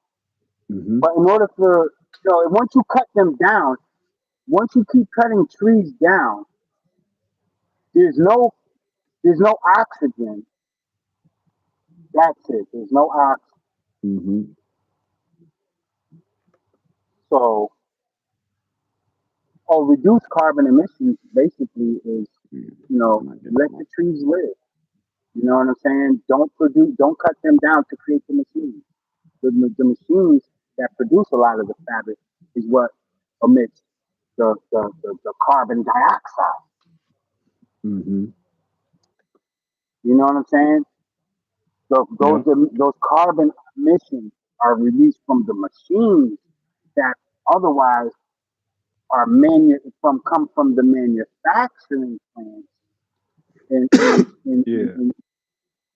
Hmm. But in order for once you cut them down, once you keep cutting trees down, there's no there's no oxygen. That's it. There's no oxygen. Hmm. So, or reduce carbon emissions basically is Can I get let some? the trees live. You know what I'm saying? Don't cut them down to create the machines. The machines that produce a lot of the fabric is what emits the carbon dioxide. Hmm. You know what I'm saying? Yeah. Those carbon emissions are released from the machines that otherwise are come from the manufacturing plants Yeah. in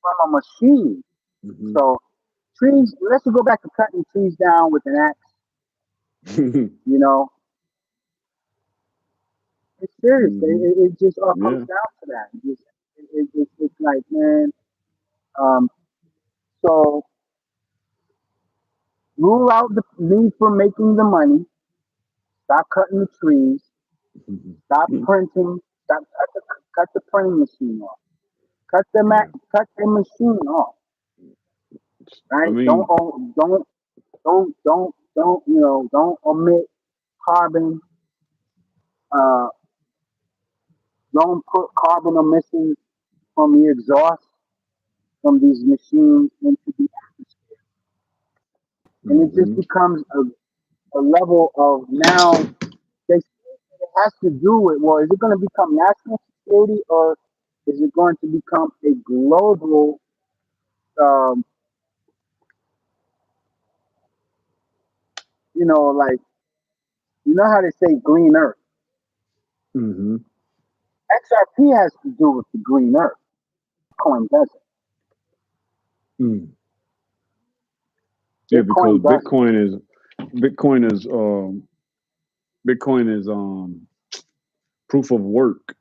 from a machine. Hmm. So trees, let's just go back to cutting trees down with an axe. You know, it's serious. Hmm. It just all comes Yeah. down to that. It's like, man. Um, so rule out the need for making the money. Stop cutting the trees. Stop Hmm. printing. Cut the printing machine off. Yeah. Cut the machine off. I Right? mean, Don't omit carbon. Uh, don't put carbon emissions from the exhaust from these machines into the atmosphere, and it just hmm, becomes a level of now. They it has to do with, well, is it going to become national security, or is it going to become a global? Um, like how they say green earth. hmm, XRP has to do with the green earth. Bitcoin doesn't. mm. Yeah, because Bitcoin doesn't. Bitcoin is Bitcoin is proof of work.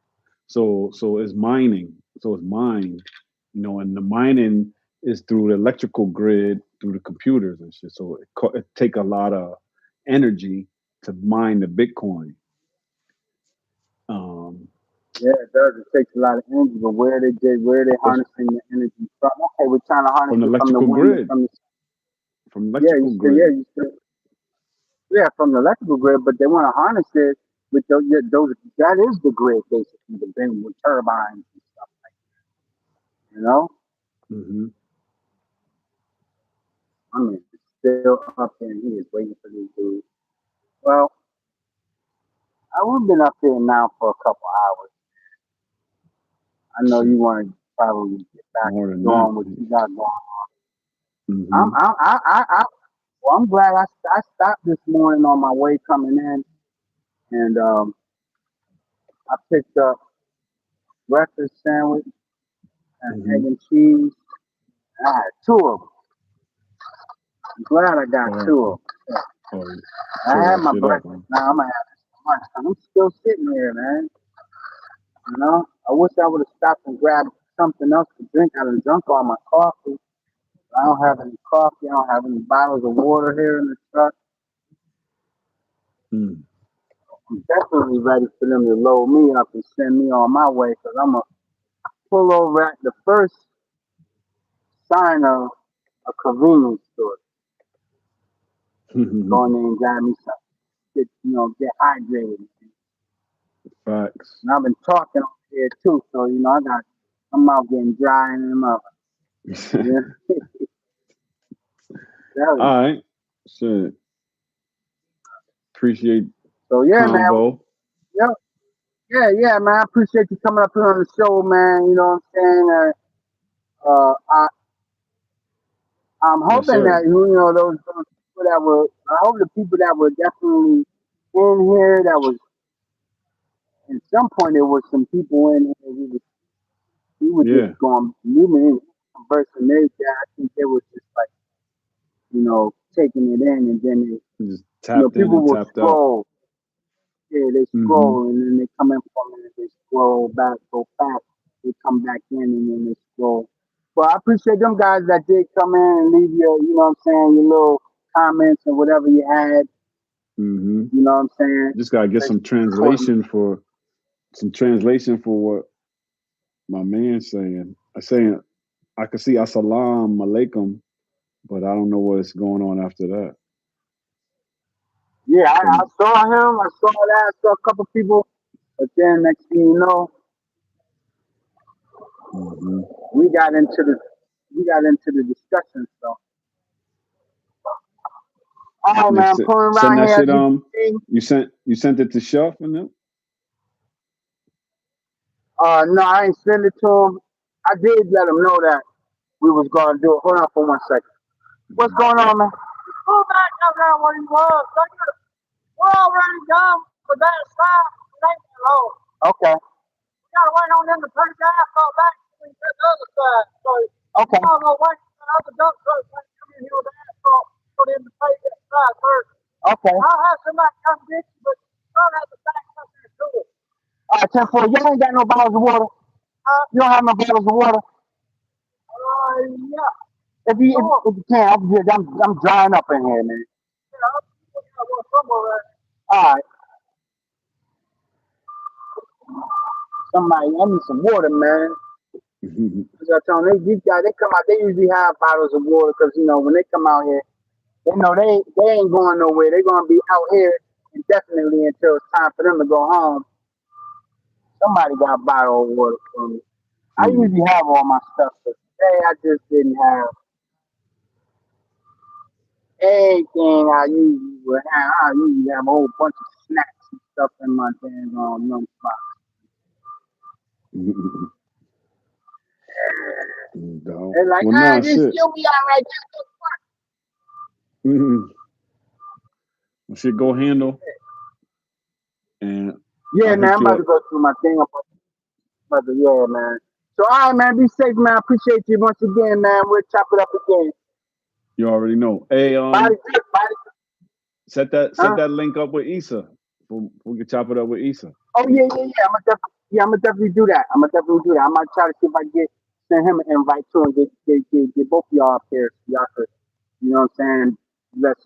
So it's mining. So it's mined, and the mining is through the electrical grid, through the computers and shit. So it take a lot of energy to mine the Bitcoin. Um, Yeah, it does. It takes a lot of energy, but where are they it's harnessing the energy from? Okay, we're trying to harness from the it from the electrical wind and grid. from the From yeah, electrical grid. you still from the electrical grid, but they want to harness it with those. That is the grid basically, the thing with turbines and stuff. You know, Hmm. I mean, it's still up there, and he is waiting for these dudes. Well, I would have been up there now for a couple hours. I know you Shit, want to probably get back more to than that. doing what you got going. Hmm. Well, I'm glad I stopped this morning on my way coming in, and I picked up breakfast sandwich and egg Hmm. and cheese. I had two of them. I'm glad I got Oh, two of them. oh, you fill I had that my shit up, breakfast. huh? Now I'm gonna have this for lunch. I'm still sitting here, man. I wish I would have stopped and grabbed something else to drink. I done drunk all my coffee. I don't have any coffee. I don't have any bottles of water here in the truck. Mm. I'm definitely ready for them to load me up and send me on my way because I'm gonna pull over at the first sign of a convenience store. Go in there and grab me something. Get hydrated. Facts. And I've been talking over here too, so I'm out getting dry and them up. Yeah. All right. Shit. Appreciate So yeah, man. convo. Yeah, man. I appreciate you coming up here on the show, man. You know what I'm saying? I'm Yes, hoping sir. that those people that were. I hope the people that were definitely in here. That was at some point there was some people in here. We were just Yeah. going. We were in conversing. I think they was just like taking it in, and then Just tapped in people and will tapped out. scroll. Yeah, they Mm-hmm. scroll and then they come in for a minute. They scroll back, go back. They come back in and then they scroll. But I appreciate them guys that did come in and leave your your little comments and whatever you had. Mm-hmm. You know what I'm saying? Just gotta get some translation for what my man's saying. I'm saying I can see assalamu alaikum, but I don't know what's going on after that. Yeah, I From saw him. I saw that. I saw a couple people. But then next thing you know, mm-hmm. we got into the discussion. So, all right, man, I'm pulling Send around that here as shit. we speak. You sent it to Chef and them. No, I ain't send it to him. I did let him know that we was gonna do it. Hold on for 1 second. What's going on, man? Pull back up there what he was. We're already done for that side. It ain't that long. Okay. We gotta wait on them to put the asphalt back so we can put the other side. So okay. I'm gonna wait for the other dump truck to come in here with the asphalt for them to pay that side first. Okay. I'll have somebody come get you, but don't have to back up there to it. All right, 10 4. Y'all ain't got no bottles of water. You don't have no bottles of water. Yeah. If you can, I'm drying up in here, man. All right. Somebody, I need some water, man. As I tell them, these guys, they come out, they usually have bottles of water because, when they come out here, they know they ain't going nowhere. They're going to be out here indefinitely until it's time for them to go home. Somebody got a bottle of water for me. I usually have all my stuff, but today I just didn't have anything I usually would have. I usually have a whole bunch of snacks and stuff in my damn lunchbox. They're like, Well, nah, this shit. you'll be all right. Shit, go handle. And Yeah, I'll man, hit I'm you about to up. go through my thing. Yeah, man. So, all right, man, be safe, man. I appreciate you once again, man. We'll chop it up again. You already know. Hey, Body. set Huh? that link up with Issa. We can chop it up with Issa. Oh, yeah. I'm gonna definitely do that. I might try to see if I can send him an invite too and get both of y'all up here. So y'all could, you know what I'm saying? Let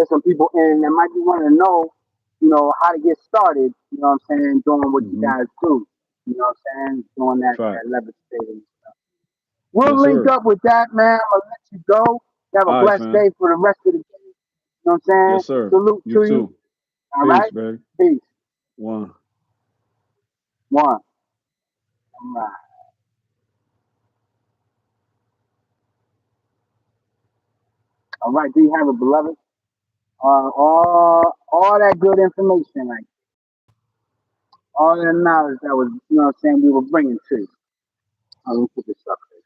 some people in that might be wanting to know, how to get started. You know what I'm saying? Doing what you guys do. You know what I'm saying? Doing that Fact. levitating stuff. We'll Yes, link sir. up with that, man. I'm gonna let you go. Have a All right, blessed fam. day for the rest of the day. You know what I'm saying? Yes, sir. Salute You to you. too. All Peace, right? baby. Peace. One. All right. All right. Do you have a beloved? All that good information, like all that knowledge that was, what I'm saying, we were bringing to you. Let me put this up there.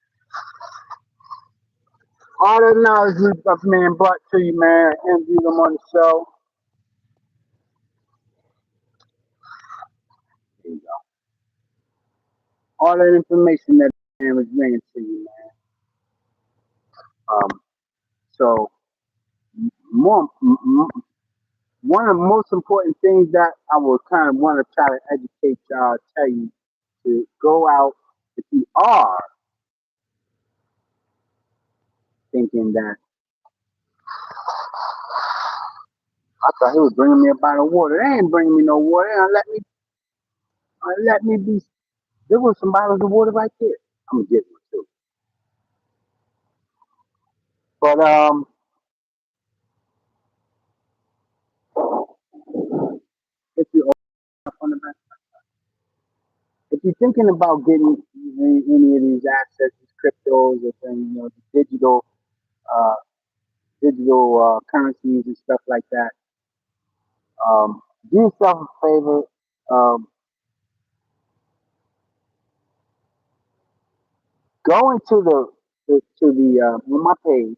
All that knowledge man brought to you, man. Interview them on the show. There you go. All that information that man was bringing to you, man. So more, one of the most important things that I will kind of want to try to educate y'all, tell you to go out if you are thinking that I thought he was bringing me a bottle of water. They ain't bringing me no water. Let me be. There was some bottles of water right there. I'm gonna get one too. But if you on the back, if you're thinking about getting any of these assets, these cryptos, or things, the uh, digital currencies and stuff like that, do yourself a favor. Um, Go into the on my page.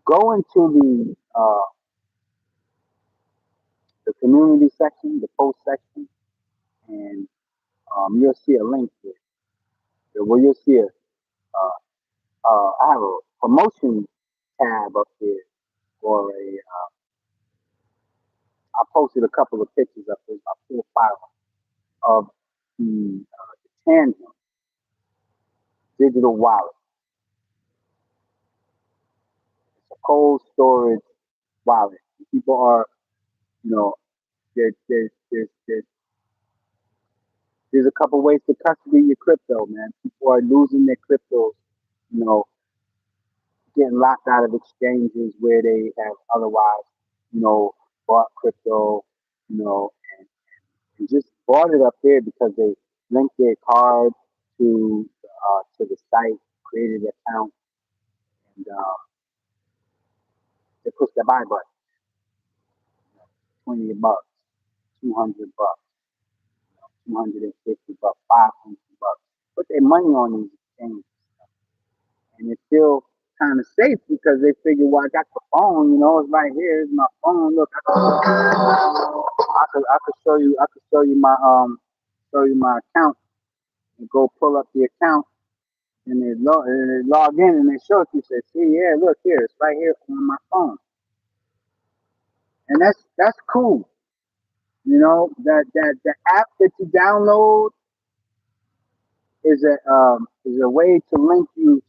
Go into the community section, the post section, and you'll see a link there. Where you'll see I have a promotion tab up there for I posted a couple of pictures up there, about 4 or 5 of the Tandem digital wallet. It's a cold storage wallet. People are, you know, there's a couple ways to custody your crypto, man. People are losing their cryptos, you know, getting locked out of exchanges where they have otherwise, you know, bought crypto, you know, and just bought it up there because they linked their card to the site, created an account, and they push the buy button. 20 bucks, $200, 250 bucks, $500. Put their money on these exchanges, and it's still kind of safe because they figure, well, I got the phone, it's right here. It's my phone. Look, I could show you my account and go pull up the account and they log in and they show it to you. Say, see, yeah, look here, it's right here on my phone, and that's cool. That the app that you download is a way to link you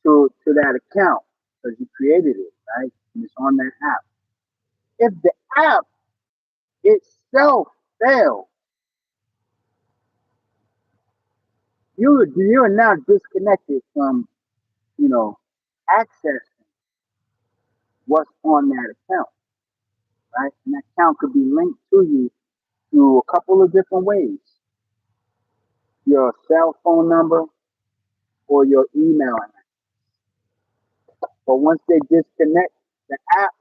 to that account because you created it, right? And it's on that app. If the app itself fails, you're now disconnected from access what's on that account, right? And that account could be linked to you through a couple of different ways: your cell phone number or your email. But the app,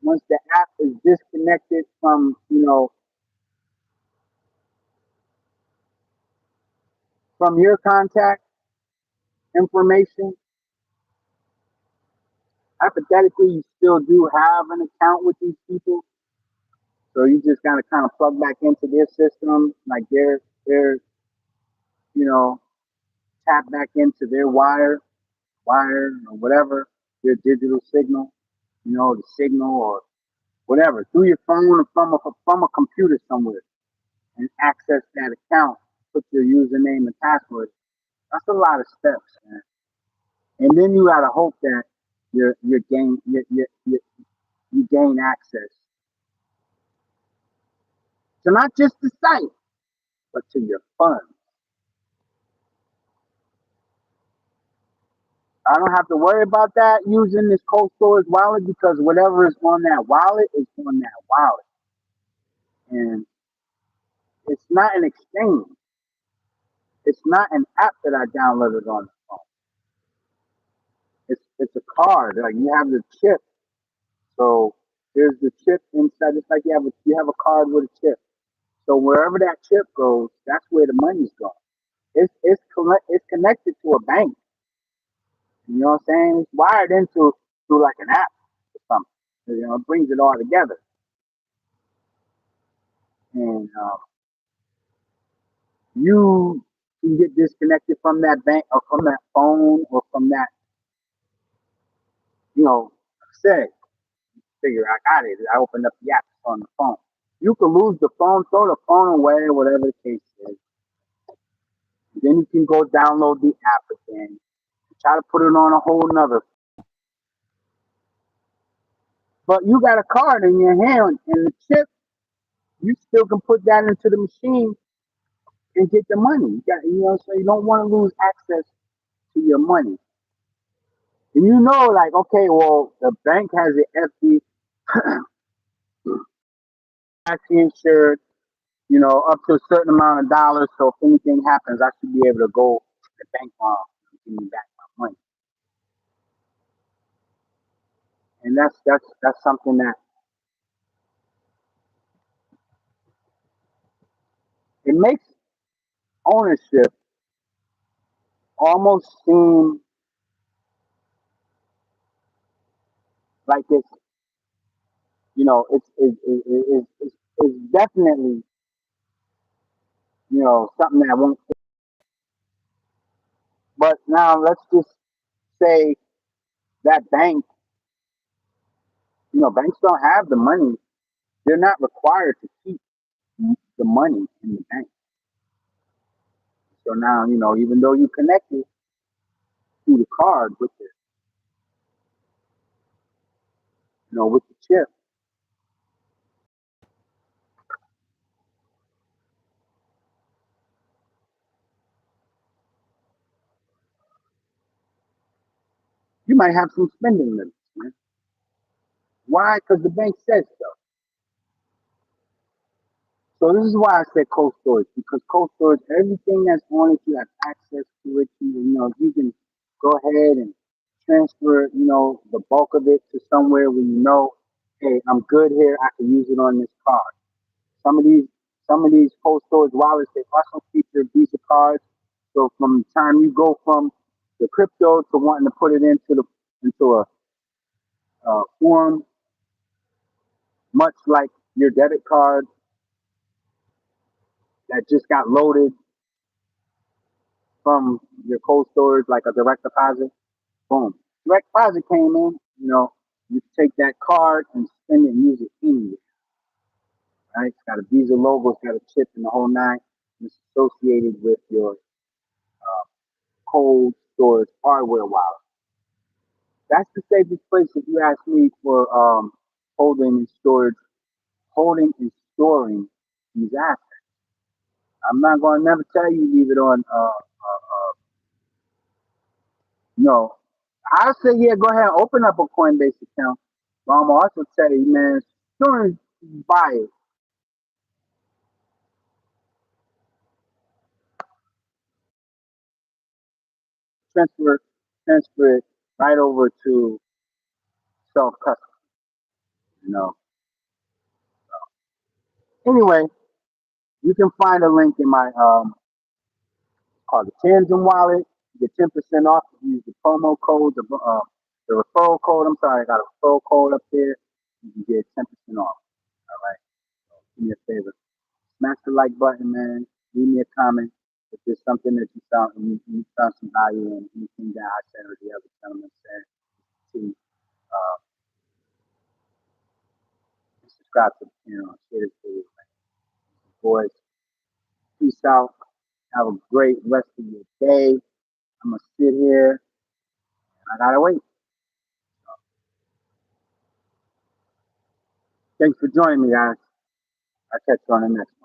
once the app is disconnected from your contact information, hypothetically, you still do have an account with these people. So you just gotta kind of plug back into their system, like their tap back into their wire or whatever, their digital signal, the signal or whatever, through your phone or from a computer somewhere, and access that account, put your username and password. That's a lot of steps, man. And then you gotta hope that you gain access to not just the site, but to your funds. I don't have to worry about that using this cold storage wallet because whatever is on that wallet is on that wallet. And it's not an exchange. It's not an app that I downloaded on the phone. It's a card. Like you have the chip. So there's the chip inside. It's like you have a card with a chip. So wherever that chip goes, that's where the money's going. It's connected to a bank. You know what I'm saying? It's wired into through like an app or something. It brings it all together. And you can get disconnected from that bank or from that phone or from that, say, figure I got it. I opened up the app on the phone. You can lose the phone, throw the phone away, whatever the case is. Then you can go download the app again. Try to put it on a whole nother. But you got a card in your hand and the chip, you still can put that into the machine and get the money. So you don't want to lose access to your money. And you know, like, okay, well, the bank has an FD, actually insured, up to a certain amount of dollars. So if anything happens, I should be able to go to the bank and give me back my money. And that's something that it makes ownership almost seem like it's definitely, something that won't. But now let's just say that bank, banks don't have the money. They're not required to keep the money in the bank. So now, even though you connect it to the card with with the chip, you might have some spending limits, man. Why? Because the bank says so. So this is why I said cold storage, because cold storage, everything that's on it, you have access to it. You can go ahead and transfer, the bulk of it to somewhere where hey, I'm good here. I can use it on this card. Some of these, some of these cold storage wallets, they also feature Visa cards. So from the time you go from the crypto to wanting to put it into a form, much like your debit card that just got loaded from your cold storage, like a direct deposit. Boom. Direct deposit came in, you take that card and spend it and use it anywhere. Right? It's got a Visa logo, it's got a chip and the whole nine. It's associated with your cold storage hardware wallet. That's the safest place if you ask me for holding and storage, holding and storing these assets. I'm not going to never tell you leave it on no, I say, yeah, go ahead, open up a Coinbase account. But I'm also tell you, man, as soon as you buy it, transfer transfer it right over to self custody. You know. Anyway, you can find a link in my called the Tanzan wallet. You get 10% off if you use the promo code, the referral code. I'm sorry, I got a referral code up there. You can get 10% off. All right. Do me a favor. Smash the like button, man. Leave me a comment if there's something that you found some value in, anything that I said or the other gentleman said. To subscribe to the channel, share this video, boys. Peace out. Have a great rest of your day. I'm gonna sit here and I gotta wait. Thanks for joining me, guys. I'll catch you on the next one.